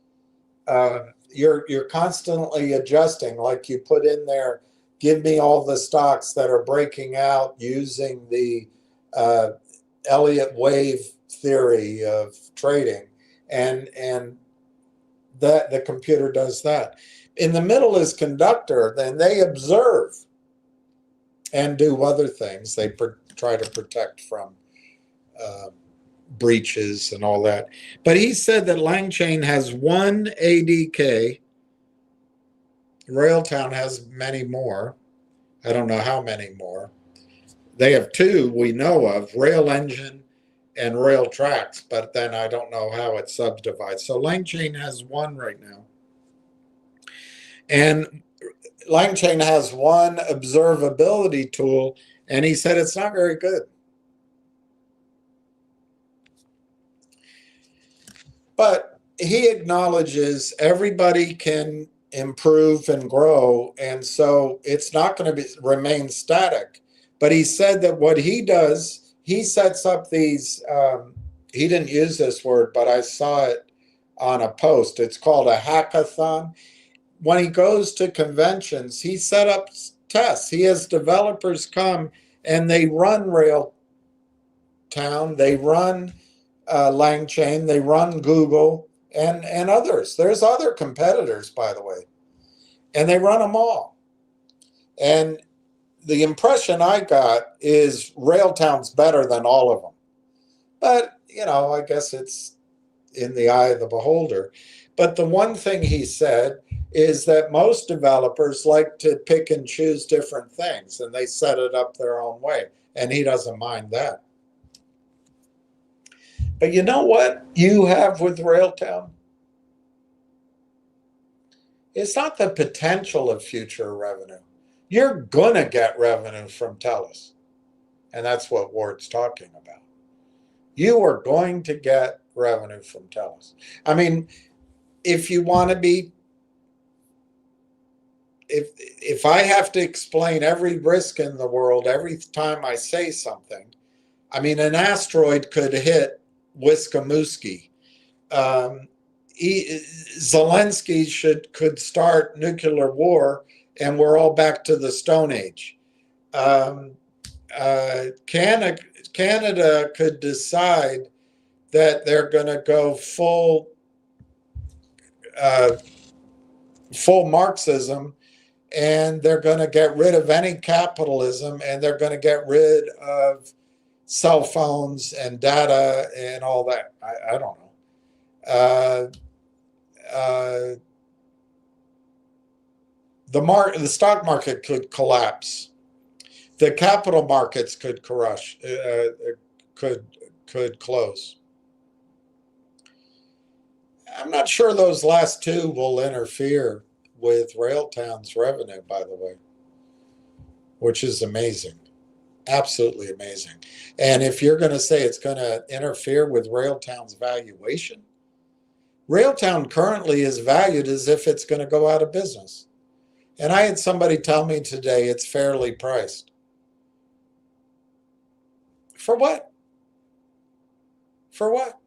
You're constantly adjusting, like you put in there, give me all the stocks that are breaking out using the Elliott wave theory of trading, and that the computer does that. In the middle is conductor, then they observe and do other things. They try to protect from breaches and all that. But he said that LangChain has one ADK. Railtown has many more. I don't know how many more. They have two we know of, Rail Engine and Railtracks, but then I don't know how it subdivides. So LangChain has one right now. And LangChain has one observability tool, and he said it's not very good. But he acknowledges everybody can improve and grow, and so it's not going to remain static. But he said that what he does, he sets up these, he didn't use this word, but I saw it on a post. It's called a hackathon. When he goes to conventions, he set up tests. He has developers come and they run Railtown, they run LangChain, they run Google and others. There's other competitors, by the way, and they run them all. And the impression I got is Railtown's better than all of them. But, you know, I guess it's in the eye of the beholder. But the one thing he said is that most developers like to pick and choose different things, and they set it up their own way. And he doesn't mind that. But you know what you have with Railtown? It's not the potential of future revenue. You're going to get revenue from TELUS. And that's what Ward's talking about. You are going to get revenue from TELUS. I mean, if you want to be, if I have to explain every risk in the world every time I say something, I mean, an asteroid could hit Wiskamuski. Um, Zelensky could start nuclear war, and we're all back to the Stone Age. Canada could decide that they're going to go full Marxism, and they're going to get rid of any capitalism, and they're going to get rid of cell phones and data and all that. I don't know. The stock market could collapse. The capital markets could could close. I'm not sure those last two will interfere with Railtown's revenue, by the way, which is amazing. Absolutely amazing. And if you're going to say it's going to interfere with Railtown's valuation, Railtown currently is valued as if it's going to go out of business. And I had somebody tell me today it's fairly priced. For what? For what?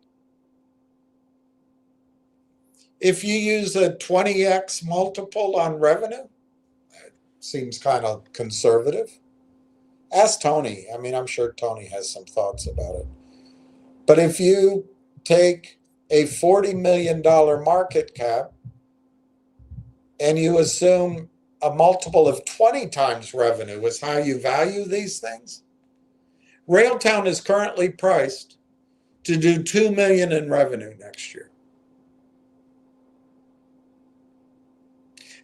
If you use a 20x multiple on revenue, it seems kind of conservative. Ask Tony. I mean, I'm sure Tony has some thoughts about it. But if you take a $40 million market cap and you assume a multiple of 20 times revenue is how you value these things, Railtown is currently priced to do $2 million in revenue next year.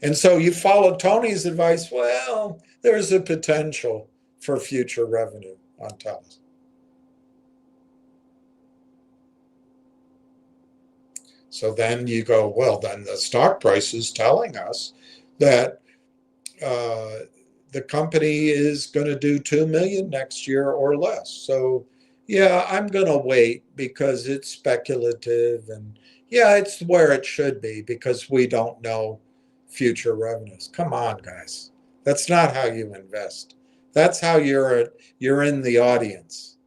And so you follow Tony's advice, well, there's a potential for future revenue on TELUS. So then you go, well, then the stock price is telling us that the company is going to do 2 million next year or less. So yeah, I'm going to wait because it's speculative, and yeah, it's where it should be because we don't know future revenues. Come on, guys. That's not how you invest. That's how you're in the audience.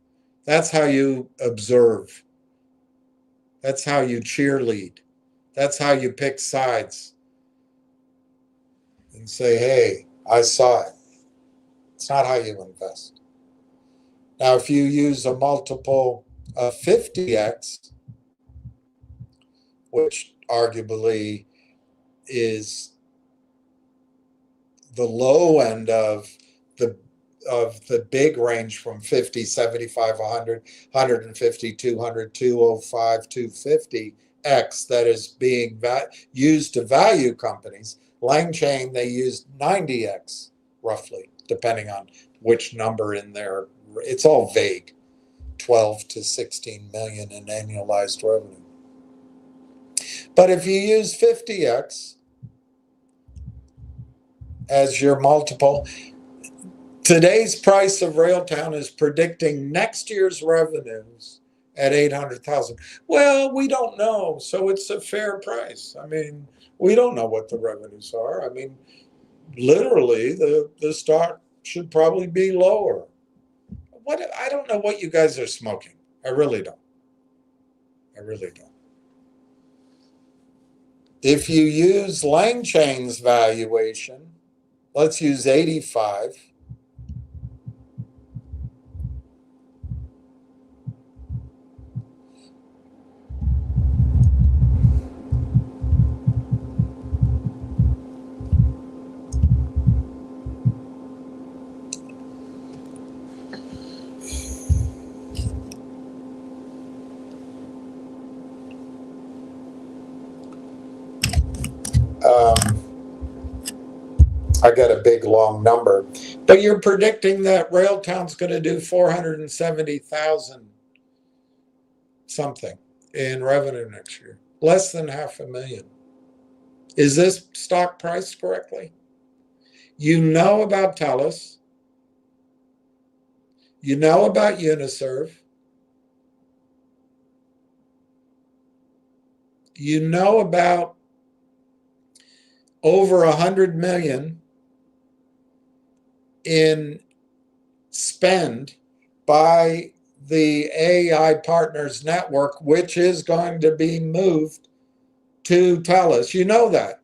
That's how you observe. That's how you cheerlead. That's how you pick sides and say, hey, I saw it. It's not how you invest. Now, if you use a multiple of 50x, which arguably is the low end of the big range from 50, 75, 100, 150, 200, 205, 250x that is being used to value companies. Langchain, they used 90x roughly, depending on which number in there. It's all vague. 12 to 16 million in annualized revenue. But if you use 50x as your multiple, today's price of Railtown is predicting next year's revenues at 800,000. Well, we don't know, so it's a fair price. I mean, we don't know what the revenues are. I mean, literally, the stock should probably be lower. I don't know what you guys are smoking. I really don't. I really don't. If you use Langchain's valuation, let's use 85. I got a big long number, but you're predicting that Railtown's going to do 470,000 something in revenue next year, less than 500,000. Is this stock priced correctly? You know about TELUS. You know about Uniserve. You know about over 100 million in spend by the AI Partners Network, which is going to be moved to TELUS. You know that.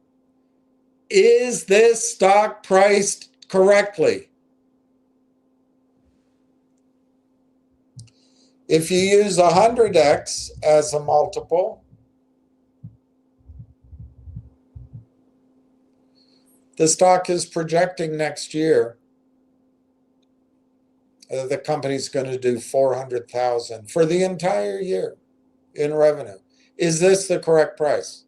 Is this stock priced correctly? If you use 100x as a multiple, the stock is projecting next year the company's going to do 400,000 for the entire year in revenue. Is this the correct price?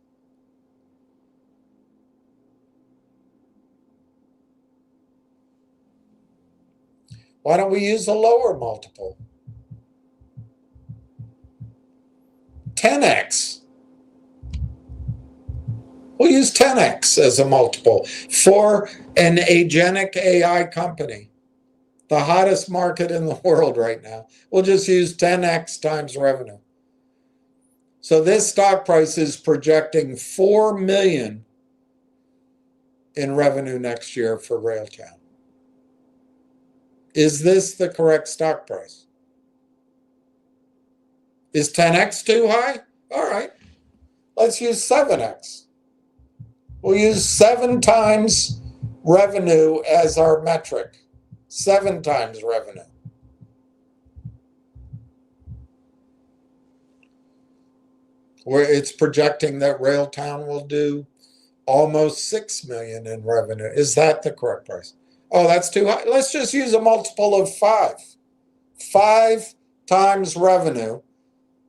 Why don't we use a lower multiple? 10x. We'll use 10x as a multiple for an agentic AI company, the hottest market in the world right now. We'll just use 10x times revenue. So this stock price is projecting 4 million in revenue next year for Railtown. Is this the correct stock price? Is 10x too high? All right, let's use 7x. We'll use 7 times revenue as our metric. 7 times revenue. Where it's projecting that Railtown will do almost 6 million in revenue. Is that the correct price? Oh, that's too high. Let's just use a multiple of 5. 5 times revenue.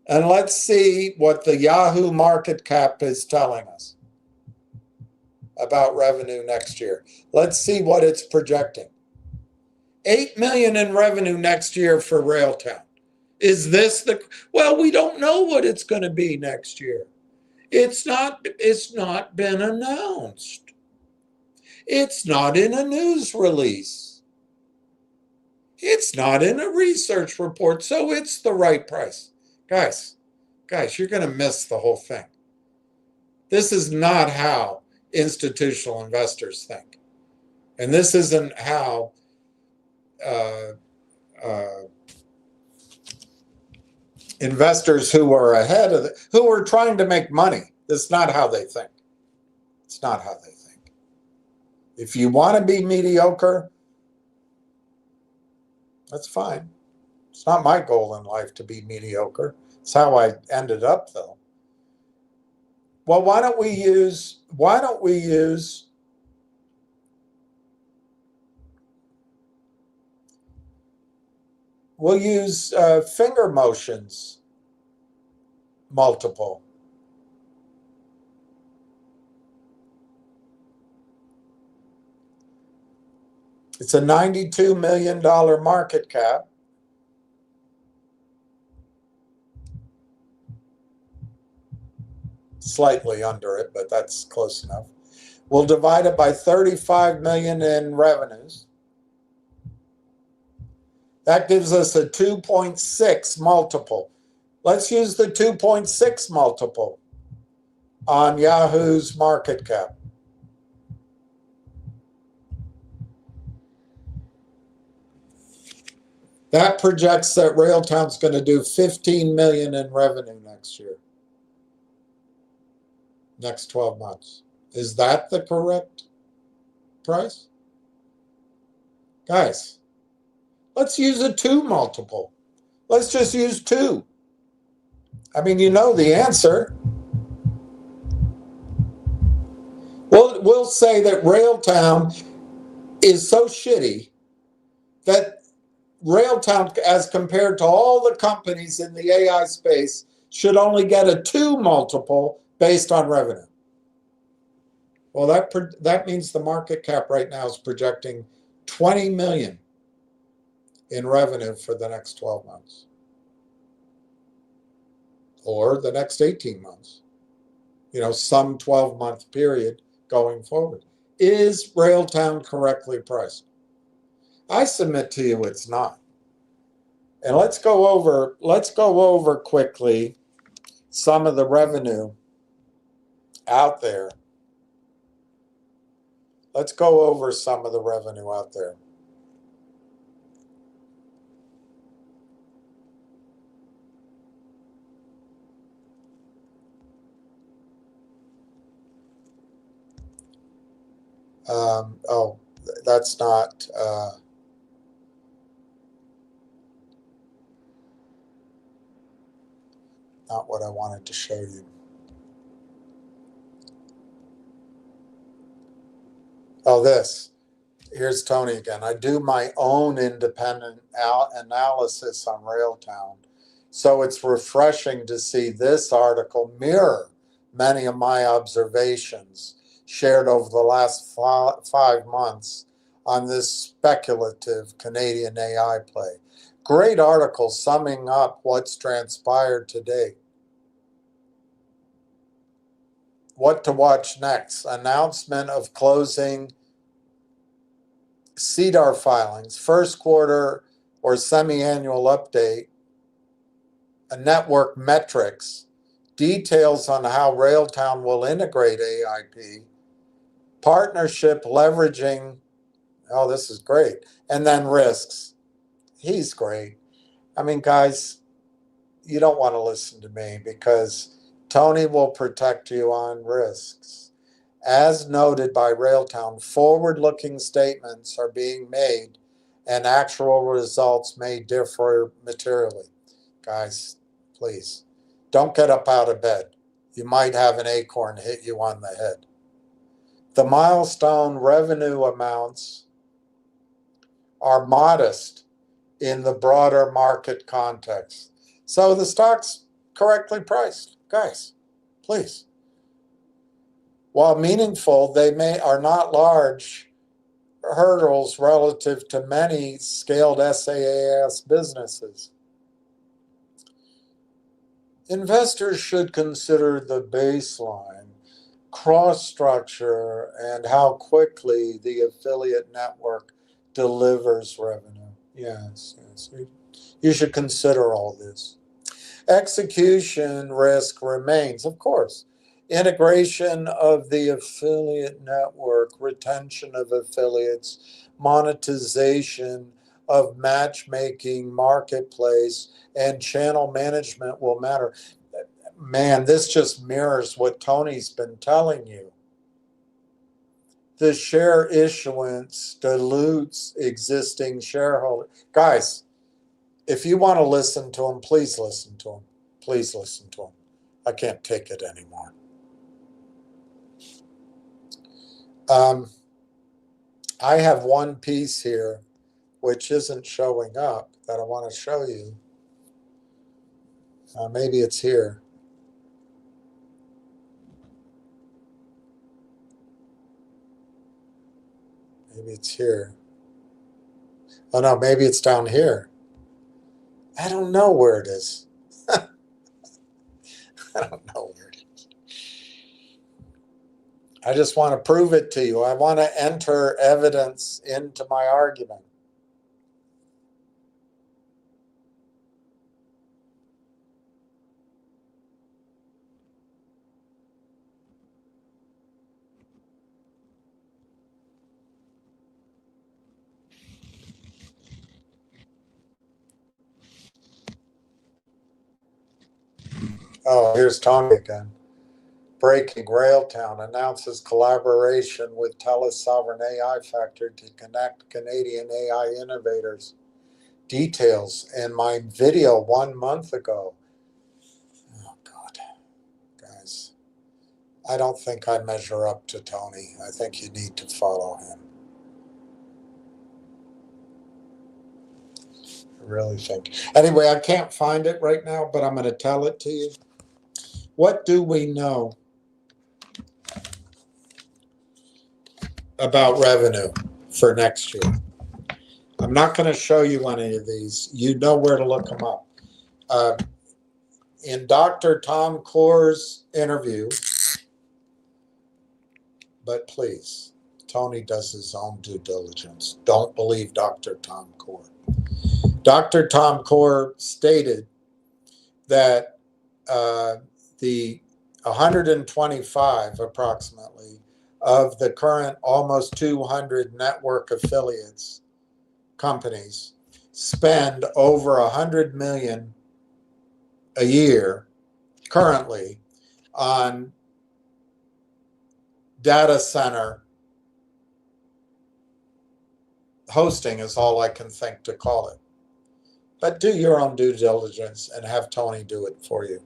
And let's see what the Yahoo market cap is telling us about revenue next year. Let's see what it's projecting. 8 million in revenue next year for Railtown. Is this the, well, we don't know what it's going to be next year. It's not been announced. It's not in a news release. It's not in a research report, so it's the right price. Guys, you're going to miss the whole thing. This is not how institutional investors think. And this isn't how investors who are ahead of who are trying to make money. That's not how they think. It's not how they think. If you want to be mediocre, that's fine. It's not my goal in life to be mediocre. It's how I ended up, though. Well, why don't we use we'll use finger motions multiple. It's a $92 million market cap. Slightly under it, but that's close enough. We'll divide it by 35 million in revenues. That gives us a 2.6 multiple. Let's use the 2.6 multiple on Yahoo's market cap. That projects that Railtown's going to do 15 million in revenue next year. Next 12 months. Is that the correct price? Guys, let's use a 2 multiple. Let's just use 2. I mean, you know the answer. We'll say that Railtown is so shitty that Railtown, as compared to all the companies in the AI space, should only get a 2 multiple based on revenue. Well, that means the market cap right now is projecting 20 million in revenue for the next 12 months. Or the next 18 months. You know, some 12-month period going forward. Is Railtown correctly priced? I submit to you it's not. And let's go over quickly some of the revenue out there. Let's go over some of the revenue out there. Oh, that's not what I wanted to show you. Oh, this. Here's Tony again. I do my own independent analysis on Railtown. So it's refreshing to see this article mirror many of my observations shared over the last 5 months on this speculative Canadian AI play. Great article summing up what's transpired today. What to watch next? Announcement of closing CDAR filings, first quarter or semi-annual update, a network metrics, details on how Railtown will integrate AIP, partnership leveraging, oh, this is great, and then risks. He's great. I mean, guys, you don't want to listen to me because Tony will protect you on risks. As noted by Railtown, forward-looking statements are being made and actual results may differ materially. Guys, please, don't get up out of bed. You might have an acorn hit you on the head. The milestone revenue amounts are modest in the broader market context. So the stock's correctly priced. Guys, please. While meaningful, they are not large hurdles relative to many scaled SaaS businesses. Investors should consider the baseline, cross structure, and how quickly the affiliate network delivers revenue. Yes. You should consider all this. Execution risk remains, of course. Integration of the affiliate network, retention of affiliates, monetization of matchmaking, marketplace, and channel management will matter. Man, this just mirrors what Tony's been telling you. The share issuance dilutes existing shareholders. Guys, if you want to listen to him, please listen to him. Please listen to him. I can't take it anymore. I have one piece here which isn't showing up that I want to show you. Maybe it's here. Maybe it's here. Oh no, maybe it's down here. I don't know where it is. I don't know where it is. I just want to prove it to you. I want to enter evidence into my argument. Oh, here's Tony again. Breaking. Railtown announces collaboration with TELUS Sovereign AI Factor to connect Canadian AI innovators. Details in my video 1 month ago. Oh, God. Guys, I don't think I measure up to Tony. I think you need to follow him. I really think. Anyway, I can't find it right now, but I'm going to tell it to you. What do we know about revenue for next year? I'm not going to show you any of these. You know where to look them up. In Dr. Tom Core's interview, but please, Tony does his own due diligence. Don't believe Dr. Tom Core. Dr. Tom Core stated that the 125 approximately of the current almost 200 network affiliates companies spend over 100 million a year currently on data center hosting, is all I can think to call it. But do your own due diligence and have Tony do it for you.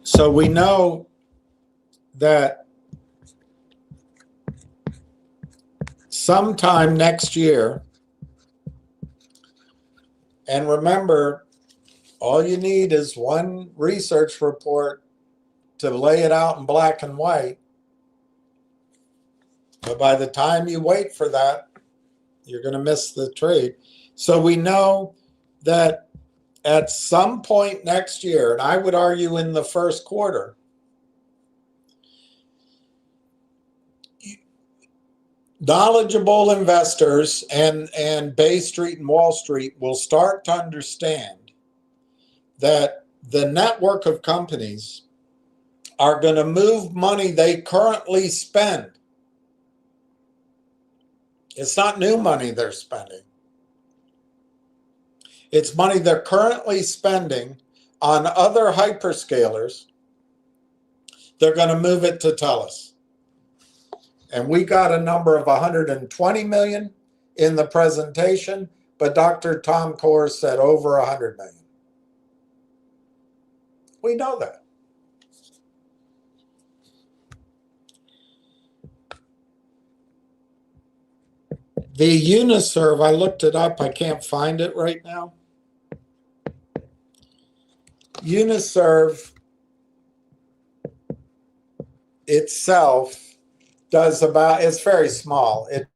So we know that sometime next year, and remember, all you need is one research report to lay it out in black and white. But by the time you wait for that, you're going to miss the trade. So we know that at some point next year, and I would argue in the first quarter, knowledgeable investors and Bay Street and Wall Street will start to understand that the network of companies are going to move money they currently spend. It's not new money they're spending. It's money they're currently spending on other hyperscalers. They're going to move it to TELUS. And we got a number of 120 million in the presentation, but Dr. Tom Core said over 100 million. We know that. The Uniserv, I looked it up. I can't find it right now. Uniserv itself does about, it's very small. It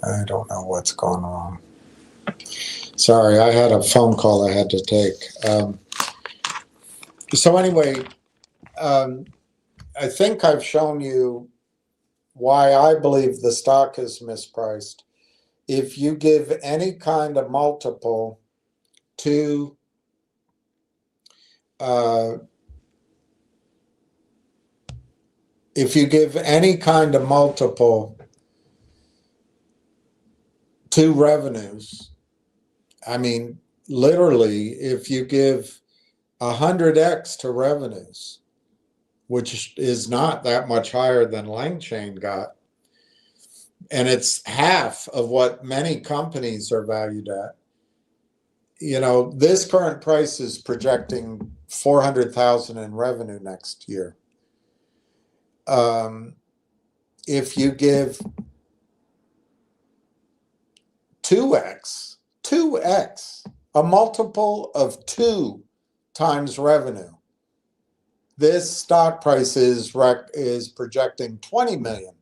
I don't know what's going on. Sorry, I had a phone call I had to take. So anyway, I think I've shown you why I believe the stock is mispriced. If you give any kind of multiple to if you give any kind of multiple to revenues, I mean, literally, if you give 100x to revenues, which is not that much higher than Langchain got, and it's half of what many companies are valued at. You know, this current price is projecting 400,000 in revenue next year. If you give 2x, a multiple of 2 times revenue, this stock price is projecting 20 million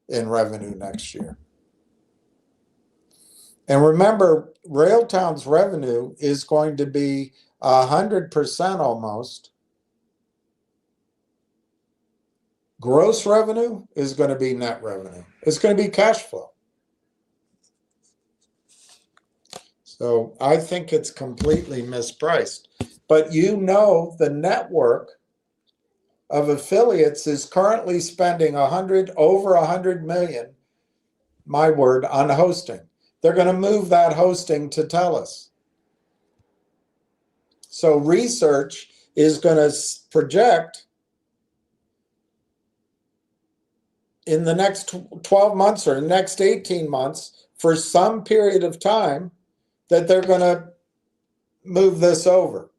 in revenue next year. And remember, Railtown's revenue is going to be 100% almost. Gross revenue is going to be net revenue. It's going to be cash flow. So I think it's completely mispriced. But you know, the network of affiliates is currently spending over 100 million, my word, on hosting. They're going to move that hosting to TELUS. So research is going to project in the next 12 months or the next 18 months for some period of time that they're going to move this over.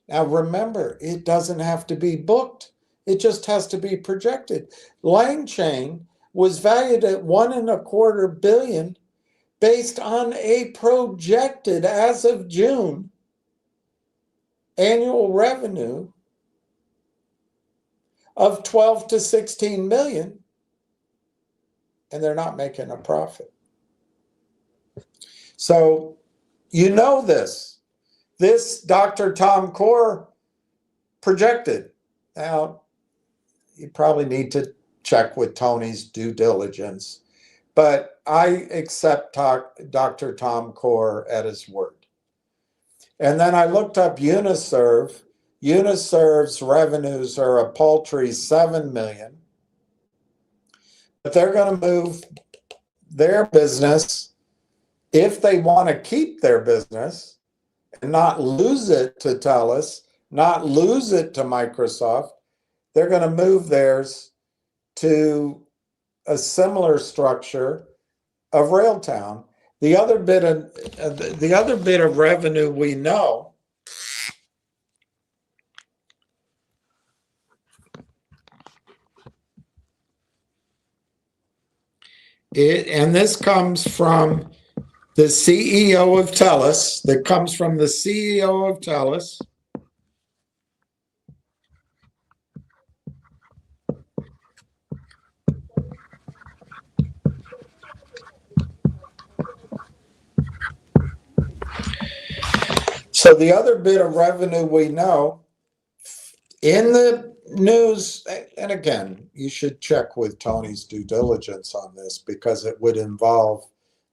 Now remember, it doesn't have to be booked. It just has to be projected. Langchain was valued at $1.25 billion based on a projected, as of June, annual revenue of 12 to 16 million, and they're not making a profit. So you know this. This Dr. Tom Core projected. Now, you probably need to check with Tony's due diligence, but I accept Dr. Tom Core at his word. And then I looked up Uniserve. Uniserve's revenues are a paltry 7 million, but they're going to move their business, if they want to keep their business and not lose it to TELUS, not lose it to Microsoft, they're going to move theirs to a similar structure of Railtown. The other bit of revenue we know and this comes from the CEO of TELUS, that comes from the CEO of TELUS. So the other bit of revenue we know in the news, and again, you should check with Tony's due diligence on this because it would involve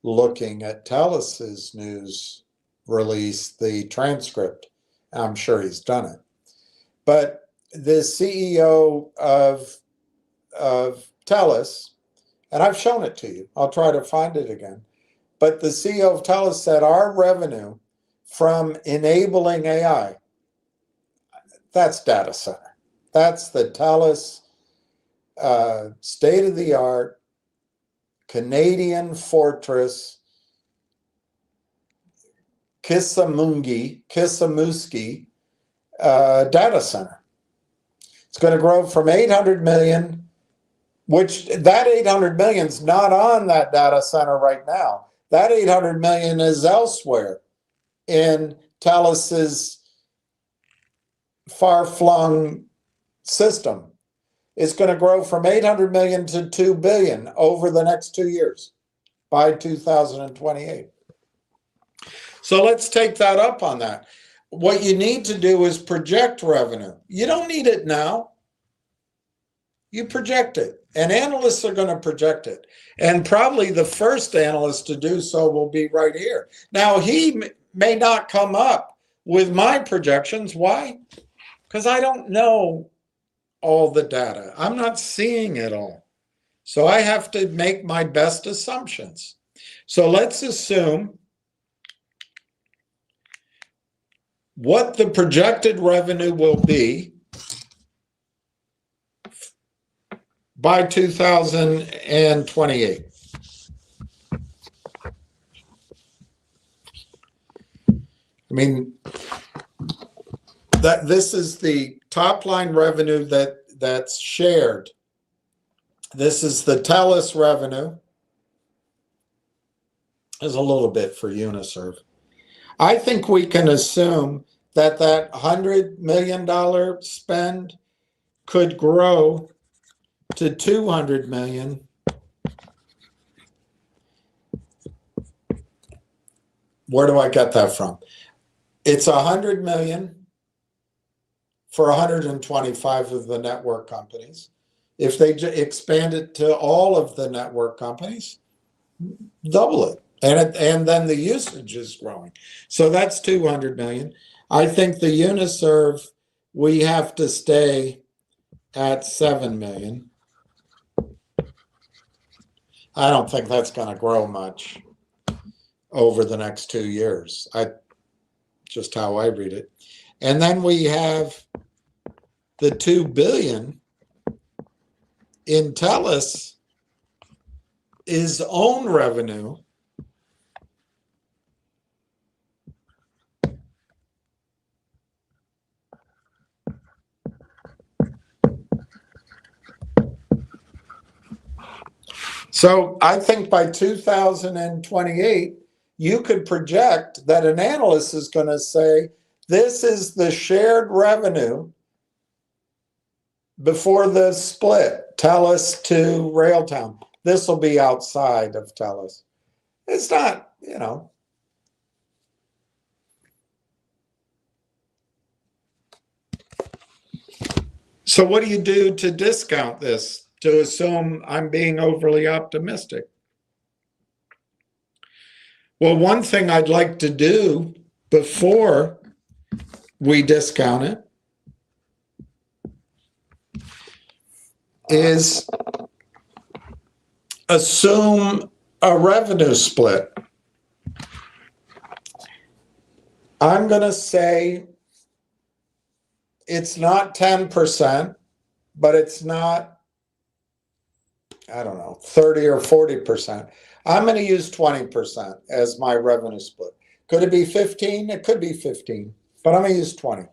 looking at TELUS's news release, the transcript. I'm sure he's done it. But the CEO of TELUS, and I've shown it to you, I'll try to find it again. But the CEO of TELUS said our revenue from enabling AI, that's data center. That's the TELUS state-of-the-art Canadian fortress, Kissimmee data center. It's going to grow from 800 million, which that 800 million is not on that data center right now. That 800 million is elsewhere in TELUS's far-flung system. It's going to grow from 800 million to 2 billion over the next 2 years. by 2028. So let's take that up on that. What you need to do is project revenue. You don't need it now. You project it, and analysts are going to project it. And probably the first analyst to do so will be right here. Now, he may not come up with my projections. Why? Because I don't know all the data. I'm not seeing it all. So I have to make my best assumptions. So let's assume what the projected revenue will be by 2028. I mean, that this is the top line revenue that's shared. This is the TELUS revenue. There's a little bit for Uniserv. I think we can assume that that $100 million spend could grow to $200 million. Where do I get that from? It's $100 million for 125 of the network companies. If they expand it to all of the network companies, double it. And then the usage is growing. So that's 200 million. I think the Uniserv, we have to stay at 7 million. I don't think that's going to grow much over the next 2 years. Just how I read it. And then we have the 2 billion in TELUS is own revenue. So I think by 2028, you could project that an analyst is going to say, this is the shared revenue before the split, TELUS to Railtown. This will be outside of TELUS. It's not, you know. So what do you do to discount this, to assume I'm being overly optimistic? Well, one thing I'd like to do before we discount it is assume a revenue split. I'm going to say it's not 10%, but it's not, I don't know, 30 or 40%. I'm going to use 20% as my revenue split. Could it be 15? It could be 15, but I'm going to use 20.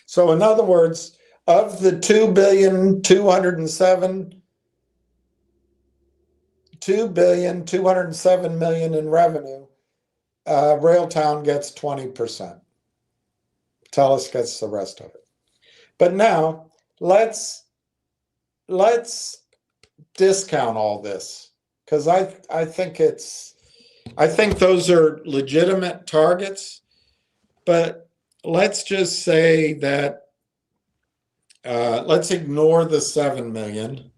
So in other words, of the 2,207 million in revenue, Railtown gets 20%. TELUS gets the rest of it. But now let's discount all this, because I think those are legitimate targets, but let's just say that let's ignore the 7 million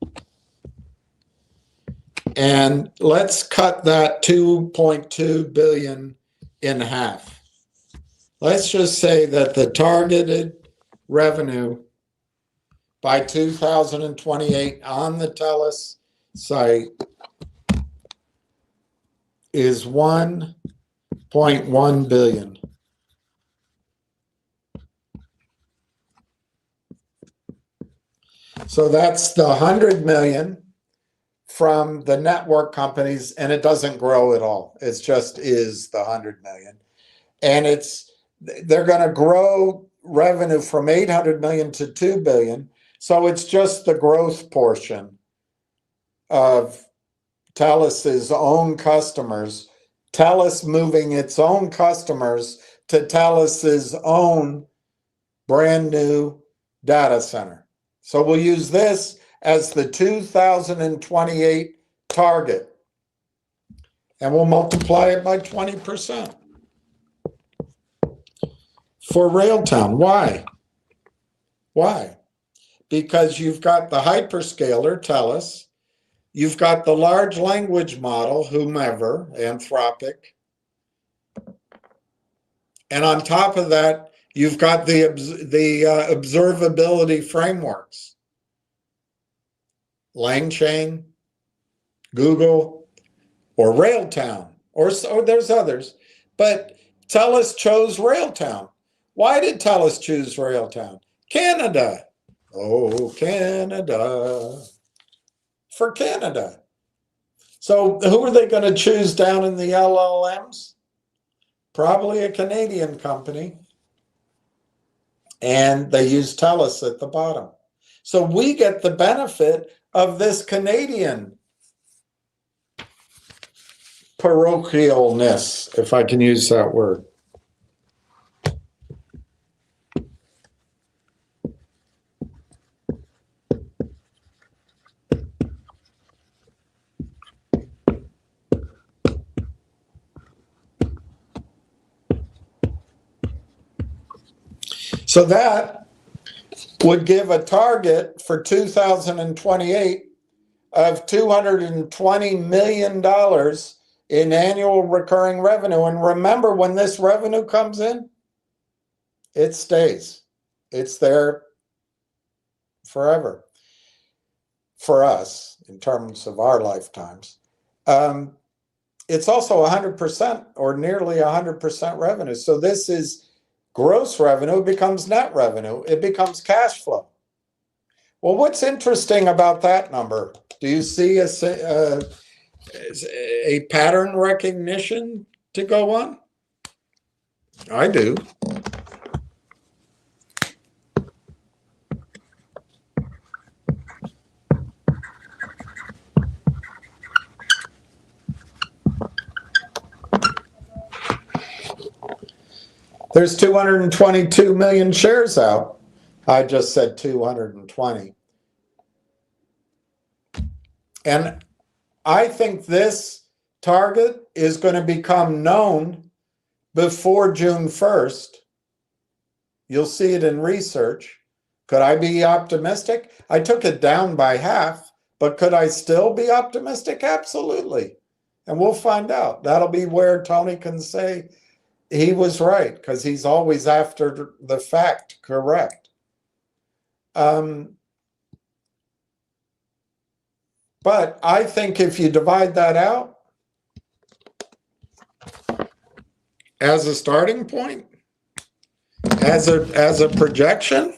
and let's cut that 2.2 billion in half. Let's just say that the targeted revenue by 2028 on the TELUS site is 1.1 billion. So that's the 100 million from the network companies, and it doesn't grow at all. It just is the 100 million. And they're going to grow revenue from 800 million to 2 billion. So it's just the growth portion of TELUS's own customers, TELUS moving its own customers to TELUS's own brand new data center. So we'll use this as the 2028 target. And we'll multiply it by 20%. For Railtown. Why? Why? Because you've got the hyperscaler, TELUS, you've got the large language model, whomever, Anthropic, and on top of that, you've got the observability frameworks, LangChain, Google, or Railtown, or there's others, but TELUS chose Railtown. Why did TELUS choose Railtown? Canada. Oh, Canada. For Canada. So who are they going to choose down in the LLMs? Probably a Canadian company. And they use TELUS at the bottom. So we get the benefit of this Canadian parochialness, if I can use that word. So that would give a target for 2028 of $220 million in annual recurring revenue. And remember, when this revenue comes in, it stays. It's there forever for us in terms of our lifetimes. It's also 100% or nearly 100% revenue. So this is gross revenue, becomes net revenue. It becomes cash flow. Well, what's interesting about that number? Do you see a pattern recognition to go on? I do. There's 222 million shares out. I just said 220. And I think this target is going to become known before June 1st. You'll see it in research. Could I be optimistic? I took it down by half, but could I still be optimistic? Absolutely. And we'll find out. That'll be where Tony can say he was right, because he's always after the fact correct. But I think if you divide that out as a starting point, as a projection,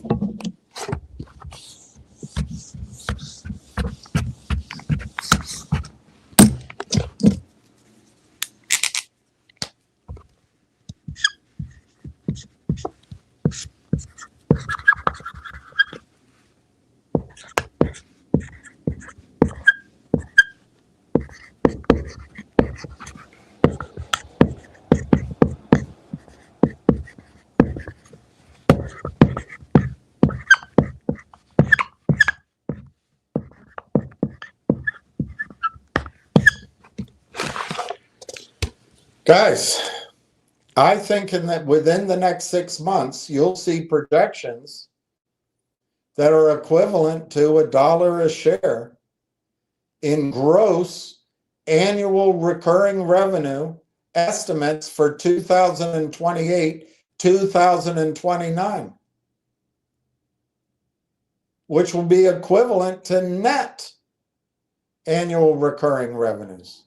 guys, I think within the next 6 months, you'll see projections that are equivalent to $1 a share in gross annual recurring revenue estimates for 2028, 2029, which will be equivalent to net annual recurring revenues,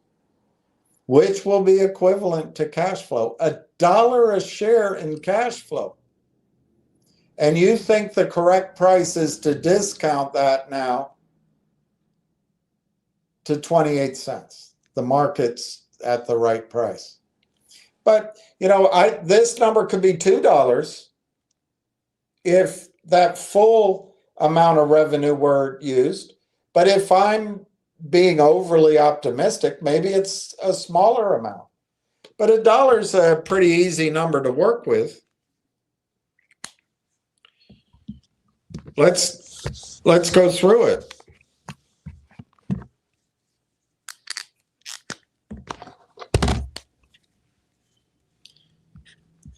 which will be equivalent to cash flow, $1 a share in cash flow. And you think the correct price is to discount that now to 28 cents. The market's at the right price. But, you know, this number could be $2 if that full amount of revenue were used. But if I'm being overly optimistic, maybe it's a smaller amount. But $1 is a pretty easy number to work with. Let's go through it.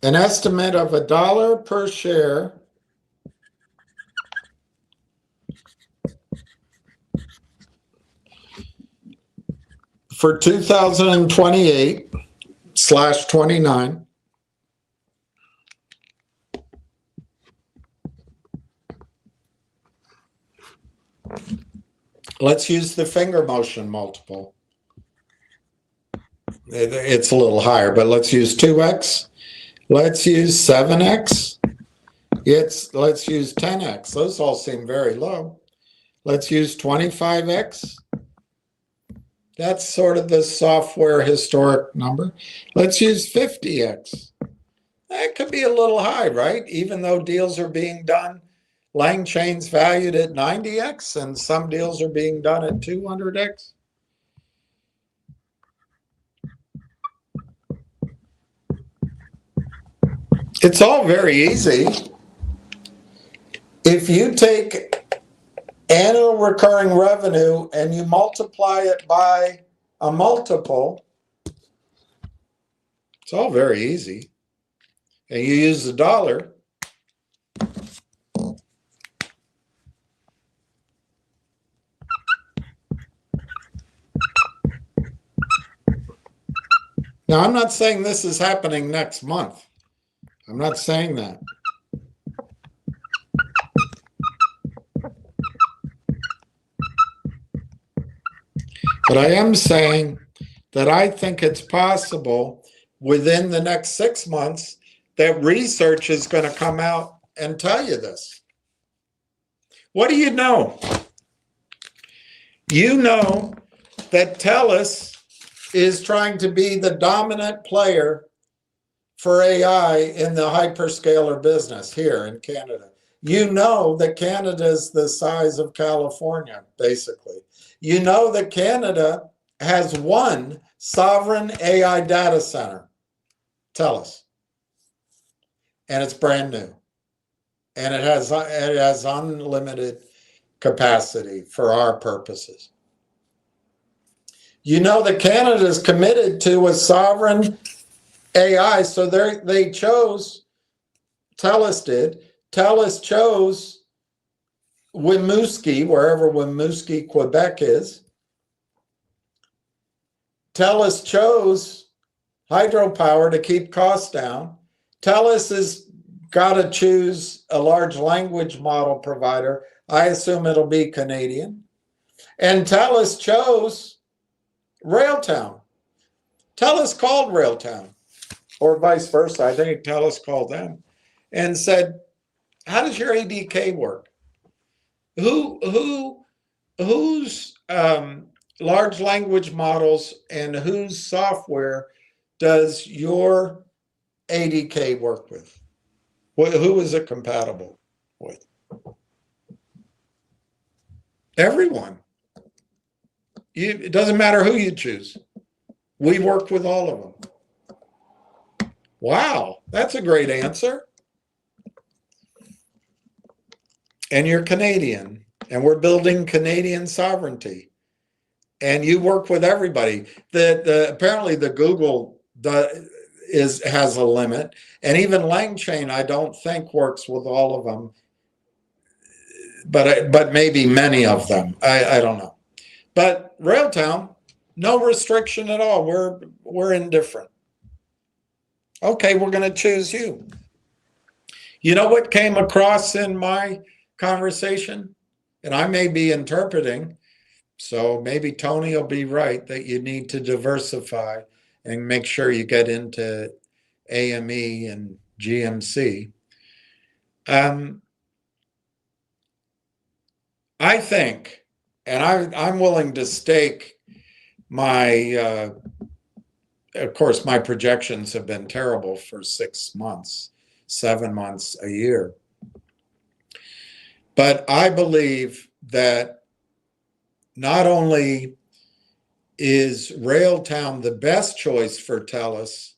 an estimate of $1 per share for 2028/29. Let's use the finger motion multiple. It's a little higher, but let's use 2x. Let's use 7x. Let's use 10x. Those all seem very low. Let's use 25x. That's sort of the software historic number. Let's use 50x. That could be a little high, right? Even though deals are being done, Lang Chain's valued at 90x, and some deals are being done at 200x. It's all very easy. If you take annual recurring revenue and you multiply it by a multiple, it's all very easy. And you use the dollar. Now, I'm not saying this is happening next month. I'm not saying that. But I am saying that I think it's possible within the next 6 months that research is going to come out and tell you this. What do you know? You know that TELUS is trying to be the dominant player for AI in the hyperscaler business here in Canada. You know that Canada is the size of California, basically. You know that Canada has one sovereign AI data center, TELUS, and it's brand new. And it has unlimited capacity for our purposes. You know that Canada is committed to a sovereign AI, so they chose, TELUS did, TELUS chose Rimouski, wherever Rimouski, Quebec is. TELUS chose hydropower to keep costs down. TELUS has got to choose a large language model provider. I assume it'll be Canadian. And TELUS chose Railtown. TELUS called Railtown, or vice versa. I think TELUS called them and said, how does your ADK work? Whose large language models and whose software does your ADK work with? Who is it compatible with? Everyone. It doesn't matter who you choose. We work with all of them. Wow, that's a great answer. And you're Canadian, and we're building Canadian sovereignty. And you work with everybody. Apparently the Google has a limit, and even LangChain I don't think works with all of them, but maybe many of them. I don't know. But Railtown, no restriction at all. We're indifferent. Okay, we're going to choose you. You know what came across in my conversation? And I may be interpreting, so maybe Tony will be right, that you need to diversify and make sure you get into AME and GMC. I think, and I'm willing to stake my, of course, my projections have been terrible for 6 months, 7 months, a year. But I believe that not only is Railtown the best choice for TELUS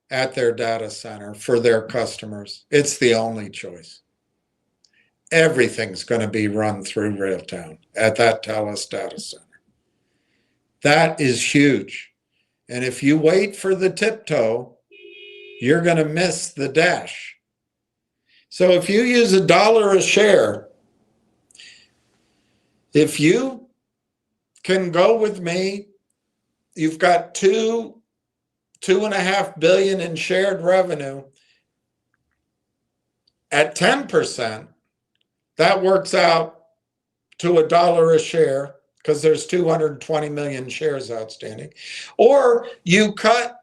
at their data center for their customers, it's the only choice. Everything's going to be run through Railtown at that TELUS data center. That is huge. And if you wait for the tiptoe, you're going to miss the dash. So if you use $1 a share, if you can go with me, you've got $2.5 billion in shared revenue at 10%, that works out to $1 a share because there's 220 million shares outstanding. Or you cut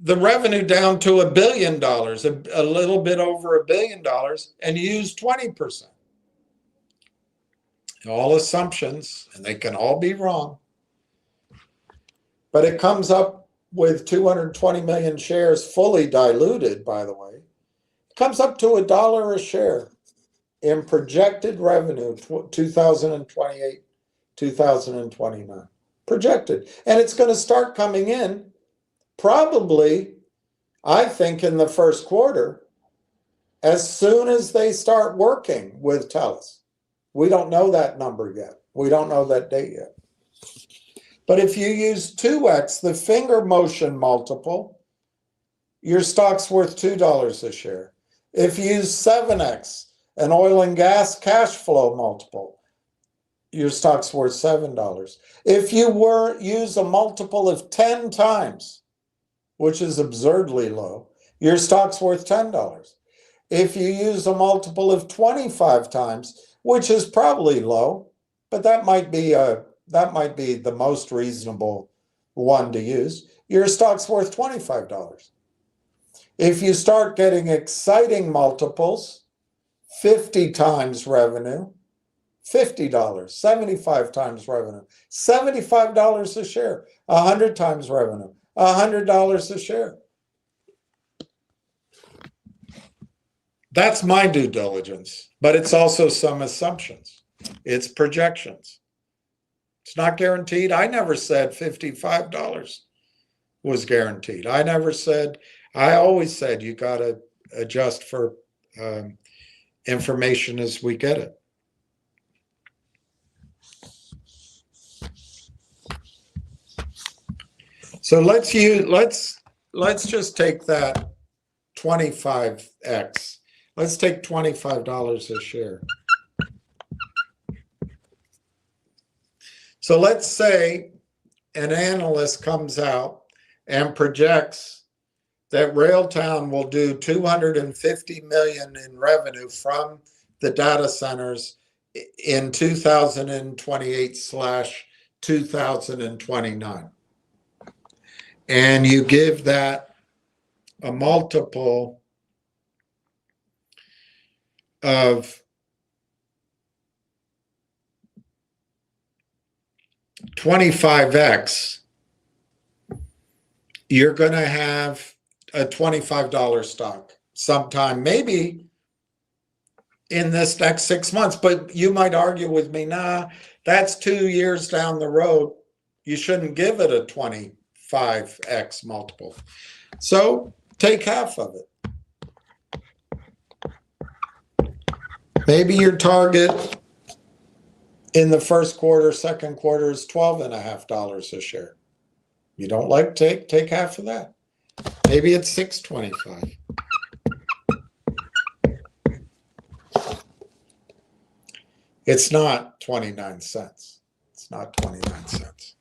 the revenue down to $1 billion, a little bit over $1 billion, and use 20%. All assumptions, and they can all be wrong, but it comes up with 220 million shares fully diluted, by the way. It comes up to $1 a share in projected revenue, 2028, 2029. Projected. And it's going to start coming in probably, I think, in the first quarter, as soon as they start working with TELUS. We don't know that number yet. We don't know that date yet. But if you use 2x, the finger motion multiple, your stock's worth $2 a share. If you use 7x, an oil and gas cash flow multiple, your stock's worth $7. If you use a multiple of 10 times, which is absurdly low, your stock's worth $10. If you use a multiple of 25 times, which is probably low, but that might be the most reasonable one to use, your stock's worth $25. If you start getting exciting multiples, 50 times revenue, $50, 75 times revenue, $75 a share, 100 times revenue, $100 a share. That's my due diligence, but it's also some assumptions. It's projections. It's not guaranteed. I never said $55 was guaranteed. I always said you got to adjust for information as we get it. So let's just take that 25x. Let's take $25 a share. So let's say an analyst comes out and projects that Railtown will do $250 million in revenue from the data centers in 2028/2029. And you give that a multiple of 25x, you're going to have a $25 stock sometime, maybe in this next 6 months. But you might argue with me, nah, that's 2 years down the road. You shouldn't give it a 25x multiple. So take half of it. Maybe your target in the first quarter, second quarter is $12.50 a share. You don't like take half of that. Maybe it's $6.25. It's not 29 cents. It's not 29 cents.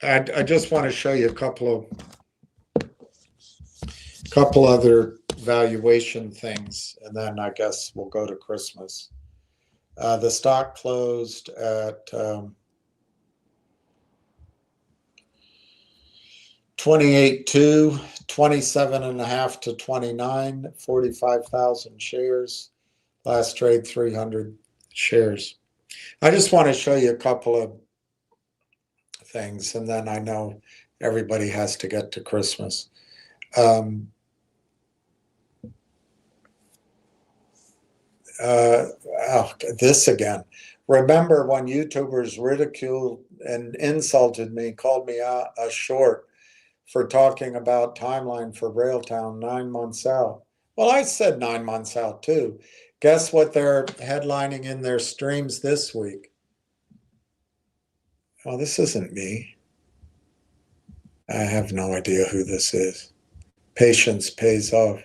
I just want to show you a couple other valuation things, and then I guess we'll go to Christmas. The stock closed at 28.2, 27.5 to 29, 45,000 shares. Last trade 300 shares. I just want to show you a couple of things, and then I know everybody has to get to Christmas. This again. Remember when YouTubers ridiculed and insulted me, called me a short for talking about timeline for Railtown 9 months out? Well, I said 9 months out too. Guess what they're headlining in their streams this week? Oh, this isn't me. I have no idea who this is. Patience pays off.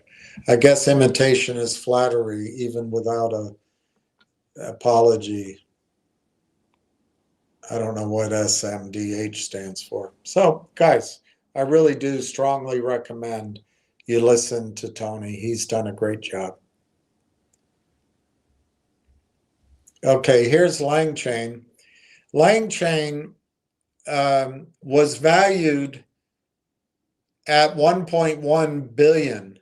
I guess imitation is flattery, even without a apology. I don't know what SMDH stands for. So, guys, I really do strongly recommend you listen to Tony. He's done a great job. Okay, here's LangChain. LangChain was valued at 1.1 billion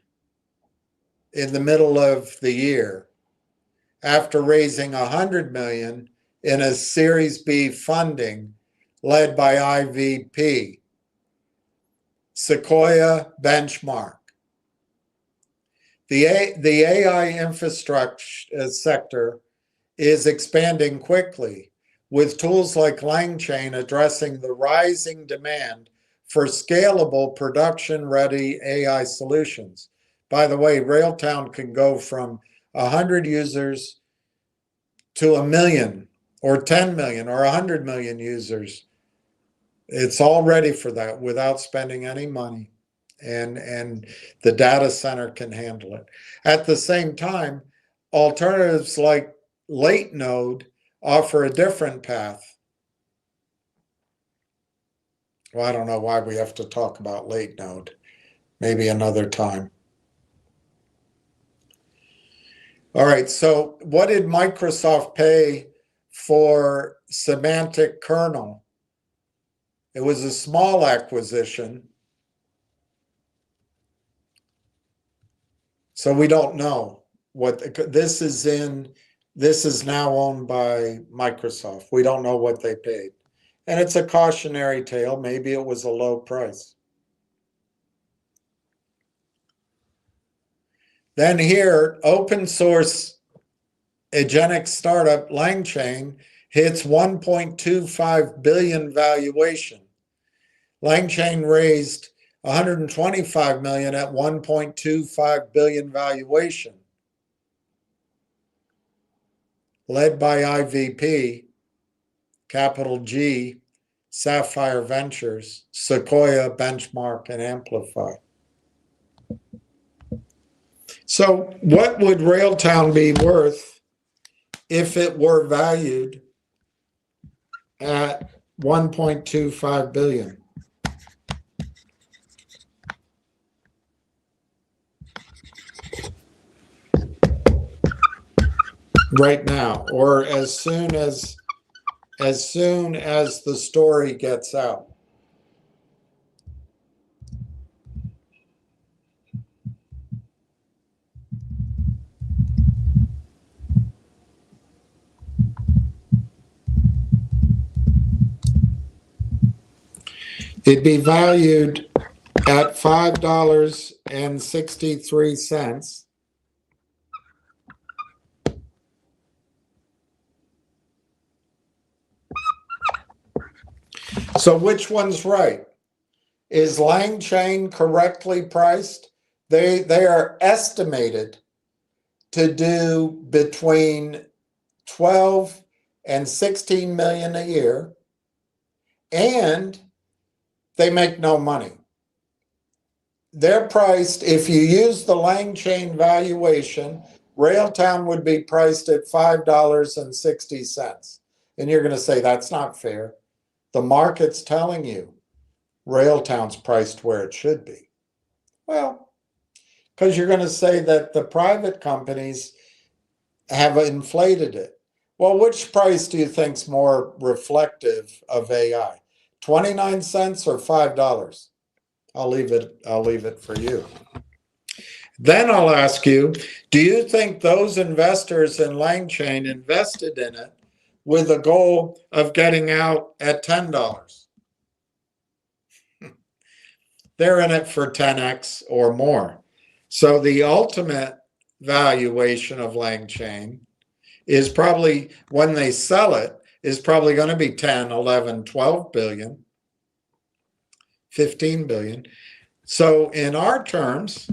in the middle of the year after raising 100 million in a Series B funding led by IVP, Sequoia Benchmark. The AI infrastructure sector is expanding quickly, with tools like LangChain addressing the rising demand for scalable production-ready AI solutions. By the way, Railtown can go from 100 users to 1 million or 10 million or 100 million users. It's all ready for that without spending any money. And the data center can handle it. At the same time, alternatives like late node offer a different path. Well, I don't know why we have to talk about late node. Maybe another time. All right, so what did Microsoft pay for semantic kernel? It was a small acquisition. So we don't know what this is in. This is now owned by Microsoft. We don't know what they paid. And it's a cautionary tale. Maybe it was a low price. Then here, open source agentic startup LangChain hits 1.25 billion valuation. LangChain raised 125 million at 1.25 billion valuation, led by IVP, Capital G, Sapphire Ventures, Sequoia, Benchmark, and Amplify. So what would Railtown be worth if it were valued at 1.25 billion? Right now, or as soon as the story gets out. It'd be valued at $5.63. So which one's right? Is LangChain correctly priced? They are estimated to do between 12 and 16 million a year, and they make no money. They're priced, if you use the LangChain valuation, Railtown would be priced at $5.60. And you're going to say, that's not fair. The market's telling you Railtown's priced where it should be. Well, because you're going to say that the private companies have inflated it. Well, which price do you think's more reflective of AI? 29 cents or $5? I'll leave it for you. Then I'll ask you, do you think those investors in LangChain invested in it with a goal of getting out at $10? They're in it for 10x or more. So the ultimate valuation of LangChain is probably, when they sell it, is probably going to be 10, 11, 12 billion, 15 billion. So in our terms,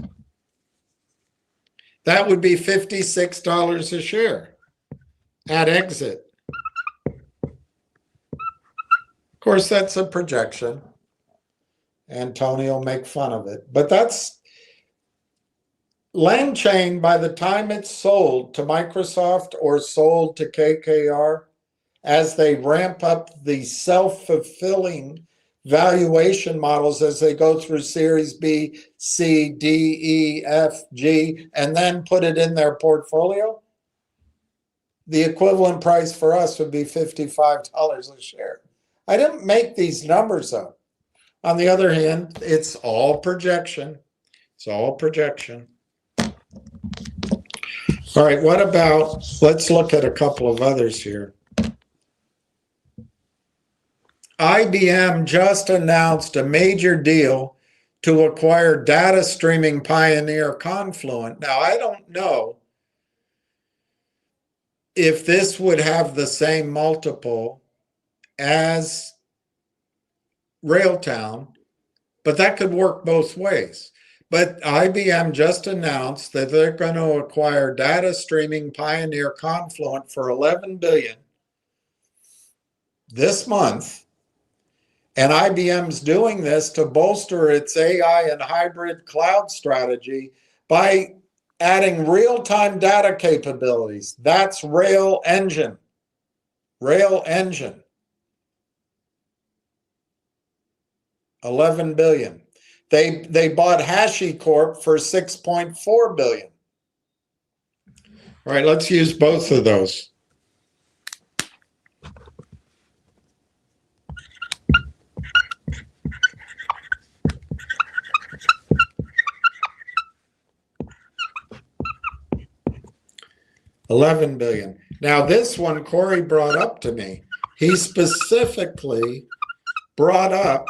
that would be $56 a share at exit. Of course, that's a projection. and Tony will make fun of it. But that's LangChain, by the time it's sold to Microsoft or sold to KKR, as they ramp up the self-fulfilling valuation models as they go through Series B, C, D, E, F, G, and then put it in their portfolio, the equivalent price for us would be $55 a share. I didn't make these numbers up. On the other hand, it's all projection. It's all projection. All right, what about, let's look at a couple of others here. IBM just announced a major deal to acquire data streaming pioneer Confluent. Now, I don't know if this would have the same multiple as Railtown, but that could work both ways. But IBM just announced that they're going to acquire data streaming pioneer Confluent for $11 billion this month. And IBM's doing this to bolster its AI and hybrid cloud strategy by adding real-time data capabilities. That's Rail Engine. Rail Engine. 11 billion. They bought HashiCorp for 6.4 billion. All right, let's use both of those. $11 billion. Now this one Corey brought up to me. He specifically brought up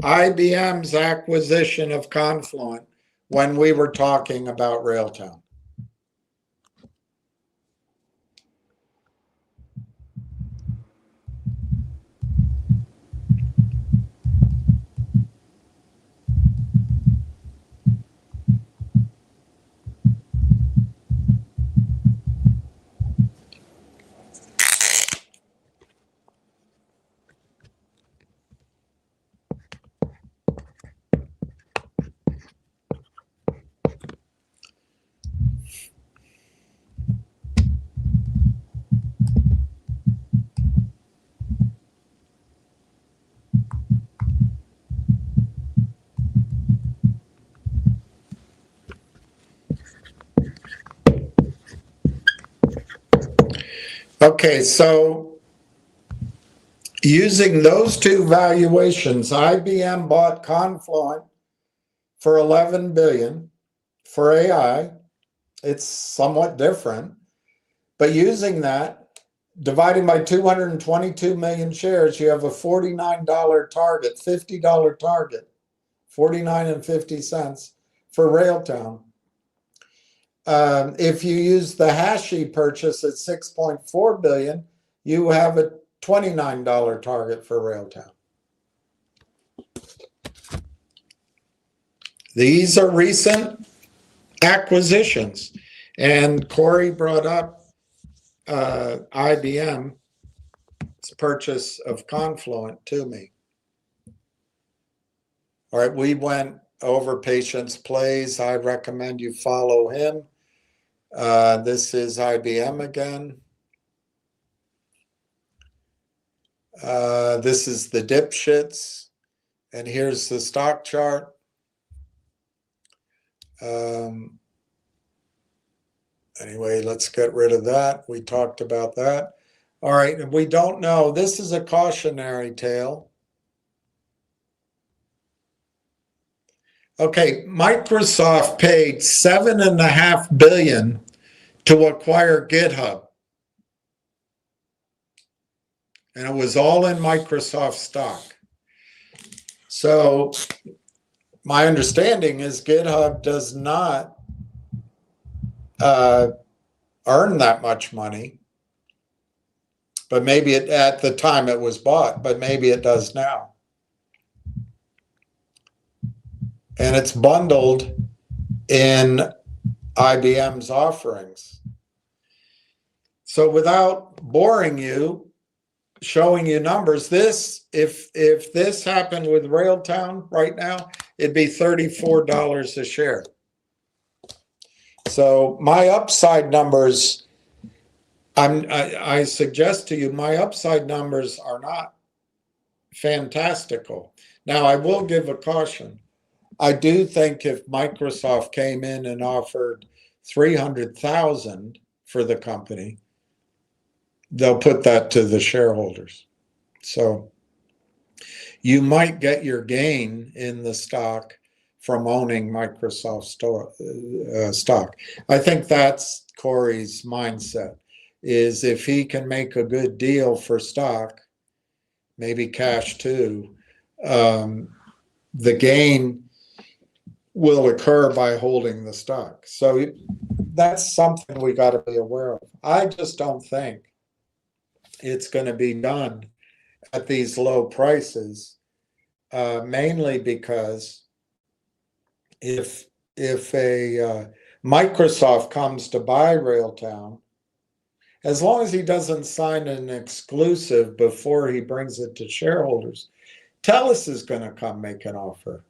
IBM's acquisition of Confluent when we were talking about Railtown. Okay, so using those two valuations, IBM bought Confluent for 11 billion for AI. It's somewhat different, but using that, dividing by 222 million shares, you have a $49 target, $50 target, 49 and 50 cents for Railtown. If you use the Hashi purchase at 6.4 billion, you have a $29 target for Railtown. These are recent acquisitions, and Corey brought up IBM's purchase of Confluent to me. All right, we went over Patience Plays. I recommend you follow him. This is IBM again. This is the dipshits, and here's the stock chart. Anyway, let's get rid of that. We talked about that. All right, we don't know. This is a cautionary tale. Okay, Microsoft paid $7.5 billion to acquire GitHub. And it was all in Microsoft stock. So my understanding is GitHub does not earn that much money. But maybe it, at the time it was bought, but maybe it does now. And it's bundled in IBM's offerings. So without boring you, showing you numbers. This, if this happened with Railtown right now, it'd be $34 a share. So my upside numbers, I suggest to you, my upside numbers are not fantastical. Now, I will give a caution. I do think if Microsoft came in and offered 300,000 for the company, they'll put that to the shareholders. So you might get your gain in the stock from owning Microsoft stock. I think that's Corey's mindset, is if he can make a good deal for stock, maybe cash too, the gain will occur by holding the stock. So that's something we got to be aware of. I just don't think it's going to be done at these low prices, mainly because if a Microsoft comes to buy Railtown, as long as he doesn't sign an exclusive before he brings it to shareholders, TELUS is going to come make an offer.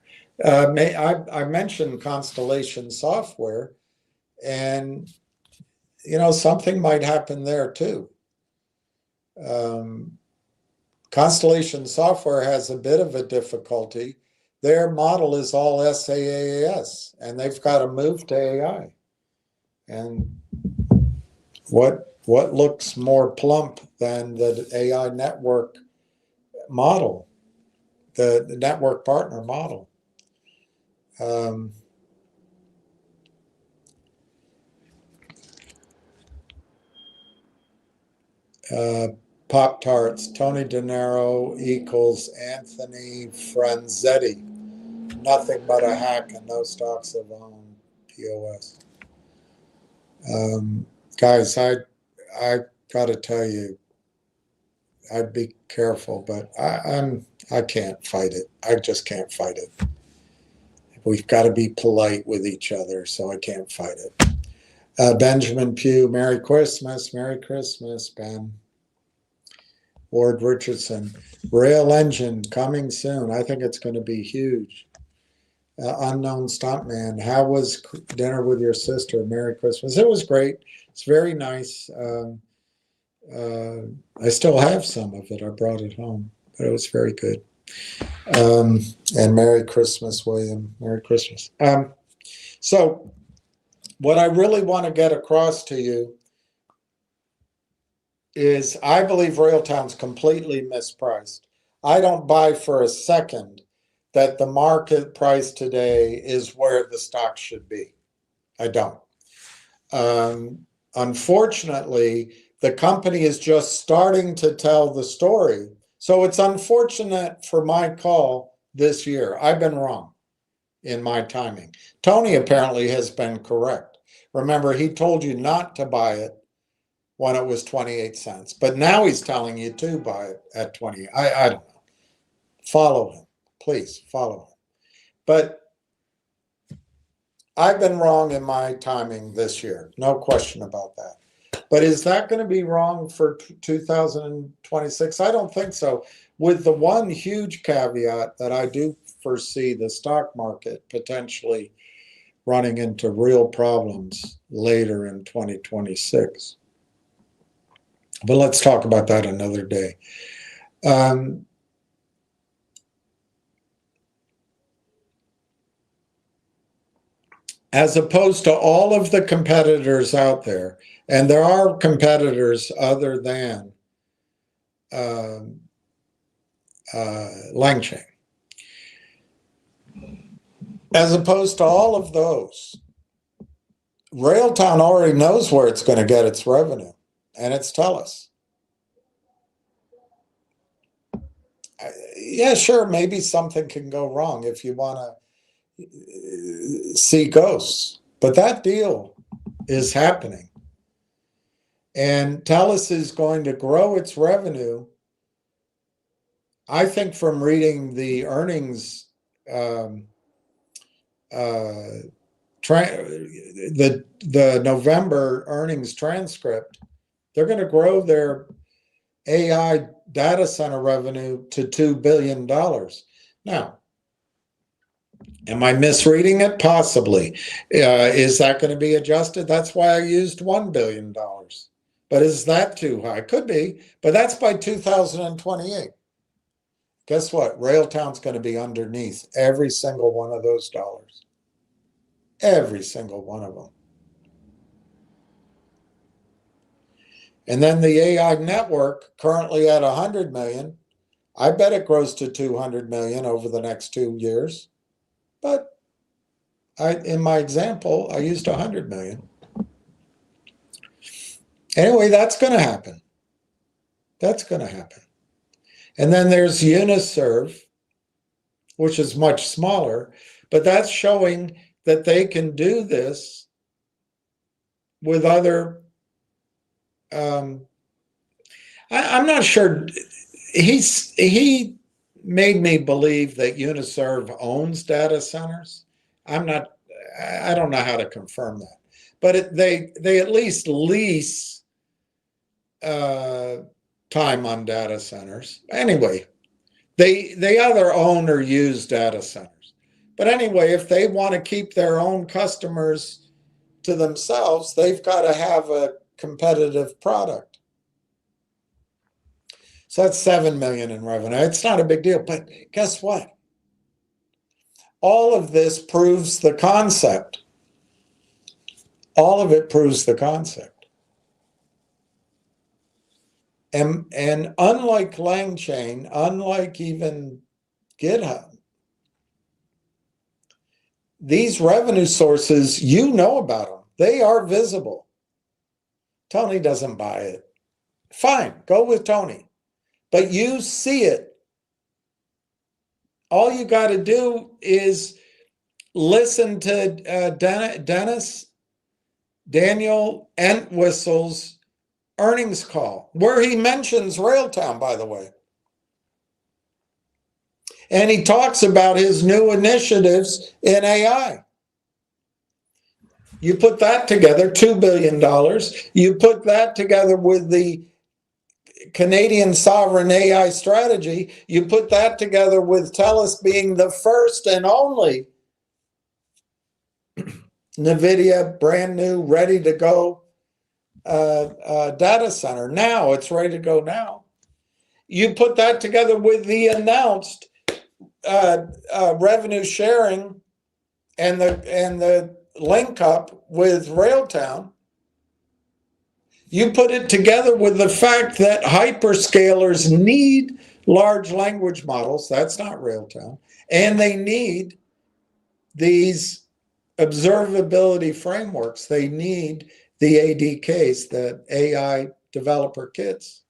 I mentioned Constellation Software, and something might happen there too. Constellation Software has a bit of a difficulty. Their model is all SaaS, and they've got to move to AI. And what looks more plump than the AI network model, the network partner model? Pop-Tarts, Tony De Niro equals Anthony Franzetti. Nothing but a hack and no stocks of own POS. Guys, I got to tell you, I'd be careful, but I can't fight it. I just can't fight it. We've got to be polite with each other, so I can't fight it. Benjamin Pugh, Merry Christmas, Ben. Ward Richardson, Rail Engine coming soon. I think it's going to be huge. Unknown Stuntman, how was dinner with your sister? Merry Christmas. It was great. It's very nice. I still have some of it. I brought it home, but it was very good. And Merry Christmas, William. Merry Christmas. So what I really want to get across to you is I believe Railtown's completely mispriced. I don't buy for a second that the market price today is where the stock should be. I don't. Unfortunately, the company is just starting to tell the story. So it's unfortunate for my call this year. I've been wrong in my timing. Tony apparently has been correct. Remember, he told you not to buy it when it was 28 cents. But now he's telling you to buy it at 20. I don't know. Follow him. Please follow him. But I've been wrong in my timing this year. No question about that. But is that going to be wrong for 2026? I don't think so. With the one huge caveat that I do foresee the stock market potentially running into real problems later in 2026. But let's talk about that another day. As opposed to all of the competitors out there, and there are competitors other than Langchain. As opposed to all of those, Railtown already knows where it's going to get its revenue, and it's TELUS. Yeah, sure, maybe something can go wrong if you want to see ghosts, but that deal is happening. And TELUS is going to grow its revenue, I think, from reading the earnings, the November earnings transcript. They're going to grow their AI data center revenue to $2 billion. Now, am I misreading it? Possibly. Is that going to be adjusted? That's why I used $1 billion. But is that too high? Could be, but that's by 2028. Guess what? Railtown's going to be underneath every single one of those dollars. Every single one of them. And then the AI network, currently at 100 million, I bet it grows to 200 million over the next 2 years. But in my example, I used 100 million. Anyway, that's going to happen. That's going to happen. And then there's Uniserve, which is much smaller, but that's showing that they can do this with other. I'm not sure. He made me believe that Uniserve owns data centers. I don't know how to confirm that, but they at least lease time on data centers. Anyway, they either own or use data centers. But anyway, if they want to keep their own customers to themselves, they've got to have a competitive product. So that's 7 million in revenue. It's not a big deal, but guess what? All of this proves the concept. All of it proves the concept. And unlike LangChain, unlike even GitHub, these revenue sources, you know about them. They are visible. Tony doesn't buy it. Fine, go with Tony. But you see it. All you got to do is listen to Daniel Entwistle's earnings call, where he mentions Railtown, by the way. And he talks about his new initiatives in AI. You put that together, $2 billion. You put that together with the Canadian sovereign AI strategy. You put that together with TELUS being the first and only NVIDIA brand new, ready to go data center. Now, it's ready to go now. You put that together with the announced revenue sharing and the link up with Railtown. You put it together with the fact that hyperscalers need large language models. That's not Railtown. And they need these observability frameworks. They need the ADKs, the AI developer kits.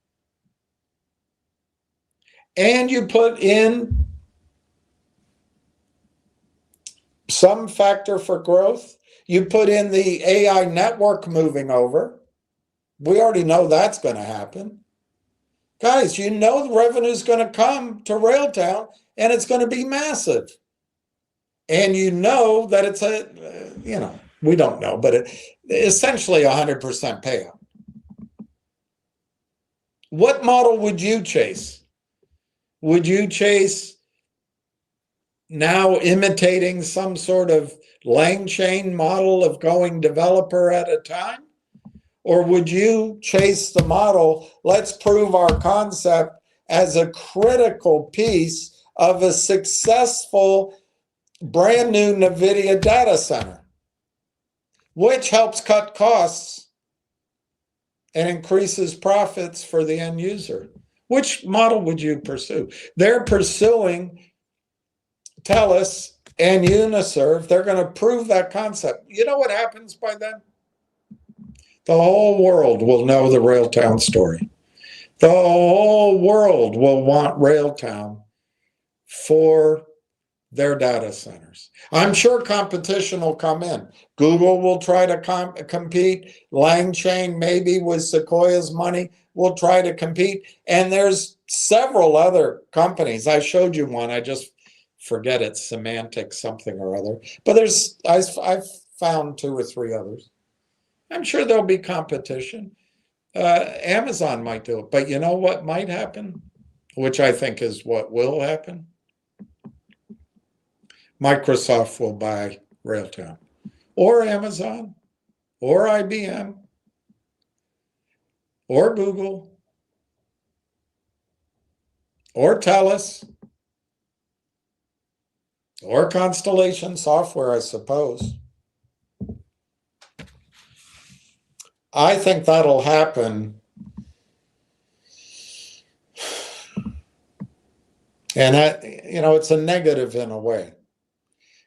And you put in some factor for growth. You put in the AI network moving over. We already know that's going to happen. Guys, you know the revenue is going to come to Railtown and it's going to be massive. And you know that it's we don't know, but essentially 100% payout. What model would you chase? Would you chase now imitating some sort of LangChain model of going developer at a time? Or would you chase the model, let's prove our concept as a critical piece of a successful brand new NVIDIA data center, which helps cut costs and increases profits for the end user? Which model would you pursue? They're pursuing TELUS and Uniserve. They're going to prove that concept. You know what happens by then? The whole world will know the Railtown story. The whole world will want Railtown for their data centers. I'm sure competition will come in. Google will try to compete. LangChain, maybe with Sequoia's money, will try to compete. And there's several other companies. I showed you one. I just forget it, Semantic something or other. But I've found 2 or 3 others. I'm sure there'll be competition. Amazon might do it, but you know what might happen, which I think is what will happen? Microsoft will buy Railtown, or Amazon, or IBM, or Google, or TELUS, or Constellation Software, I suppose. I think that'll happen. And that, it's a negative in a way.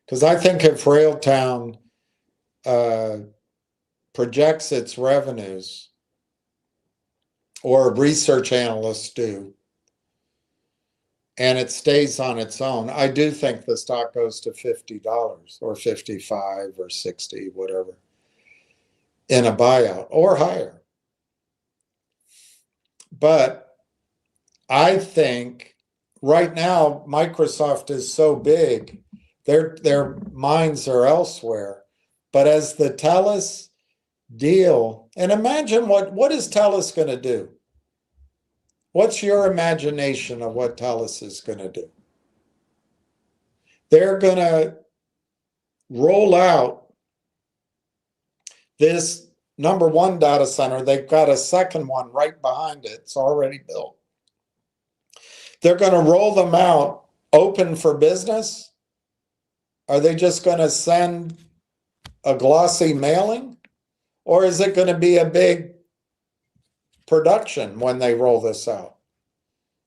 Because I think if Railtown projects its revenues, or research analysts do, and it stays on its own, I do think the stock goes to $50 or 55 or 60, whatever, in a buyout or higher. But I think right now Microsoft is so big, their minds are elsewhere. But as the TELUS deal, and imagine what is TELUS going to do? What's your imagination of what TELUS is going to do? They're going to roll out this number one data center. They've got a second one right behind it. It's already built. They're going to roll them out open for business. Are they just going to send a glossy mailing? Or is it going to be a big production when they roll this out?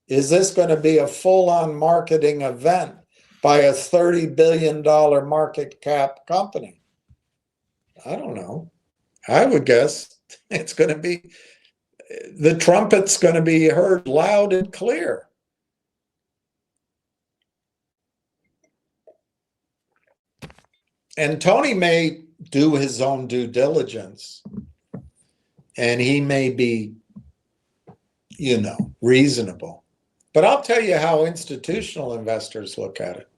Is this going to be a full-on marketing event by a $30 billion market cap company? I don't know. I would guess it's going to be, the trumpet's going to be heard loud and clear. And Tony may do his own due diligence, and he may be, reasonable. But I'll tell you how institutional investors look at it.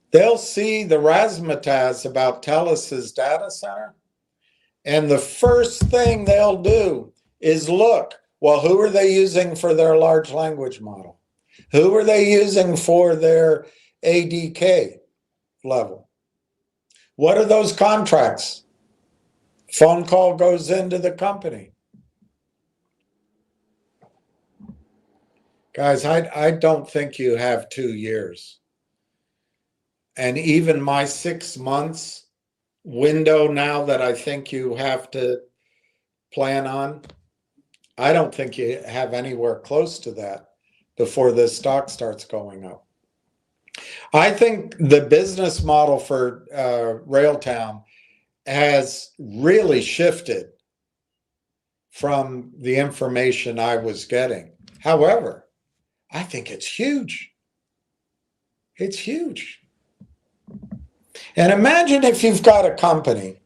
They'll see the razzmatazz about TELUS's data center, and the first thing they'll do is look, well, who are they using for their large language model? Who are they using for their ADK level? What are those contracts? Phone call goes into the company. Guys, I don't think you have 2 years. And even my 6 months window now that I think you have to plan on, I don't think you have anywhere close to that before this stock starts going up. I think the business model for Railtown has really shifted from the information I was getting. However, I think it's huge. It's huge. And imagine if you've got a company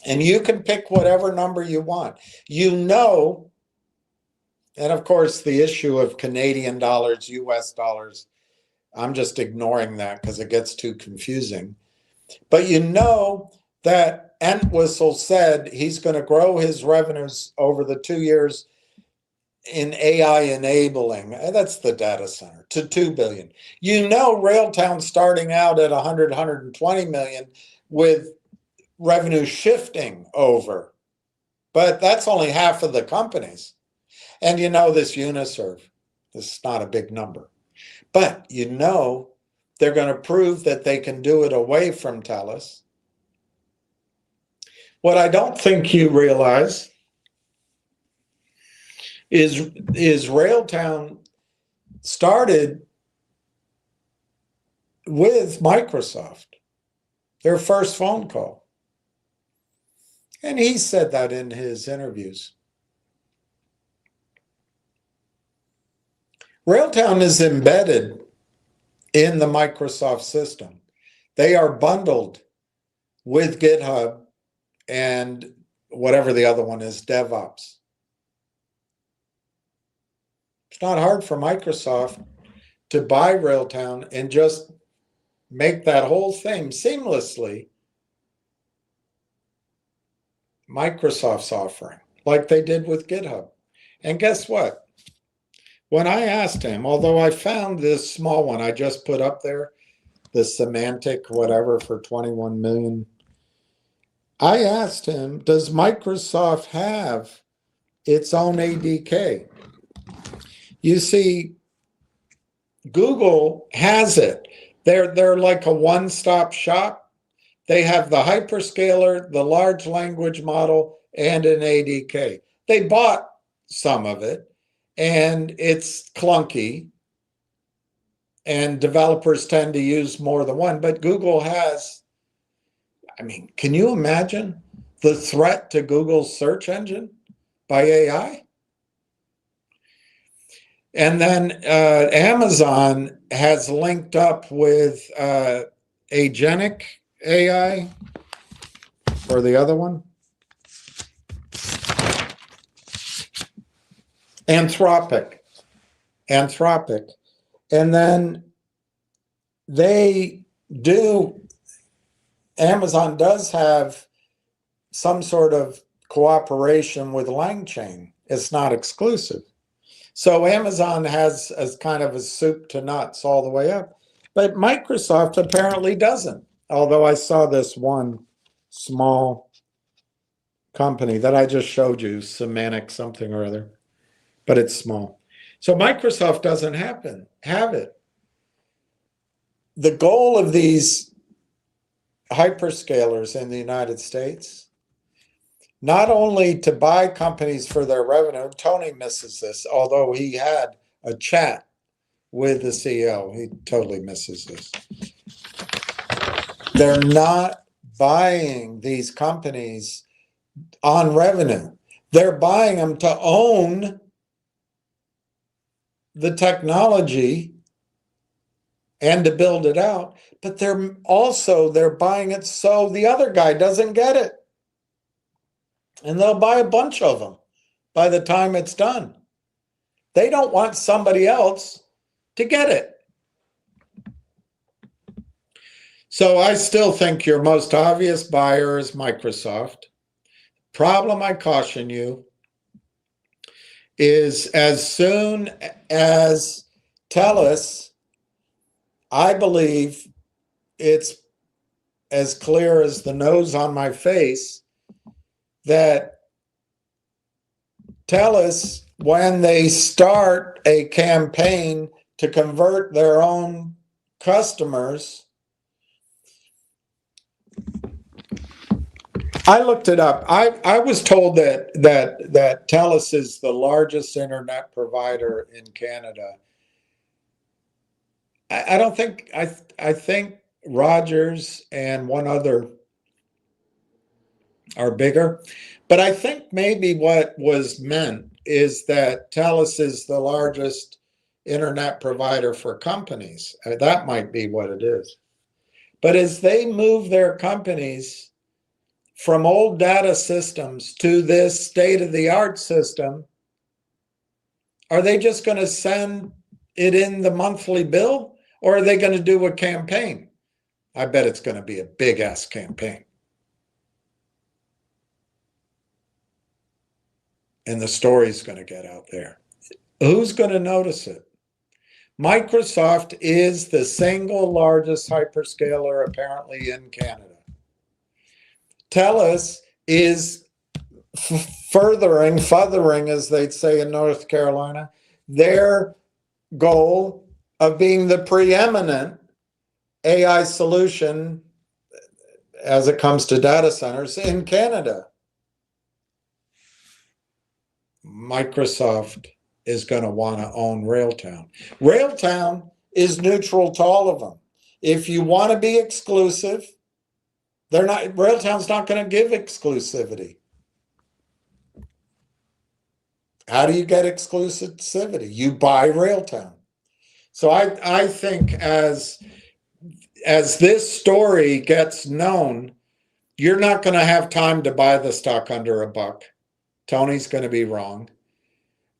and you can pick whatever number you want. And of course, the issue of Canadian dollars, US dollars, I'm just ignoring that because it gets too confusing. But that Entwistle said he's going to grow his revenues over the 2 years in AI enabling, that's the data center, to $2 billion. Railtown starting out at 120 million with revenue shifting over. But that's only half of the companies. And this Uniserve, this is not a big number. But they're going to prove that they can do it away from TELUS. What I don't think you realize is Railtown started with Microsoft, their first phone call. And he said that in his interviews. Railtown is embedded in the Microsoft system. They are bundled with GitHub and whatever the other one is, DevOps. It's not hard for Microsoft to buy Railtown and just make that whole thing seamlessly Microsoft's offering, like they did with GitHub. And guess what? When I asked him, although I found this small one I just put up there, the semantic whatever for 21 million, I asked him, does Microsoft have its own ADK? You see, Google has it. They're like a one-stop shop. They have the hyperscaler, the large language model, and an ADK. They bought some of it, and it's clunky, and developers tend to use more than one. But Google has, I mean, can you imagine the threat to Google's search engine by AI? And then Amazon has linked up with Agentic AI, or the other one, Anthropic. And then Amazon does have some sort of cooperation with LangChain. It's not exclusive. So Amazon has as kind of a soup to nuts all the way up. But Microsoft apparently doesn't. Although I saw this one small company that I just showed you, semantic something or other, but it's small. So Microsoft doesn't have it. The goal of these hyperscalers in the United States, not only to buy companies for their revenue, Tony misses this, although he had a chat with the CEO, he totally misses this. They're not buying these companies on revenue. They're buying them to own the technology and to build it out, but they're buying it so the other guy doesn't get it. And they'll buy a bunch of them by the time it's done. They don't want somebody else to get it. So I still think your most obvious buyer is Microsoft. Problem, I caution you, is as soon as TELUS, I believe it's as clear as the nose on my face that TELUS, when they start a campaign to convert their own customers, I looked it up. I was told that TELUS is the largest internet provider in Canada. I don't think, I think Rogers and one other are bigger, but I think maybe what was meant is that TELUS is the largest internet provider for companies. That might be what it is. But as they move their companies from old data systems to this state-of-the-art system, are they just going to send it in the monthly bill, or are they going to do a campaign? I bet it's going to be a big-ass campaign. And the story's going to get out there. Who's going to notice it? Microsoft is the single largest hyperscaler apparently in Canada. TELUS is furthering, as they'd say in North Carolina, their goal of being the preeminent AI solution as it comes to data centers in Canada. Microsoft is going to want to own Railtown. Railtown is neutral to all of them. If you want to be exclusive, Railtown's not going to give exclusivity. How do you get exclusivity? You buy Railtown. So I think as this story gets known, you're not going to have time to buy the stock under $1. Tony's going to be wrong.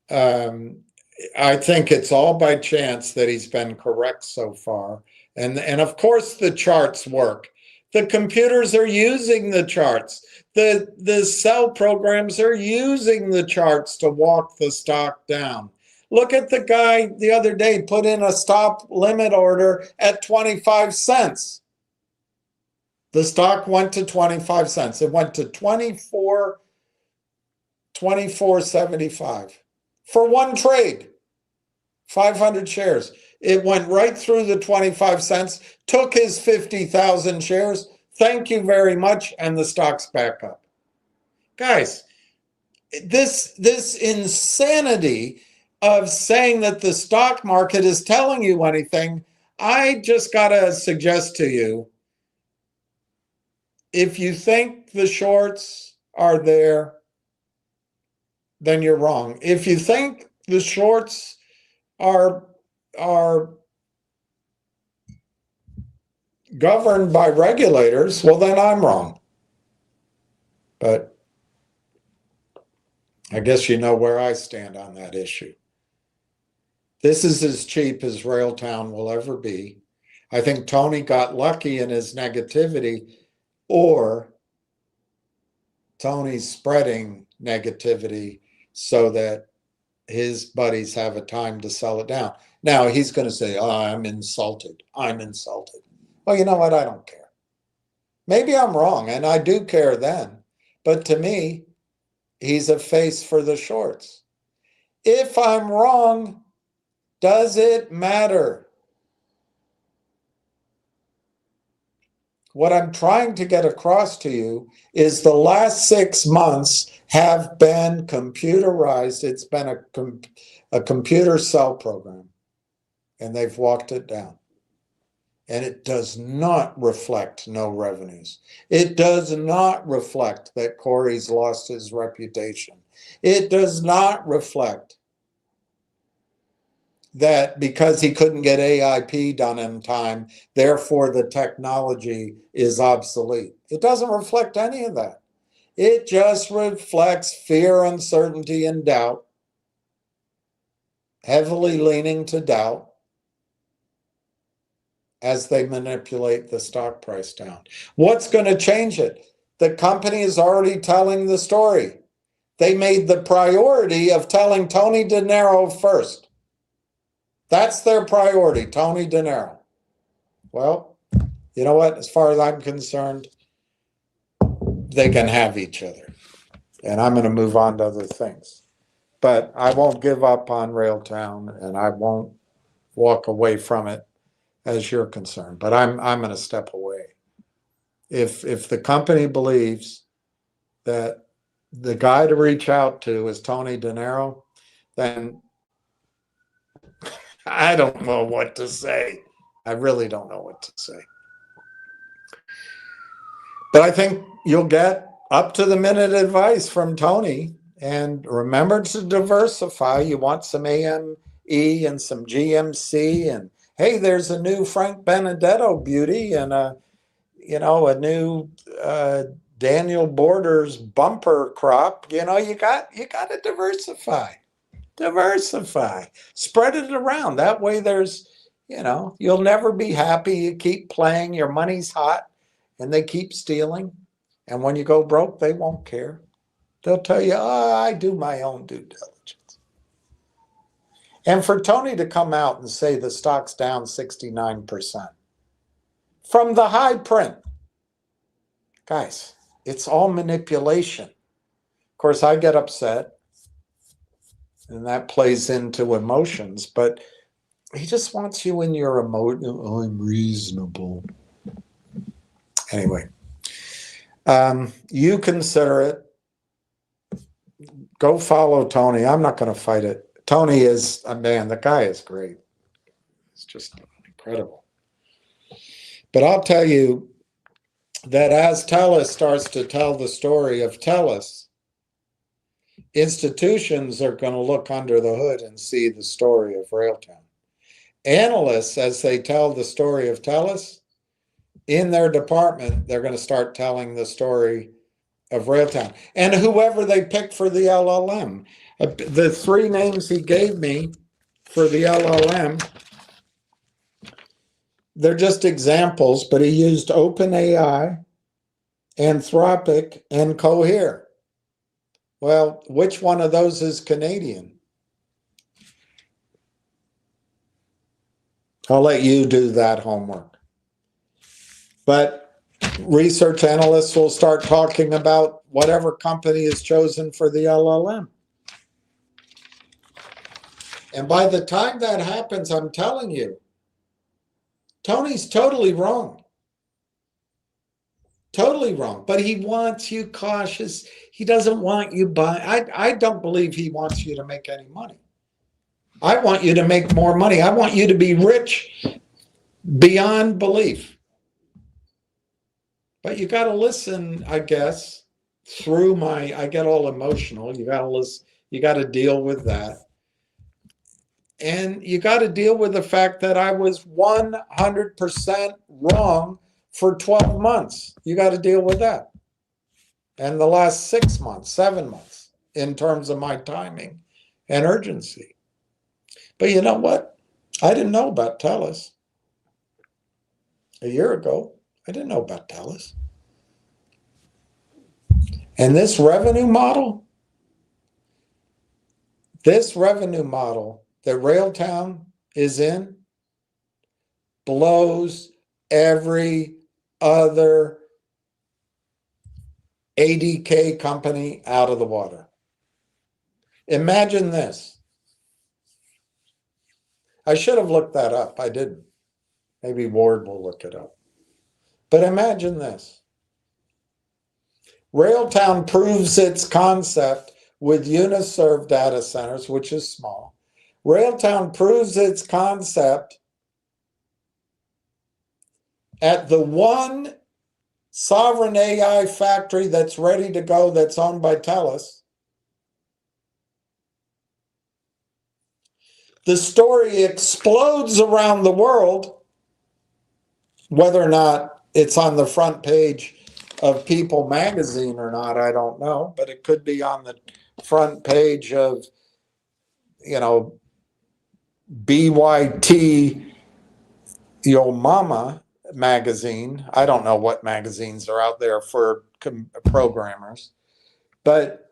I think it's all by chance that he's been correct so far. And of course the charts work. The computers are using the charts. The sell programs are using the charts to walk the stock down. Look at the guy the other day put in a stop limit order at 25 cents. The stock went to 25 cents. It went to 24.75 for one trade, 500 shares. It went right through the 25 cents, took his 50,000 shares. Thank you very much. And the stock's back up. Guys, this insanity of saying that the stock market is telling you anything, I just got to suggest to you, if you think the shorts are there, then you're wrong. If you think the shorts are governed by regulators, well, then I'm wrong. But I guess you know where I stand on that issue. This is as cheap as Railtown will ever be. I think Tony got lucky in his negativity, or Tony's spreading negativity so that his buddies have a time to sell it down. Now he's going to say, oh, I'm insulted. I'm insulted. Well, you know what? I don't care. Maybe I'm wrong, and I do care then. But to me, he's a face for the shorts. If I'm wrong, does it matter? What I'm trying to get across to you is the last 6 months have been computerized. It's been a computer sell program, and they've walked it down. And it does not reflect no revenues. It does not reflect that Corey's lost his reputation. It does not reflect that because he couldn't get AIP done in time, therefore the technology is obsolete. It doesn't reflect any of that. It just reflects fear, uncertainty, and doubt, heavily leaning to doubt, as they manipulate the stock price down. What's going to change it? The company is already telling the story. They made the priority of telling Tony DeNiro first. That's their priority, Tony DeNiro. Well, you know what? As far as I'm concerned, they can have each other. And I'm going to move on to other things. But I won't give up on Railtown, and I won't walk away from it as you're concerned, but I'm going to step away. If the company believes that the guy to reach out to is Tony DeNiro, then I don't know what to say. I really don't know what to say. But I think you'll get up to the minute advice from Tony, and remember to diversify. You want some AME and some GMC, and hey, there's a new Frank Benedetto beauty and a new Daniel Borders bumper crop. You got to diversify. Diversify. Spread it around. That way there's, you'll never be happy. You keep playing, your money's hot, and they keep stealing. And when you go broke, they won't care. They'll tell you, oh, I do my own due diligence. And for Tony to come out and say the stock's down 69% from the high print, guys, it's all manipulation. Of course, I get upset, and that plays into emotions, but he just wants you in your emotion. Oh, I'm reasonable. Anyway, you consider it. Go follow Tony. I'm not going to fight it. Tony is a man. The guy is great. It's just incredible. But I'll tell you that as TELUS starts to tell the story of TELUS, institutions are going to look under the hood and see the story of Railtown. Analysts, as they tell the story of TELUS, in their department, they're going to start telling the story of Railtown. And whoever they pick for the LLM, the 3 names he gave me for the LLM, they're just examples, but he used OpenAI, Anthropic, and Cohere. Well, which one of those is Canadian? I'll let you do that homework. But research analysts will start talking about whatever company is chosen for the LLM. And by the time that happens, I'm telling you, Tony's totally wrong. Totally wrong. But he wants you cautious. He doesn't want you buying. I don't believe he wants you to make any money. I want you to make more money. I want you to be rich beyond belief. But you got to listen, I guess, through my, I get all emotional. You got to listen, you got to deal with that. And you got to deal with the fact that I was 100% wrong for 12 months. You got to deal with that. And the last 6 months, 7 months, in terms of my timing and urgency. But you know what? I didn't know about TELUS a year ago. I didn't know about TELUS. And this revenue model that Railtown is in blows every other ADK company out of the water. Imagine this. I should have looked that up. I didn't. Maybe Ward will look it up. But imagine this. Railtown proves its concept with Uniserve data centers, which is small. Railtown proves its concept at the one sovereign AI factory that's ready to go, that's owned by TELUS. The story explodes around the world. Whether or not it's on the front page of People magazine or not, I don't know, but it could be on the front page of, BYT Yo Mama magazine. I don't know what magazines are out there for programmers, but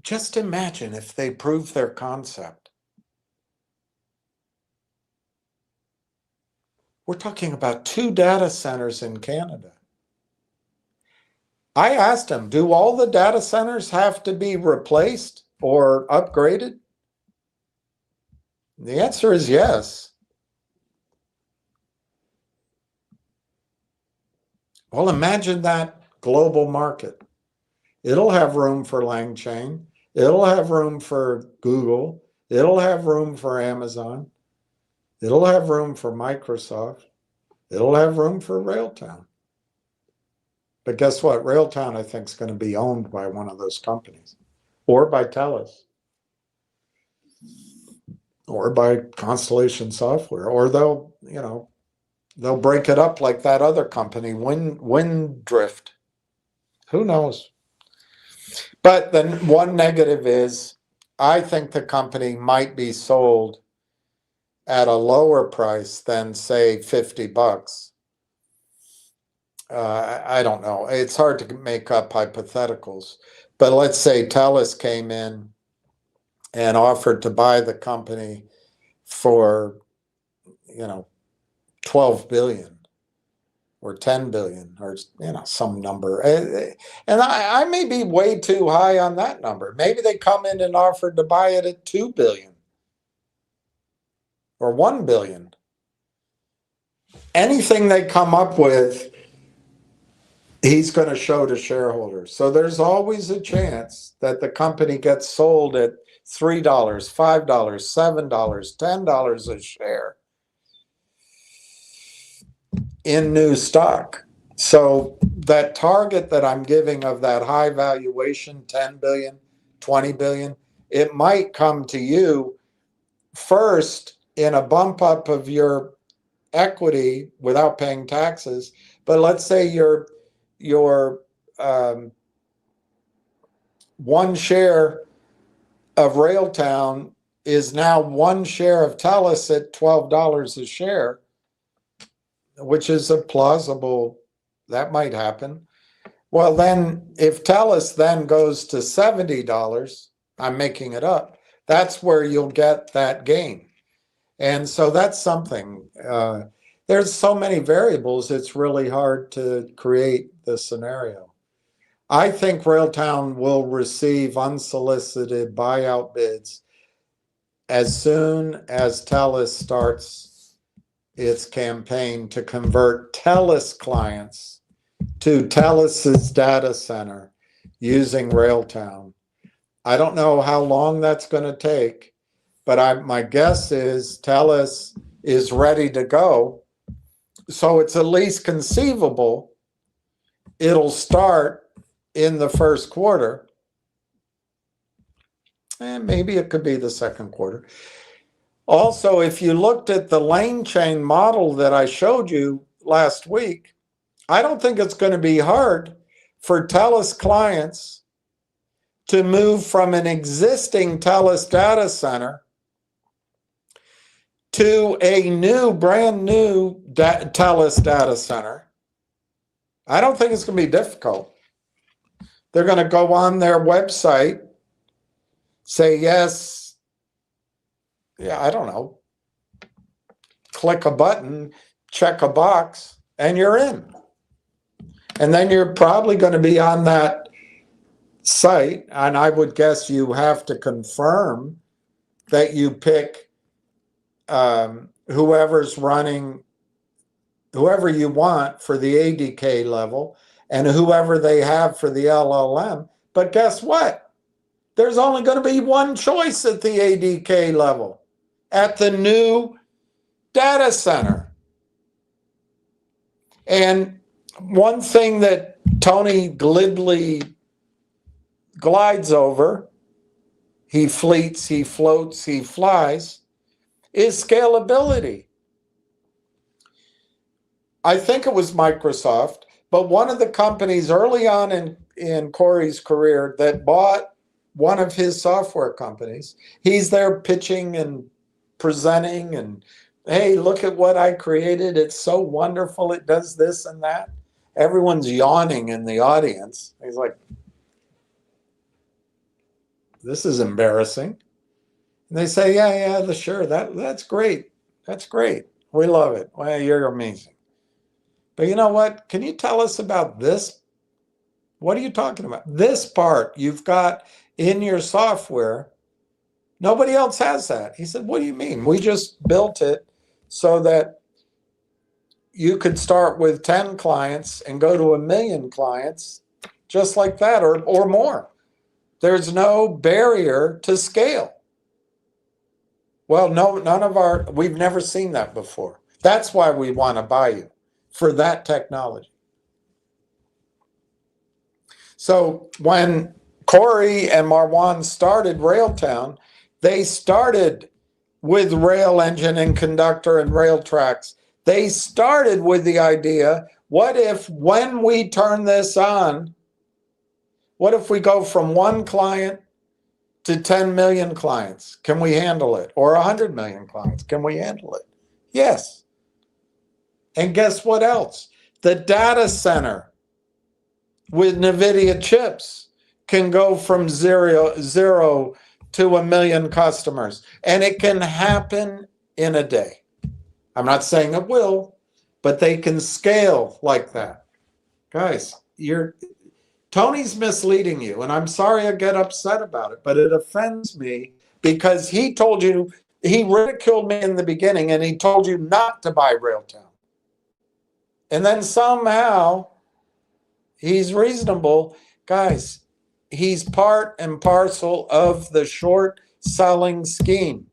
just imagine if they prove their concept. We're talking about 2 data centers in Canada. I asked him, do all the data centers have to be replaced or upgraded? The answer is yes. Well, imagine that global market. It'll have room for LangChain. It'll have room for Google. It'll have room for Amazon. It'll have room for Microsoft. It'll have room for Railtown. But guess what? Railtown, I think, is going to be owned by one of those companies, or by TELUS, or by Constellation Software, or they'll break it up like that other company, Windrift. Who knows? But then one negative is, I think the company might be sold at a lower price than, say, $50. I don't know. It's hard to make up hypotheticals. But let's say TELUS came in and offered to buy the company for, 12 billion or 10 billion or, some number. And I may be way too high on that number. Maybe they come in and offered to buy it at 2 billion or 1 billion. Anything they come up with, he's going to show to shareholders. So there's always a chance that the company gets sold at $3, $5, $7, $10 a share in new stock. So that target that I'm giving of that high valuation, 10 billion, 20 billion, it might come to you first in a bump up of your equity without paying taxes. But let's say your one share of Railtown is now one share of TELUS at $12 a share. which is a plausible, that might happen. Well, then if Telus then goes to $70, I'm making it up, that's where you'll get that gain. And so that's something. There's so many variables, it's really hard to create the scenario. I think Railtown will receive unsolicited buyout bids as soon as Telus starts its campaign to convert Telus clients to Telus's data center using Railtown. I don't know how long that's going to take, but my guess is Telus is ready to go. So it's at least conceivable it'll start in the first quarter. And maybe it could be the second quarter. Also, if you looked at the lane chain model that I showed you last week, I don't think it's going to be hard for Telus clients to move from an existing Telus data center to a brand new Telus data center. I don't think it's going to be difficult. They're going to go on their website, say yes, yeah, I don't know, click a button, check a box, and you're in. And then you're probably going to be on that site, and I would guess you have to confirm that you pick whoever's running, whoever you want for the ADK level, and whoever they have for the LLM. But guess what? There's only going to be one choice at the ADK level, at the new data center. And one thing that Tony glibly glides over, he fleets, he floats, he flies, is scalability. I think it was Microsoft, but one of the companies early on in Corey's career that bought one of his software companies, he's there pitching and presenting and, hey, look at what I created. It's so wonderful. It does this and that. Everyone's yawning in the audience. He's like, this is embarrassing. And they say, yeah, sure, that's great. That's great. We love it. Well, you're amazing. But you know what? Can you tell us about this? What are you talking about? This part you've got in your software. Nobody else has that. He said, what do you mean? We just built it so that you could start with 10 clients and go to 1 million clients just like that, or more. There's no barrier to scale. Well, no, we've never seen that before. That's why we want to buy you, for that technology. So when Corey and Marwan started Railtown, they started with Rail Engine and Conductor and Rail Tracks. They started with the idea, what if when we turn this on, what if we go from 1 client to 10 million clients? Can we handle it? Or 100 million clients? Can we handle it? Yes. And guess what else? The data center with NVIDIA chips can go from zero to 1 million customers. And it can happen in a day. I'm not saying it will, but they can scale like that. Guys, Tony's misleading you, and I'm sorry I get upset about it, but it offends me because he ridiculed me in the beginning, and he told you not to buy Railtown. And then somehow he's reasonable. Guys, he's part and parcel of the short selling scheme.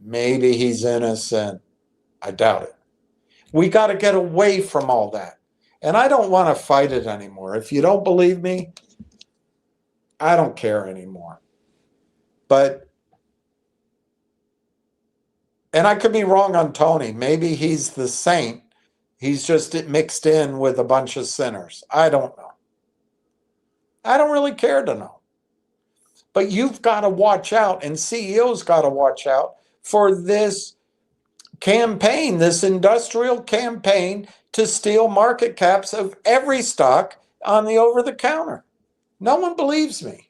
Maybe he's innocent. I doubt it. We got to get away from all that. And I don't want to fight it anymore. If you don't believe me, I don't care anymore. And I could be wrong on Tony. Maybe he's the saint. He's just mixed in with a bunch of sinners. I don't know. I don't really care to know. But you've got to watch out, and CEOs got to watch out for this campaign, this industrial campaign to steal market caps of every stock on the over-the-counter. No one believes me.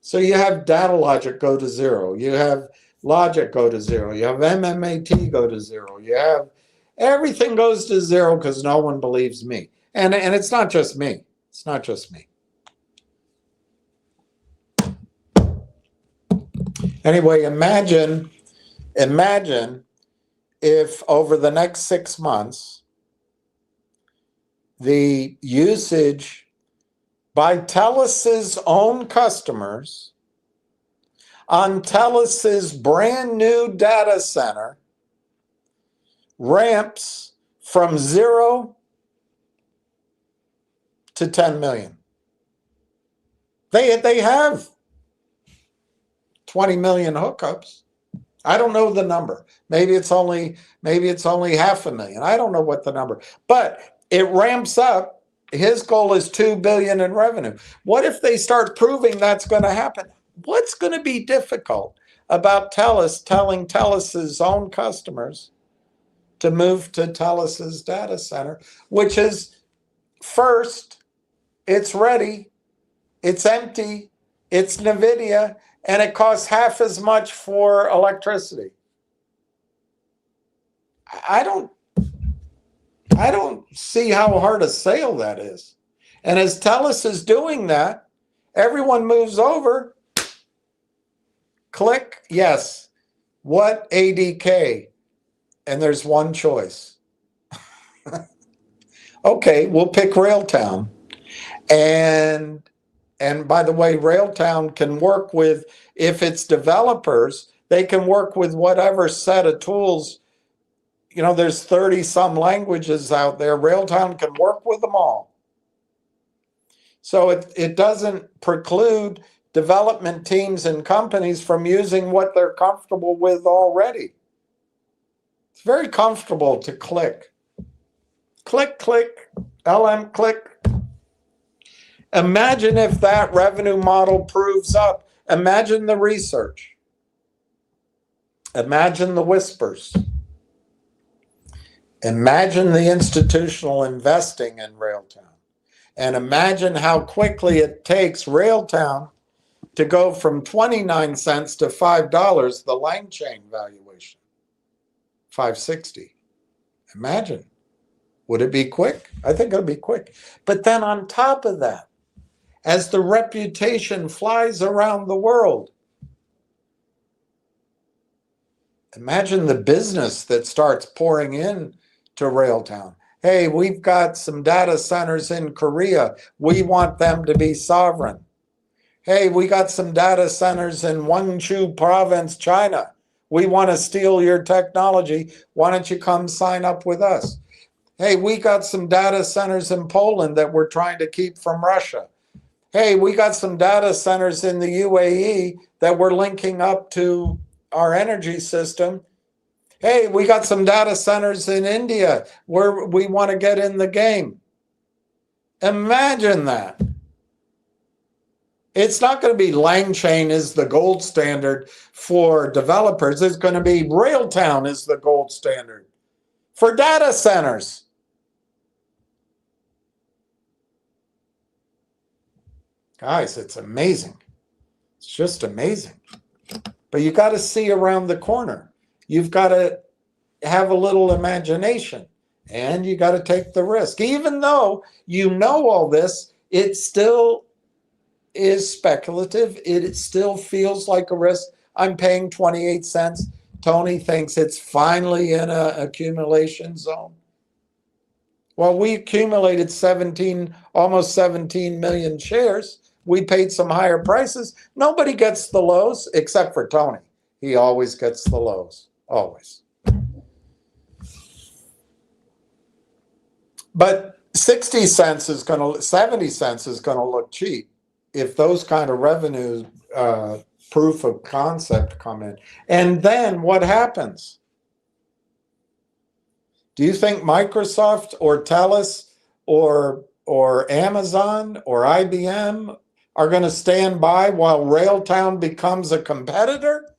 So you have data logic go to zero. You have logic go to zero. You have MMAT go to zero. You have everything goes to zero because no one believes me. And it's not just me. It's not just me. Anyway, imagine if over the next 6 months, the usage by TELUS's own customers on TELUS's brand new data center ramps from 0 to 10 million. They have 20 million hookups. I don't know the number. Maybe it's only 500,000. I don't know what the number, but it ramps up. His goal is 2 billion in revenue. What if they start proving that's going to happen? What's going to be difficult about TELUS telling TELUS's own customers to move to TELUS's data center, which is first, it's ready, it's empty, it's NVIDIA, and it costs half as much for electricity. I don't see how hard a sale that is. And as TELUS is doing that, everyone moves over. Click, yes. What ADK? And there's one choice. Okay, we'll pick Railtown. And by the way, Railtown can work with, if it's developers, they can work with whatever set of tools. You know, there's 30 some languages out there. Railtown can work with them all. So it doesn't preclude development teams and companies from using what they're comfortable with already. It's very comfortable to click. Click, click, LM, click. Imagine if that revenue model proves up. Imagine the research. Imagine the whispers. Imagine the institutional investing in Railtown. And imagine how quickly it takes Railtown to go from 29 cents to $5, the Lang chain valuation, $5.60. Imagine. Would it be quick? I think it'll be quick. But then on top of that, as the reputation flies around the world, imagine the business that starts pouring in to Railtown. Hey, we've got some data centers in Korea. We want them to be sovereign. Hey, we got some data centers in Guangzhou province, China. We want to steal your technology. Why don't you come sign up with us? Hey, we got some data centers in Poland that we're trying to keep from Russia. Hey, we got some data centers in the UAE that we're linking up to our energy system. Hey, we got some data centers in India where we want to get in the game. Imagine that. It's not going to be LangChain is the gold standard for developers. It's going to be Railtown is the gold standard for data centers. Guys, it's amazing. It's just amazing. But you got to see around the corner. You've got to have a little imagination, and you got to take the risk. Even though you know all this, it still is speculative. It still feels like a risk. I'm paying 28 cents. Tony thinks it's finally in an accumulation zone. Well, we accumulated almost 17 million shares. We paid some higher prices. Nobody gets the lows except for Tony. He always gets the lows, always. But 70 cents is going to look cheap if those kind of revenues, proof of concept come in. And then what happens? Do you think Microsoft or TELUS or Amazon or IBM are going to stand by while Railtown becomes a competitor?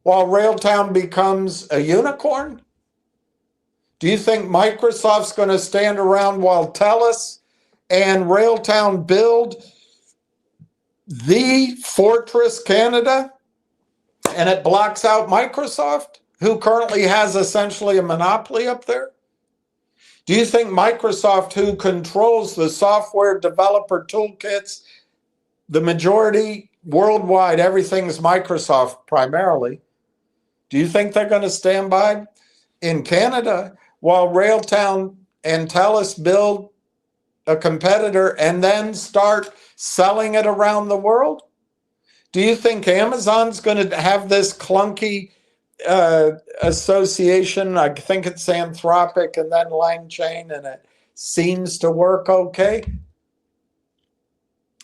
while Railtown becomes a unicorn? Do you think Microsoft's going to stand around while TELUS and Railtown build the Fortress Canada and it blocks out Microsoft, who currently has essentially a monopoly up there? Do you think Microsoft, who controls the software developer toolkits, the majority worldwide, everything's Microsoft primarily, do you think they're going to stand by in Canada while Railtown and TELUS build a competitor and then start selling it around the world? Do you think Amazon's going to have this clunky association? I think it's Anthropic and then LangChain, and it seems to work okay.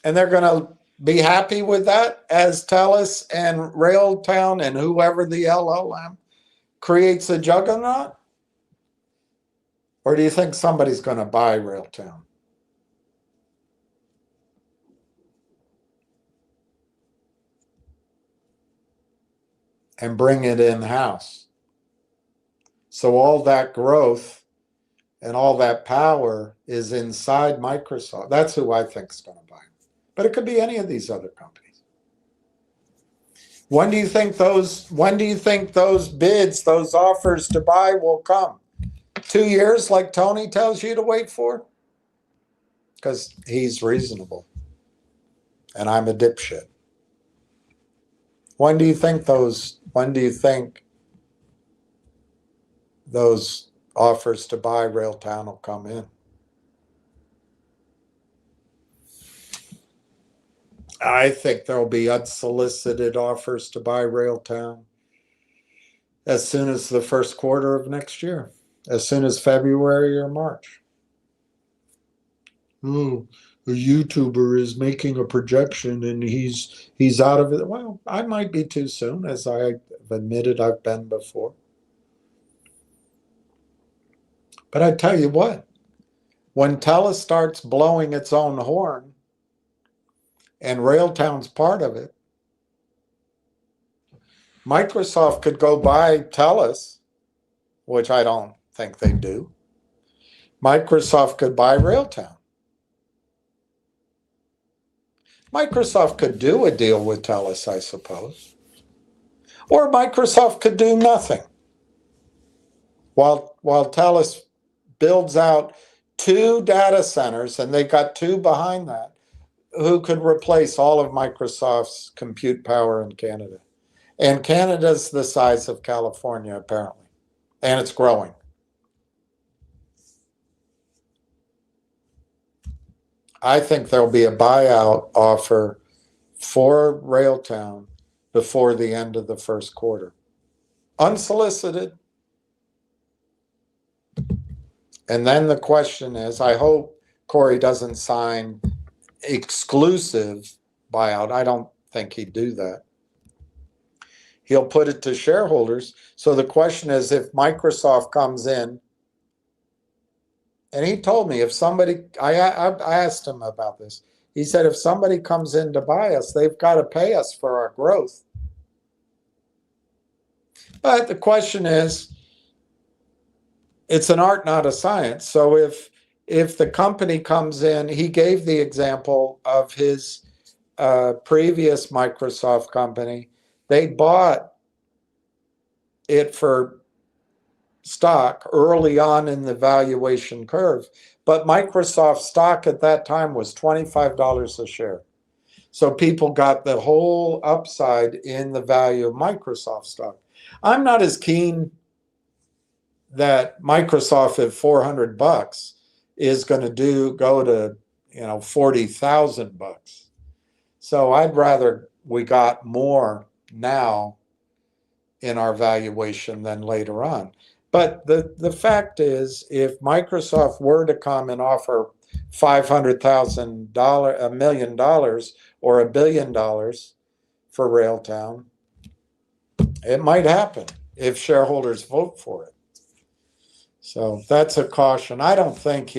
And they're going to be happy with that as TELUS and Railtown and whoever the LLM creates a juggernaut? Or do you think somebody's going to buy Railtown? And bring it in-house? So all that growth and all that power is inside Microsoft. That's who I think is going to buy it. But it could be any of these other companies. When do you think those bids, those offers to buy will come? 2 years, like Tony tells you to wait for? Because he's reasonable. And I'm a dipshit. When do you think those offers to buy Railtown will come in? I think there'll be unsolicited offers to buy Railtown as soon as the first quarter of next year, as soon as February or March. Oh, a YouTuber is making a projection and he's out of it. Well, I might be too soon, as I've admitted I've been before. But I tell you what, when TELUS starts blowing its own horn and Railtown's part of it, Microsoft could go buy TELUS, which I don't think they do. Microsoft could buy Railtown. Microsoft could do a deal with TELUS, I suppose. Or Microsoft could do nothing while TELUS builds out 2 data centers, and they got 2 behind that, who could replace all of Microsoft's compute power in Canada. And Canada's the size of California, apparently, and it's growing. I think there'll be a buyout offer for Railtown before the end of the first quarter. Unsolicited. And then the question is, I hope Corey doesn't sign exclusive buyout. I don't think he'd do that. He'll put it to shareholders. So the question is, if Microsoft comes in, and he told me if somebody, I asked him about this. He said, if somebody comes in to buy us, they've got to pay us for our growth. But the question is, it's an art, not a science. So if the company comes in, he gave the example of his previous Microsoft company. They bought it for stock early on in the valuation curve, but Microsoft stock at that time was $25 a share. So people got the whole upside in the value of Microsoft stock. I'm not as keen that Microsoft at $400 is going to go to, $40,000. So I'd rather we got more now in our valuation than later on. But the fact is, if Microsoft were to come and offer $500,000, $1 million, or $1 billion for Railtown, it might happen if shareholders vote for it. So that's a caution. I don't think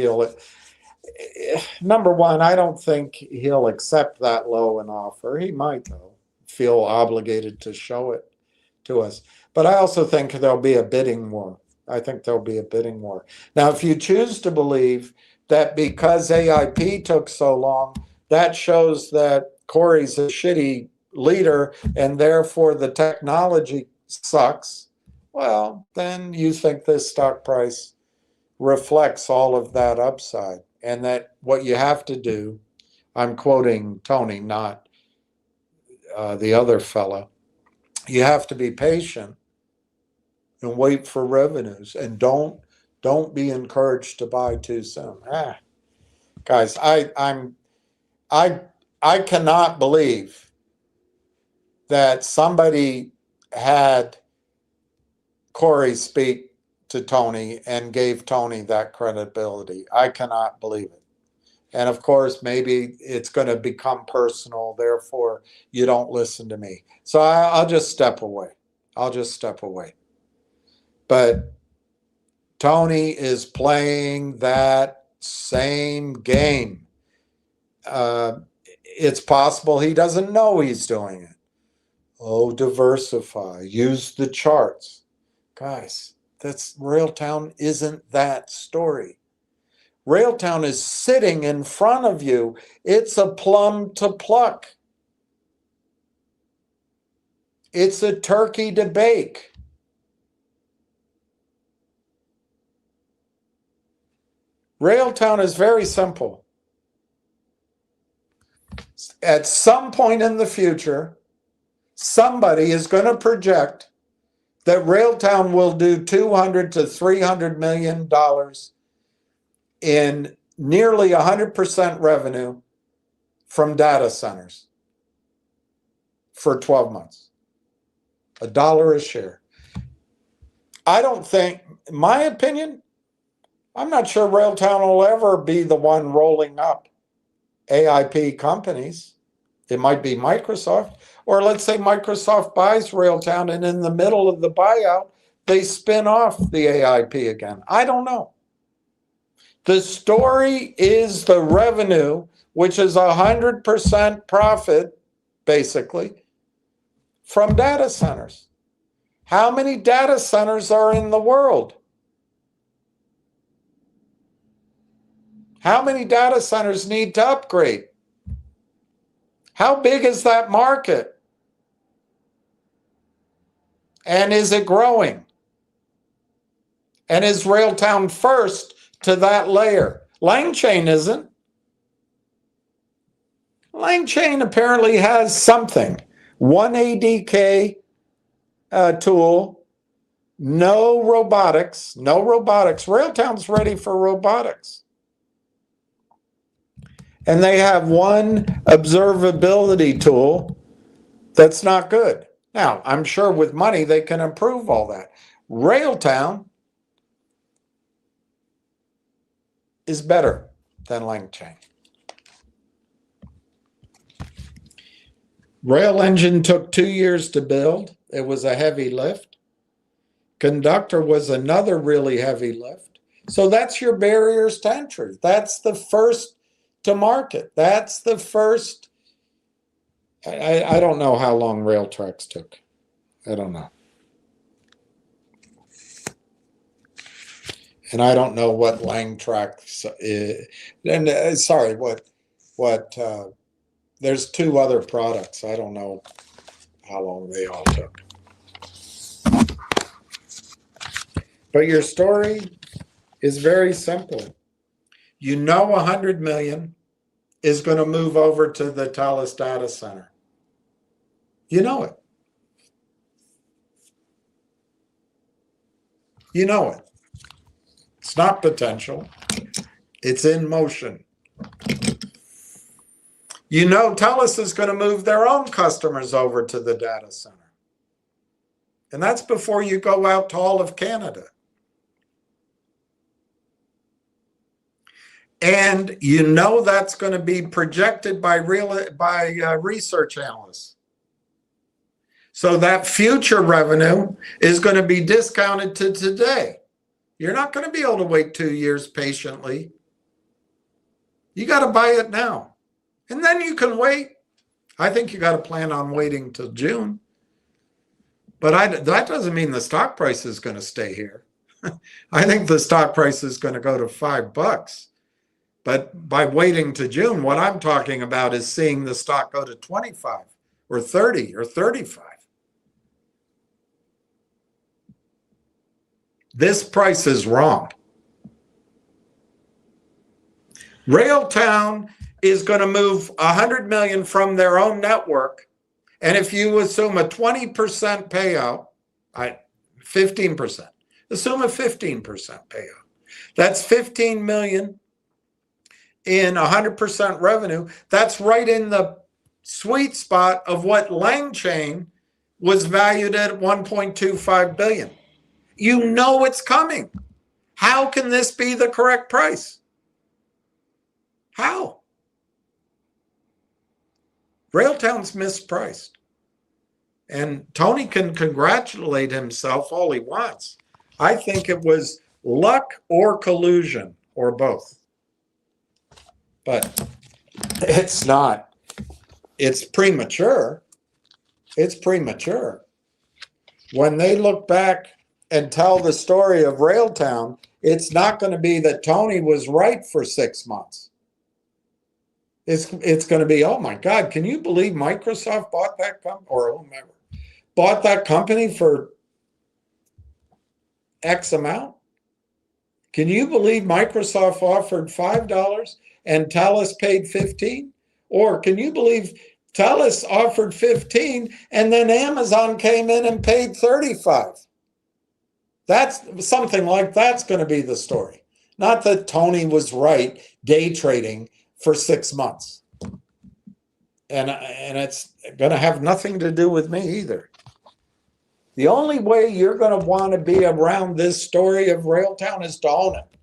number one, I don't think he'll accept that low an offer. He might, though, feel obligated to show it to us. But I also think there'll be a bidding war. I think there'll be a bidding war. Now, if you choose to believe that because AIP took so long, that shows that Corey's a shitty leader and therefore the technology sucks, well, then you think this stock price reflects all of that upside. And that what you have to do, I'm quoting Tony, not the other fella, you have to be patient and wait for revenues, and don't be encouraged to buy too soon. Guys, I I cannot believe that somebody had Corey speak to Tony and gave Tony that credibility. I cannot believe it. And of course, maybe it's going to become personal, therefore you don't listen to me. So I'll just step away. I'll just step away. But Tony is playing that same game. It's possible he doesn't know he's doing it. Oh, diversify, use the charts. Guys, Railtown isn't that story. Railtown is sitting in front of you. It's a plum to pluck. It's a turkey to bake. Railtown is very simple. At some point in the future, somebody is going to project that Railtown will do $200 to $300 million in nearly 100% revenue from data centers for 12 months. $1 a share. I don't think, in my opinion, I'm not sure Railtown will ever be the one rolling up AIP companies. It might be Microsoft, or let's say Microsoft buys Railtown and in the middle of the buyout, they spin off the AIP again. I don't know. The story is the revenue, which is 100% profit, basically, from data centers. How many data centers are in the world? How many data centers need to upgrade? How big is that market? And is it growing? And is Railtown first to that layer? LangChain isn't. LangChain apparently has something. One ADK tool, no robotics, no robotics. Railtown's ready for robotics. And they have one observability tool that's not good. Now, I'm sure with money they can improve all that. Railtown is better than LangChain. Rail Engine took 2 years to build. It was a heavy lift. Conductor was another really heavy lift. So that's your barriers to entry. That's the first to market. That's the first. I don't know how long rail tracks took. I don't know. And I don't know what Langtrax is. And sorry, there's 2 other products. I don't know how long they all took. But your story is very simple. You know 100 million is going to move over to the Thales data center. You know it. You know it. It's not potential. It's in motion. You know Thales is going to move their own customers over to the data center. And that's before you go out to all of Canada. And you know that's going to be projected by research analysts. So that future revenue is going to be discounted to today. You're not going to be able to wait 2 years patiently. You got to buy it now. And then you can wait. I think you got to plan on waiting till June. But that doesn't mean the stock price is going to stay here. I think the stock price is going to go to $5. But by waiting to June, what I'm talking about is seeing the stock go to 25 or 30 or 35. This price is wrong. Railtown is going to move 100 million from their own network. And if you assume a 20% payout, 15%, assume a 15% payout. That's 15 million in 100% revenue. That's right in the sweet spot of what LangChain was valued at 1.25 billion. You know it's coming. How can this be the correct price? How? Railtown's mispriced. And Tony can congratulate himself all he wants. I think it was luck or collusion or both. But it's not. It's premature. It's premature. When they look back and tell the story of Railtown, it's not going to be that Tony was right for 6 months. It's going to be, oh my God, can you believe Microsoft bought that company, or whomever bought that company for X amount? Can you believe Microsoft offered $5 and Thales paid 15? Or can you believe Thales offered 15 and then Amazon came in and paid 35? That's something like that's going to be the story. Not that Tony was right day trading for 6 months. And it's going to have nothing to do with me either. The only way you're going to want to be around this story of Railtown is to own it.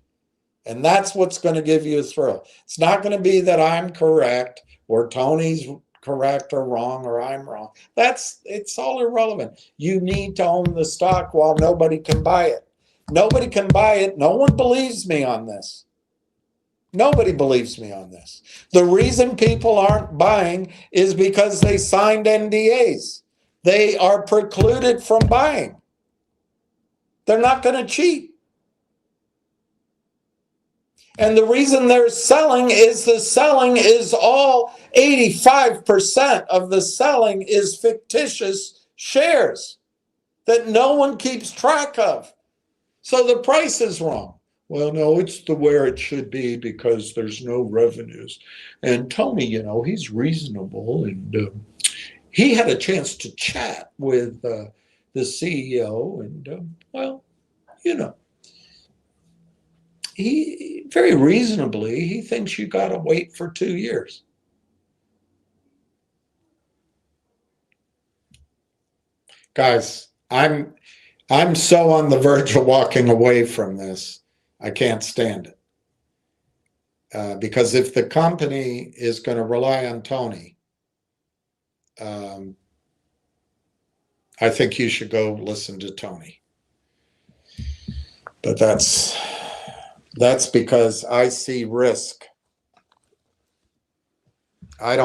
And that's what's going to give you a thrill. It's not going to be that I'm correct or Tony's correct or wrong or I'm wrong. It's all irrelevant. You need to own the stock while nobody can buy it. Nobody can buy it. No one believes me on this. Nobody believes me on this. The reason people aren't buying is because they signed NDAs. They are precluded from buying. They're not going to cheat. And the reason they're selling is the selling is all 85% of the selling is fictitious shares that no one keeps track of. So the price is wrong. Well, no, it's the where it should be because there's no revenues. And Tony, he's reasonable. And he had a chance to chat with the CEO. And, he very reasonably, he thinks you got to wait for 2 years. Guys, I'm so on the verge of walking away from this. I can't stand it. Because if the company is going to rely on Tony, I think you should go listen to Tony. But that's because I see risk. I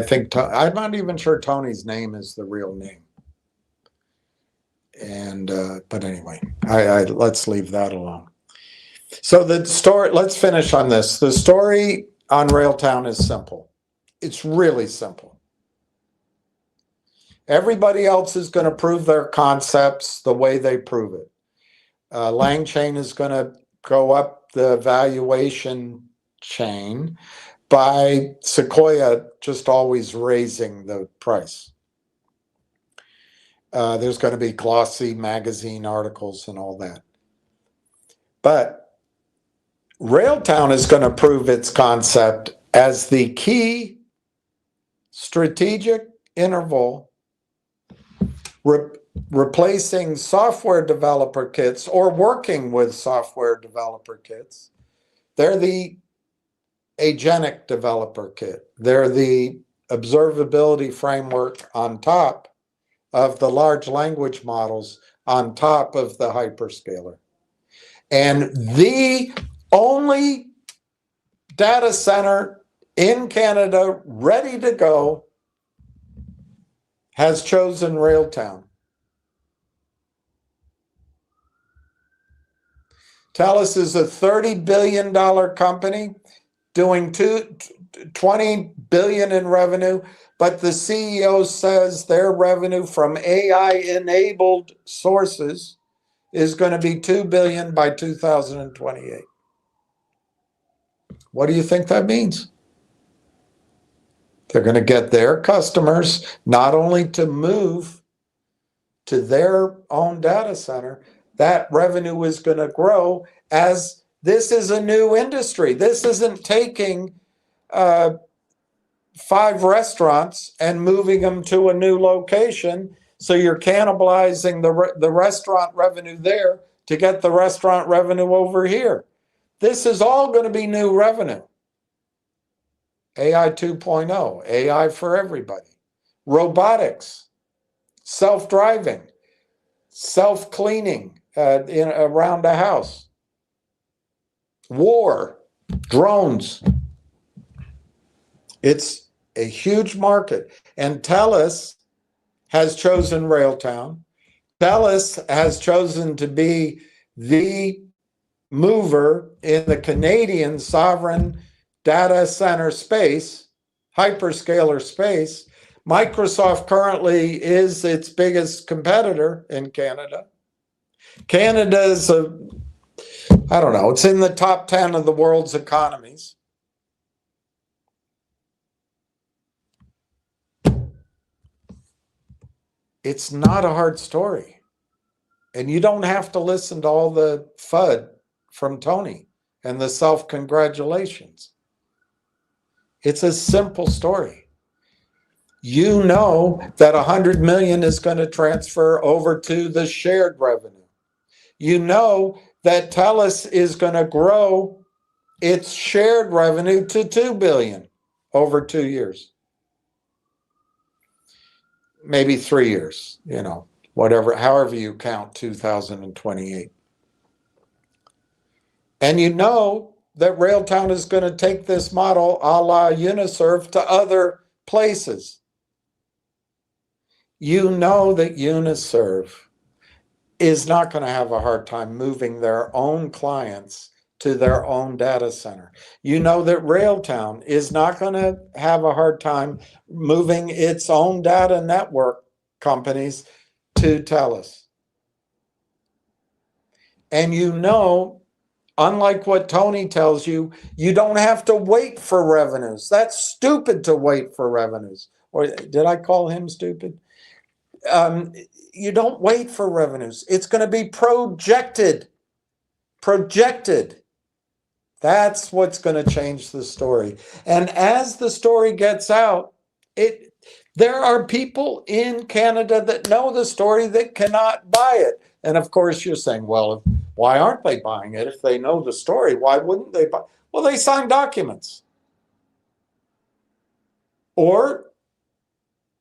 think, I'm not even sure Tony's name is the real name. And, but anyway, let's leave that alone. So the story, let's finish on this. The story on Railtown is simple. It's really simple. Everybody else is going to prove their concepts the way they prove it. LangChain is going to go up the valuation chain by Sequoia just always raising the price. There's going to be glossy magazine articles and all that. But Railtown is going to prove its concept as the key strategic interval replacing software developer kits or working with software developer kits. They're the agentic developer kit. They're the observability framework on top of the large language models on top of the hyperscaler. And the only data center in Canada ready to go has chosen Railtown. TELUS is a $30 billion company doing 20 billion in revenue, but the CEO says their revenue from AI-enabled sources is going to be 2 billion by 2028. What do you think that means? They're going to get their customers not only to move to their own data center, that revenue is going to grow as this is a new industry. This isn't taking 5 restaurants and moving them to a new location. So you're cannibalizing the restaurant revenue there to get the restaurant revenue over here. This is all going to be new revenue. AI 2.0, AI for everybody. Robotics, self-driving, self-cleaning around the house. War, drones. It's a huge market. And TELUS has chosen Railtown. TELUS has chosen to be the mover in the Canadian sovereign data center space, hyperscaler space. Microsoft currently is its biggest competitor in Canada. Canada is I don't know, it's in the top 10 of the world's economies. It's not a hard story. And you don't have to listen to all the FUD from Tony and the self-congratulations. It's a simple story. You know that 100 million is going to transfer over to the shared revenue. You know that TELUS is going to grow its shared revenue to 2 billion over 2 years. Maybe 3 years, whatever, however you count 2028. And you know that Railtown is going to take this model a la Uniserv to other places. You know that Uniserv is not going to have a hard time moving their own clients to their own data center. You know that Railtown is not going to have a hard time moving its own data network companies to TELUS. And you know, unlike what Tony tells you, you don't have to wait for revenues. That's stupid to wait for revenues. Or did I call him stupid? You don't wait for revenues. It's going to be projected. Projected. That's what's going to change the story. And as the story gets out, there are people in Canada that know the story that cannot buy it. And of course, you're saying, well, why aren't they buying it? If they know the story, why wouldn't they buy? Well, they signed documents. Or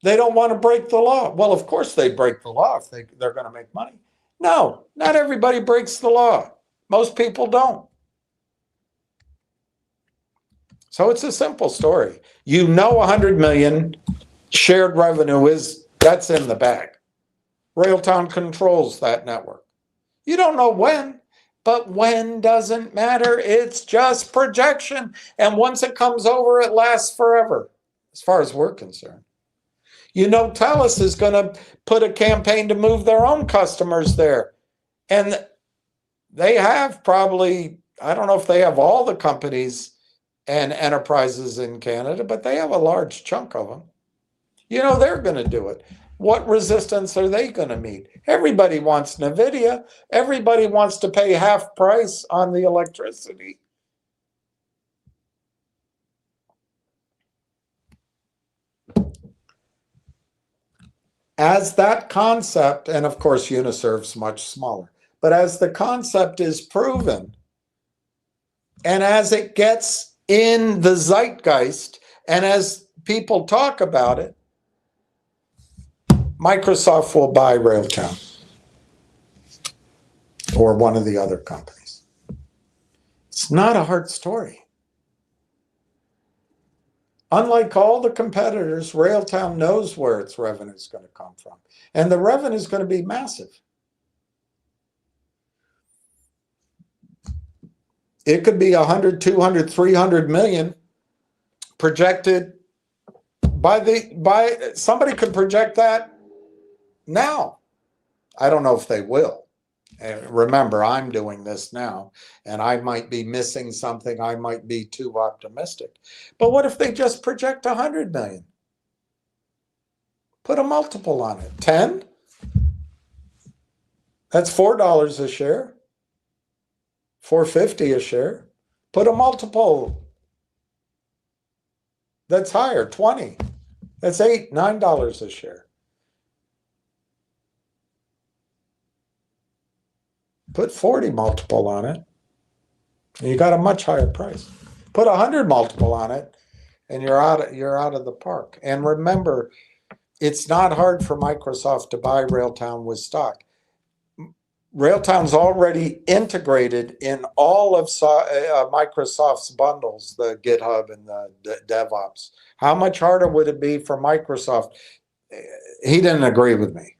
they don't want to break the law. Well, of course they break the law if they're going to make money. No, not everybody breaks the law. Most people don't. So it's a simple story. You know 100 million shared revenue that's in the bag. Railtown controls that network. You don't know when, but when doesn't matter. It's just projection. And once it comes over, it lasts forever, as far as we're concerned. You know TELUS is going to put a campaign to move their own customers there. And they have probably, I don't know if they have all the companies and enterprises in Canada, but they have a large chunk of them. You know they're going to do it. What resistance are they going to meet? Everybody wants NVIDIA. Everybody wants to pay half price on the electricity. As that concept, and of course Uniserv's much smaller, but as the concept is proven, and as it gets in the zeitgeist, and as people talk about it, Microsoft will buy Railtown or one of the other companies. It's not a hard story. Unlike all the competitors, Railtown knows where its revenue is going to come from. And the revenue is going to be massive. It could be 100, 200, 300 million projected by somebody could project that now. I don't know if they will. And remember, I'm doing this now, and I might be missing something. I might be too optimistic. But what if they just project 100 million? Put a multiple on it. 10? That's $4 a share. $4.50 a share. Put a multiple that's higher, 20. That's $8, $9 a share. Put 40 multiple on it, and you got a much higher price. Put 100 multiple on it, and you're out of the park. And remember, it's not hard for Microsoft to buy Railtown with stock. Railtown's already integrated in all of Microsoft's bundles, the GitHub and the DevOps. How much harder would it be for Microsoft? He didn't agree with me.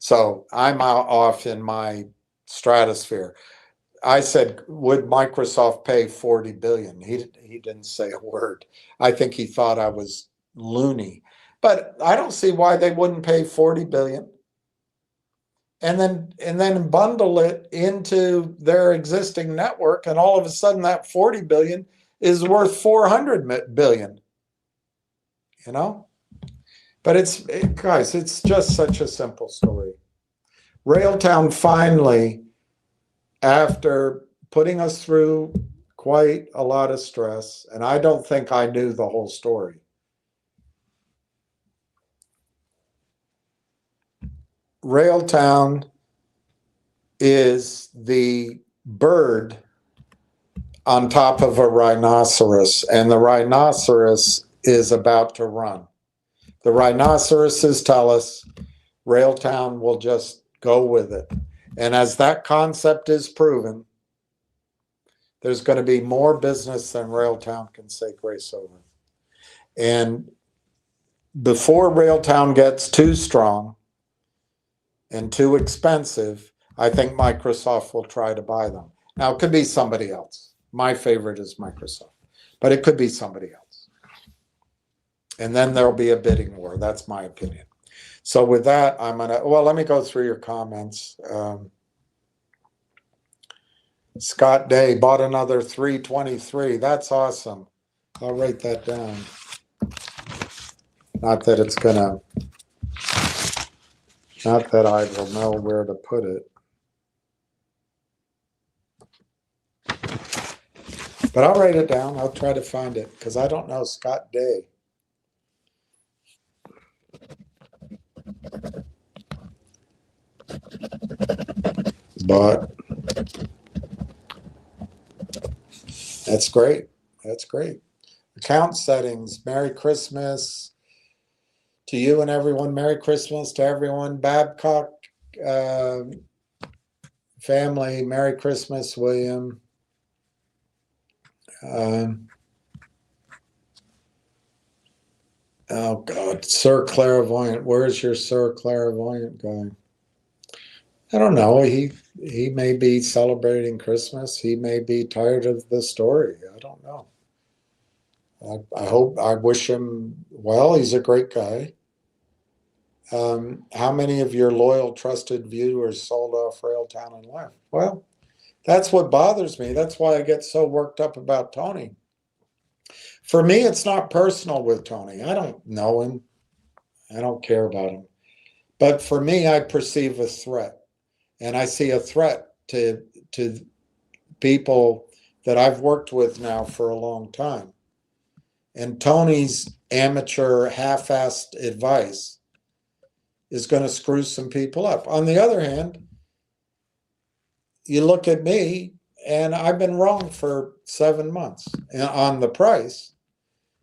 So I'm off in my stratosphere. I said, would Microsoft pay 40 billion? He didn't say a word. I think he thought I was loony. But I don't see why they wouldn't pay 40 billion. And then bundle it into their existing network, and all of a sudden that 40 billion is worth 400 billion. You know? But guys, it's just such a simple story. Railtown finally, after putting us through quite a lot of stress, and I don't think I knew the whole story. Railtown is the bird on top of a rhinoceros, and the rhinoceros is about to run. The rhinoceroses tell us Railtown will just go with it. And as that concept is proven, there's going to be more business than Railtown can say grace over. And before Railtown gets too strong and too expensive, I think Microsoft will try to buy them. Now, it could be somebody else. My favorite is Microsoft, but it could be somebody else. And then there'll be a bidding war. That's my opinion. So with that, let me go through your comments. Scott Day bought another 323. That's awesome. I'll write that down. Not that I will know where to put it. But I'll write it down. I'll try to find it because I don't know Scott Day. But that's great. That's great. Account settings. Merry Christmas to you and everyone. Merry Christmas to everyone. Babcock family. Merry Christmas, William. Oh God, Sir Clairvoyant. Where's your Sir Clairvoyant guy? I don't know. He may be celebrating Christmas. He may be tired of the story. I don't know. I wish him well. He's a great guy. How many of your loyal, trusted viewers sold off Railtown and left? Well, that's what bothers me. That's why I get so worked up about Tony. For me, it's not personal with Tony. I don't know him. I don't care about him. But for me, I perceive a threat. And I see a threat to people that I've worked with now for a long time. And Tony's amateur, half-assed advice is going to screw some people up. On the other hand, you look at me, and I've been wrong for 7 months on the price.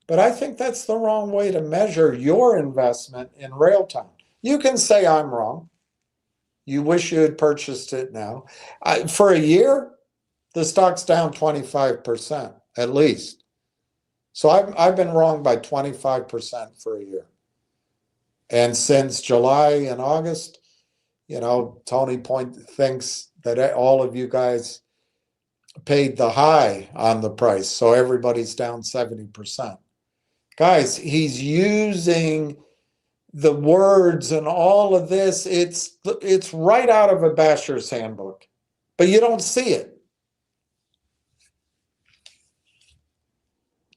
But I think that's the wrong way to measure your investment in Railtown. You can say I'm wrong. You wish you had purchased it now. For a year, the stock's down 25%, at least. So I've been wrong by 25% for a year. And since July and August, Tony Point thinks that all of you guys paid the high on the price, so everybody's down 70%. Guys, he's using the words and all of this. It's right out of a basher's handbook, but you don't see it.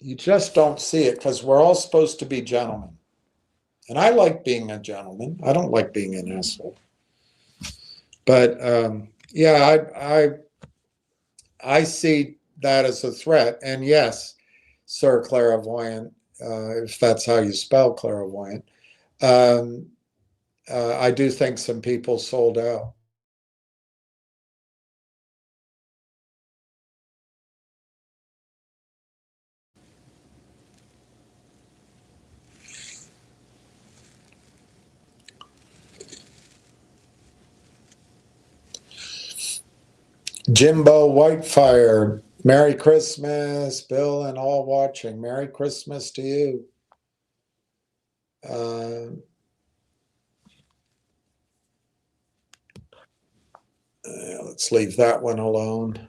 You just don't see it because we're all supposed to be gentlemen. And I like being a gentleman. I don't like being an asshole. But yeah, I see that as a threat. And yes, Sir Clairvoyant, if that's how you spell clairvoyant, I do think some people sold out. Jimbo Whitefire, Merry Christmas, Bill, and all watching. Merry Christmas to you. Let's leave that one alone.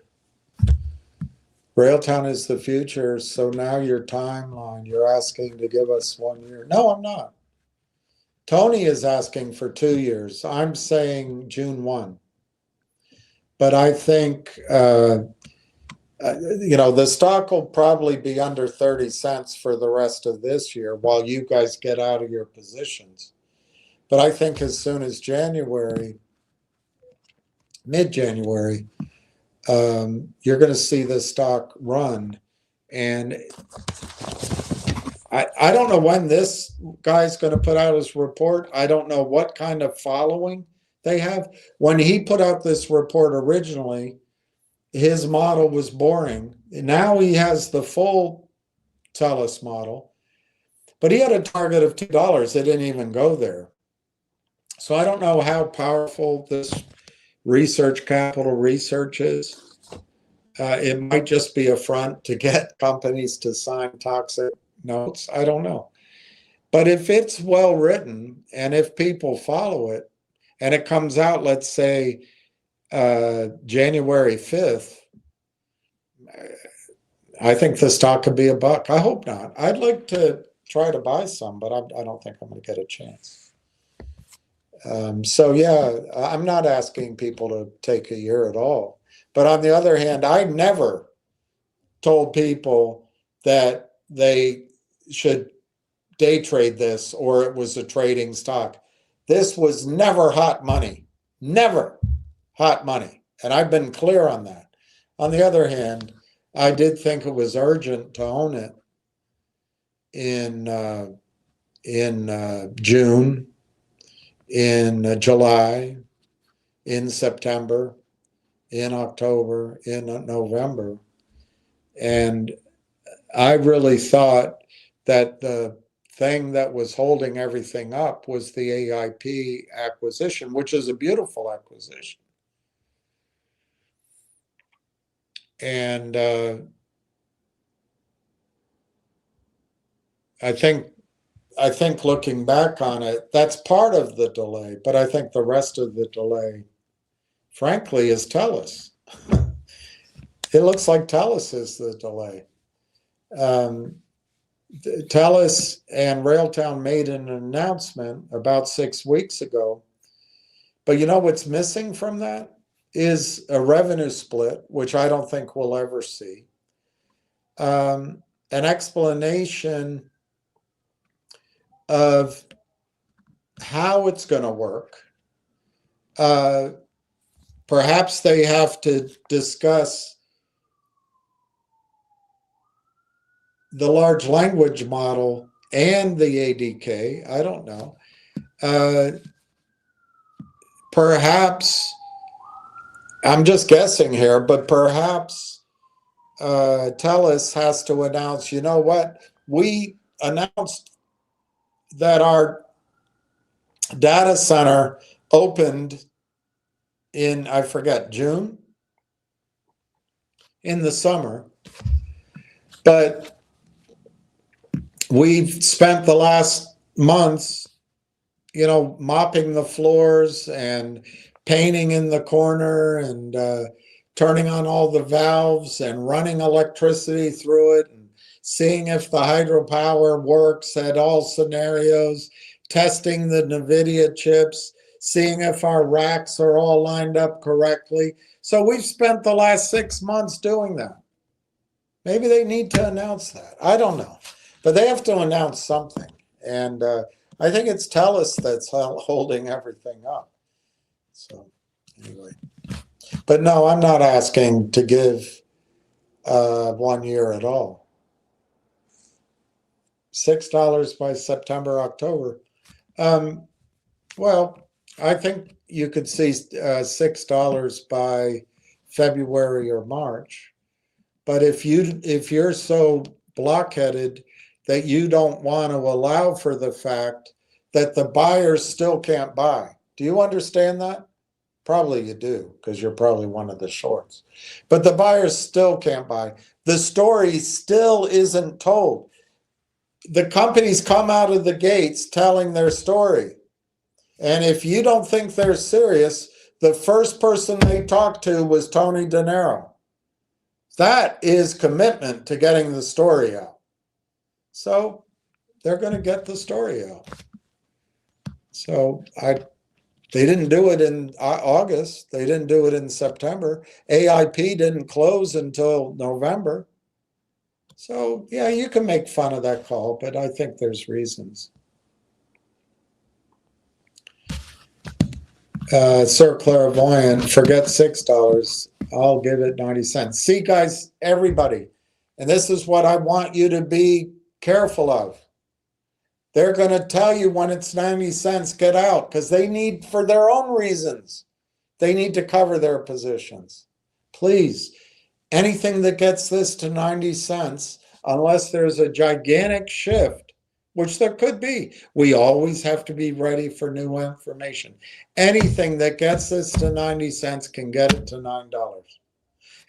Railtown is the future, so now your timeline. You're asking to give us 1 year. No, I'm not. Tony is asking for 2 years. I'm saying June 1. But I think, the stock will probably be under 30 cents for the rest of this year while you guys get out of your positions. But I think as soon as January, mid-January, you're going to see the stock run. And I don't know when this guy's going to put out his report. I don't know what kind of following they have. When he put out this report originally, his model was boring. Now he has the full TELUS model, but he had a target of $2. It didn't even go there. So I don't know how powerful this research capital research is. It might just be a front to get companies to sign toxic notes. I don't know. But if it's well written and if people follow it and it comes out, let's say, January 5th, I think the stock could be $1. I hope not. I'd like to try to buy some, but I don't think I'm going to get a chance. So yeah, I'm not asking people to take a year at all. But on the other hand, I never told people that they should day trade this or it was a trading stock. This was never hot money. Never hot money. And I've been clear on that. On the other hand, I did think it was urgent to own it in June, in July, in September, in October, in November. And I really thought that the thing that was holding everything up was the AIP acquisition, which is a beautiful acquisition. And I think looking back on it, that's part of the delay, but I think the rest of the delay, frankly, is TELUS. It looks like TELUS is the delay. TELUS and Railtown made an announcement about 6 weeks ago, but you know what's missing from that is a revenue split, which I don't think we'll ever see. An explanation of how it's going to work. Perhaps they have to discuss the large language model and the ADK. I don't know. Perhaps, I'm just guessing here, but perhaps TELUS has to announce, you know what? We announced that our data center opened in, I forget, June, in the summer. But we've spent the last months, mopping the floors and painting in the corner and turning on all the valves and running electricity through it and seeing if the hydropower works at all scenarios, testing the NVIDIA chips, seeing if our racks are all lined up correctly. So we've spent the last 6 months doing that. Maybe they need to announce that. I don't know. But they have to announce something. And I think it's TELUS that's holding everything up. So anyway. But no, I'm not asking to give 1 year at all. $6 by September, October. Well, I think you could see $6 by February or March. But if you're so blockheaded that you don't want to allow for the fact that the buyers still can't buy, do you understand that? Probably you do, because you're probably one of the shorts. But the buyers still can't buy. The story still isn't told. The companies come out of the gates telling their story. And if you don't think they're serious, the first person they talked to was Tony De Niro. That is commitment to getting the story out. So they're going to get the story out. So they didn't do it in August. They didn't do it in September. AIP didn't close until November. So yeah, you can make fun of that call, but I think there's reasons. Sir Clairvoyant, forget $6. I'll give it 90 cents. See, guys, everybody, and this is what I want you to be careful of. They're going to tell you when it's 90 cents, get out, because they need, for their own reasons, they need to cover their positions. Please, anything that gets this to 90 cents, unless there's a gigantic shift, which there could be, we always have to be ready for new information. Anything that gets this to 90 cents can get it to $9.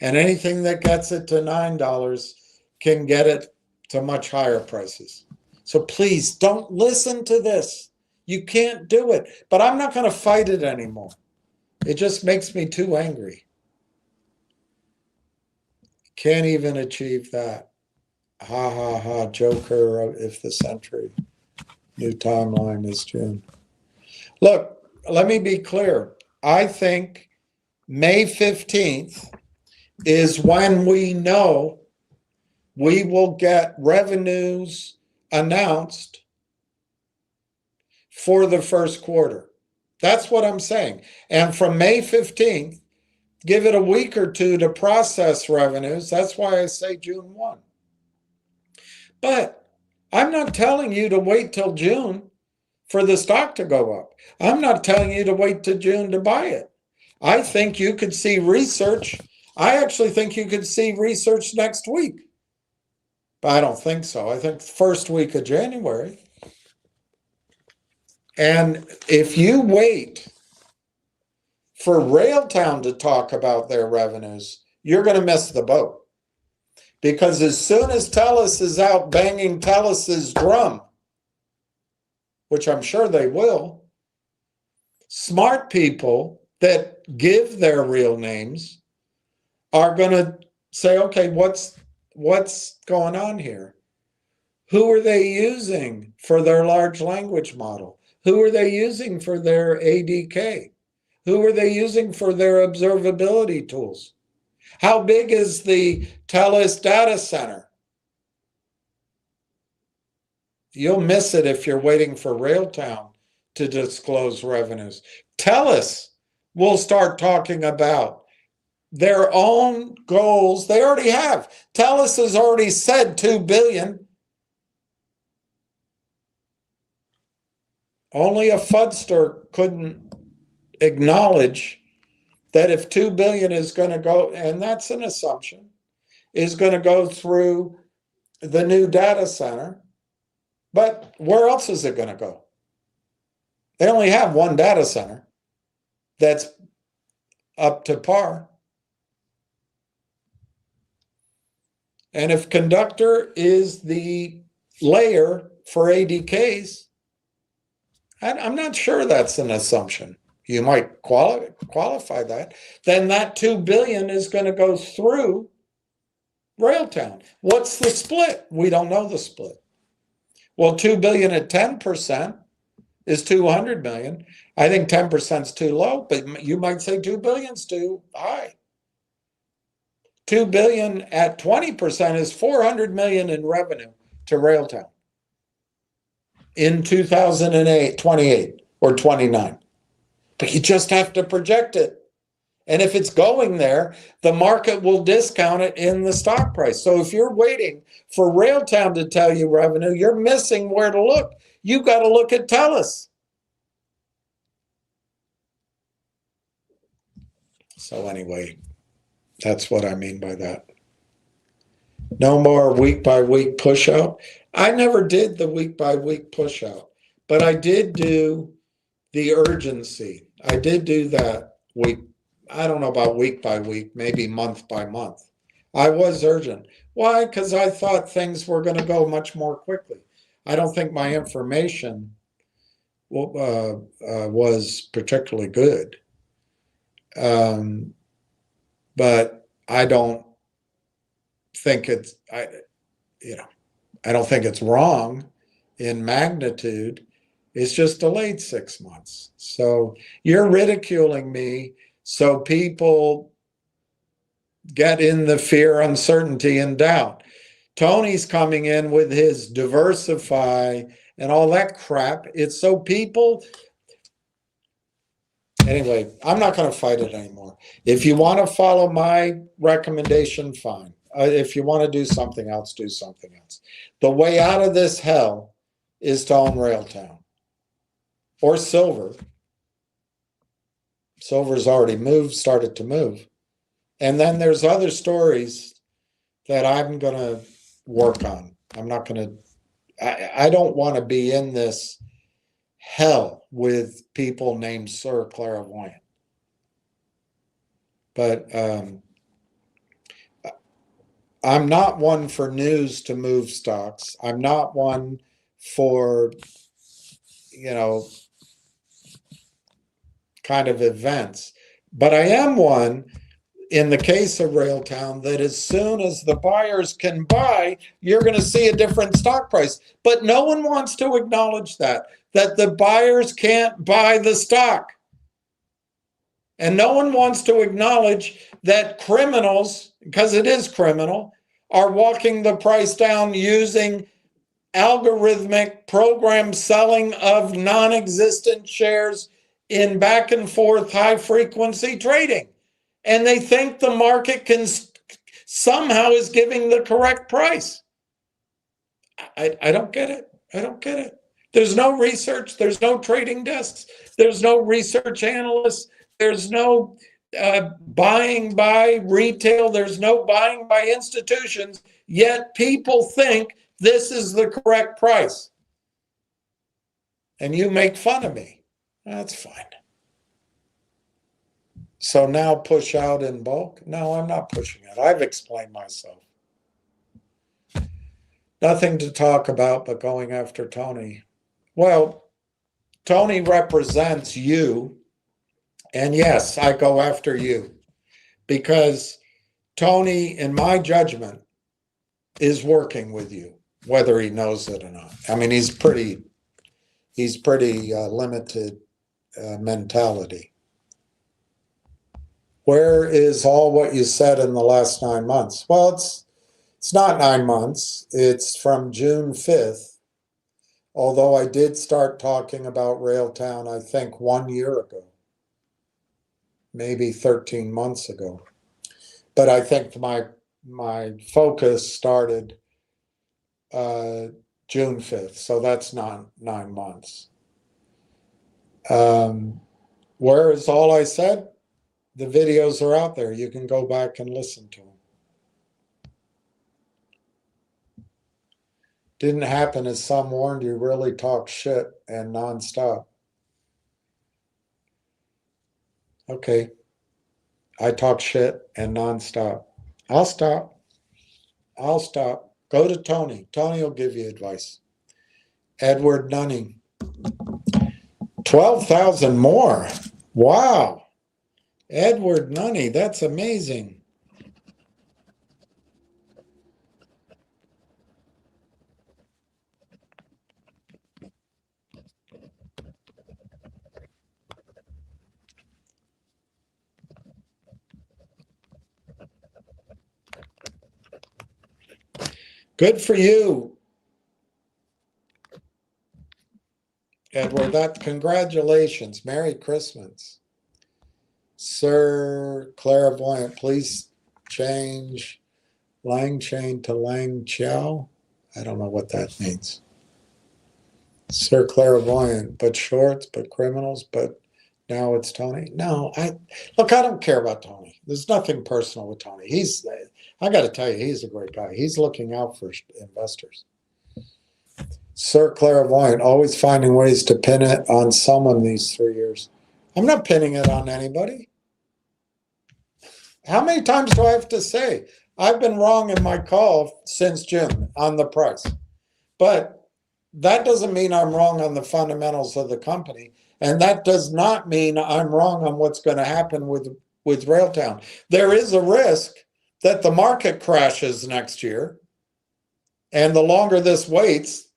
And anything that gets it to $9 can get it to much higher prices. So please don't listen to this. You can't do it. But I'm not going to fight it anymore. It just makes me too angry. Can't even achieve that. Ha ha ha, Joker, if the century. New timeline is June. Look, let me be clear. I think May 15th is when we know we will get revenues announced for the first quarter. That's what I'm saying. And from May 15th, give it a week or two to process revenues. That's why I say June 1. But I'm not telling you to wait till June for the stock to go up. I'm not telling you to wait till June to buy it. I think you could see research. I actually think you could see research next week. But I don't think so. I think first week of January. And if you wait for Railtown to talk about their revenues, you're going to miss the boat. Because as soon as TELUS is out banging TELUS's drum, which I'm sure they will, smart people that give their real names are going to say, okay, what's going on here? Who are they using for their large language model? Who are they using for their ADK? Who are they using for their observability tools? How big is the TELUS data center? You'll miss it if you're waiting for Railtown to disclose revenues. TELUS will start talking about their own goals. They already have. TELUS has already said $2 billion. Only a fudster couldn't acknowledge that if $2 billion is going to go, and that's an assumption, is going to go through the new data center. But where else is it going to go? They only have one data center that's up to par. And if Conductor is the layer for ADKs, I'm not sure that's an assumption. You might qualify that. Then that $2 billion is going to go through Railtown. What's the split? We don't know the split. Well, $2 billion at 10% is $200 million. I think 10% is too low, but you might say $2 billion is too high. $2 billion at 20% is $400 million in revenue to Railtown in 2028 or 29. But you just have to project it. And if it's going there, the market will discount it in the stock price. So if you're waiting for Railtown to tell you revenue, you're missing where to look. You got to look at TELUS. So anyway, that's what I mean by that. No more week-by-week push-out. I never did the week-by-week push-out, but I did do the urgency. I did do that week. I don't know about week by week, maybe month by month. I was urgent. Why? Because I thought things were going to go much more quickly. I don't think my information was particularly good. But I don't think it's, I don't think it's wrong in magnitude. It's just delayed 6 months. So you're ridiculing me. So people get in the fear, uncertainty, and doubt. Tony's coming in with his diversify and all that crap. It's so people. Anyway, I'm not going to fight it anymore. If you want to follow my recommendation, fine. If you want to do something else, do something else. The way out of this hell is to own Railtown or Silver. Silver's already moved, started to move. And then there's other stories that I'm going to work on. I'm not going to, I don't want to be in this hell with people named Sir Clairvoyant. But I'm not one for news to move stocks. I'm not one for, kind of events. But I am one, in the case of Railtown, that as soon as the buyers can buy, you're going to see a different stock price. But no one wants to acknowledge that the buyers can't buy the stock. And no one wants to acknowledge that criminals, because it is criminal, are walking the price down using algorithmic program selling of non-existent shares in back and forth high frequency trading. And they think the market can somehow is giving the correct price. I don't get it. I don't get it. There's no research. There's no trading desks. There's no research analysts. There's no buying by retail. There's no buying by institutions. Yet people think this is the correct price. And you make fun of me. That's fine. So now push out in bulk? No, I'm not pushing it. I've explained myself. Nothing to talk about but going after Tony. Well, Tony represents you. And yes, I go after you. Because Tony, in my judgment, is working with you, whether he knows it or not. I mean, he's pretty limited mentality. Where is all what you said in the last 9 months? Well, it's not 9 months. It's from June 5th, although I did start talking about Railtown, I think 1 year ago, maybe 13 months ago. But I think my focus started June 5th, so that's not 9 months. Where is all I said? The videos are out there. You can go back and listen to them. Didn't happen as some warned you, really talk shit and nonstop. Okay. I talk shit and nonstop. I'll stop. Go to Tony. Tony will give you advice. Edward Nunning. 12,000 more. Wow. Edward Nunny, that's amazing. Good for you, Edward. That congratulations. Merry Christmas. Sir Clairvoyant, please change Lang Chain to Lang Chow. I don't know what that means. Sir Clairvoyant, but shorts, but criminals, but now it's Tony. No, I don't care about Tony. There's nothing personal with Tony. I got to tell you, he's a great guy. He's looking out for investors. Sir Clairvoyant, always finding ways to pin it on someone these 3 years. I'm not pinning it on anybody. How many times do I have to say? I've been wrong in my call since June on the price. But that doesn't mean I'm wrong on the fundamentals of the company. And that does not mean I'm wrong on what's going to happen with Railtown. There is a risk that the market crashes next year. And the longer this waits,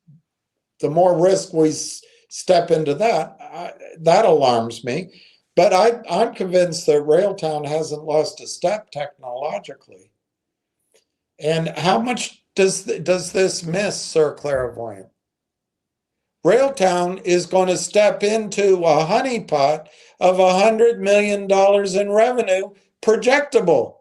the more risk we step into that. That alarms me. But I'm convinced that Railtown hasn't lost a step technologically. And how much does this miss, Sir Clairvoyant? Railtown is going to step into a honeypot of $100 million in revenue, projectable.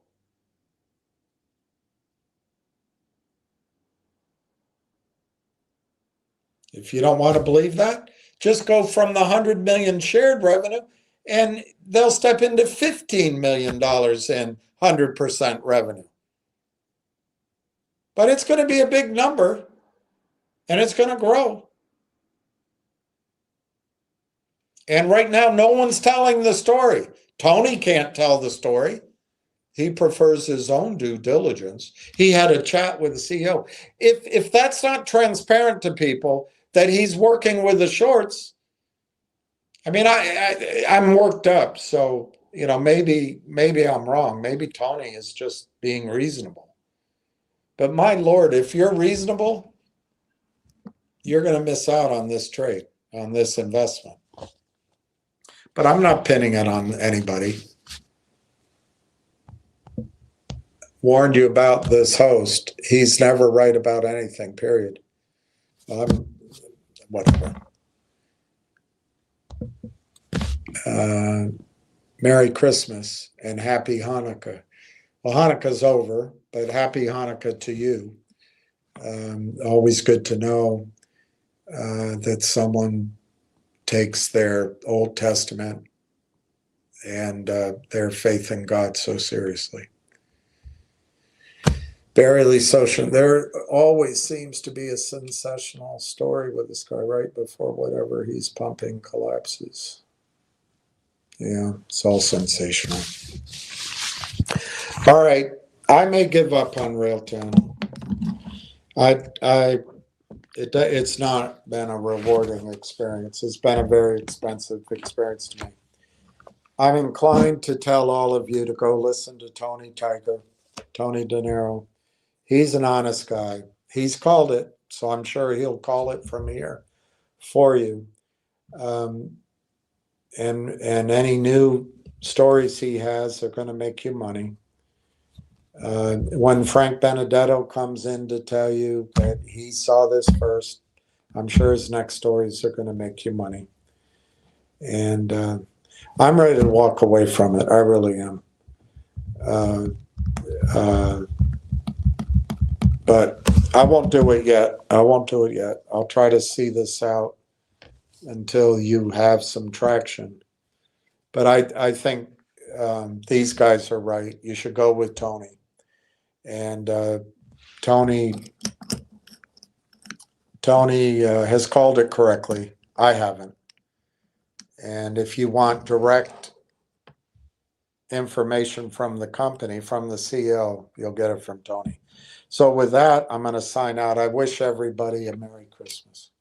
If you don't want to believe that, just go from the 100 million shared revenue and they'll step into $15 million in 100% revenue. But it's going to be a big number and it's going to grow. And right now, no one's telling the story. Tony can't tell the story. He prefers his own due diligence. He had a chat with the CEO. If that's not transparent to people that he's working with the shorts, I mean, I'm worked up. So, maybe I'm wrong. Maybe Tony is just being reasonable. But my Lord, if you're reasonable, you're going to miss out on this trade, on this investment. But I'm not pinning it on anybody. Warned you about this host. He's never right about anything, period. Whatever. Merry Christmas and Happy Hanukkah. Well, Hanukkah's over, but Happy Hanukkah to you. Always good to know that someone takes their Old Testament and their faith in God so seriously. Barely social. There always seems to be a sensational story with this guy right before whatever he's pumping collapses. Yeah, it's all sensational. All right, I may give up on Railtown. It's not been a rewarding experience. It's been a very expensive experience to me. I'm inclined to tell all of you to go listen to Tony Tiger, Tony De Niro. He's an honest guy. He's called it, so I'm sure he'll call it from here for you. And any new stories he has are going to make you money. When Frank Benedetto comes in to tell you that he saw this first, I'm sure his next stories are going to make you money. And I'm ready to walk away from it. I really am. But I won't do it yet. I'll try to see this out until you have some traction. But I think these guys are right. You should go with Tony. And Tony has called it correctly. I haven't. And if you want direct information from the company, from the CEO, you'll get it from Tony. So with that, I'm going to sign out. I wish everybody a Merry Christmas.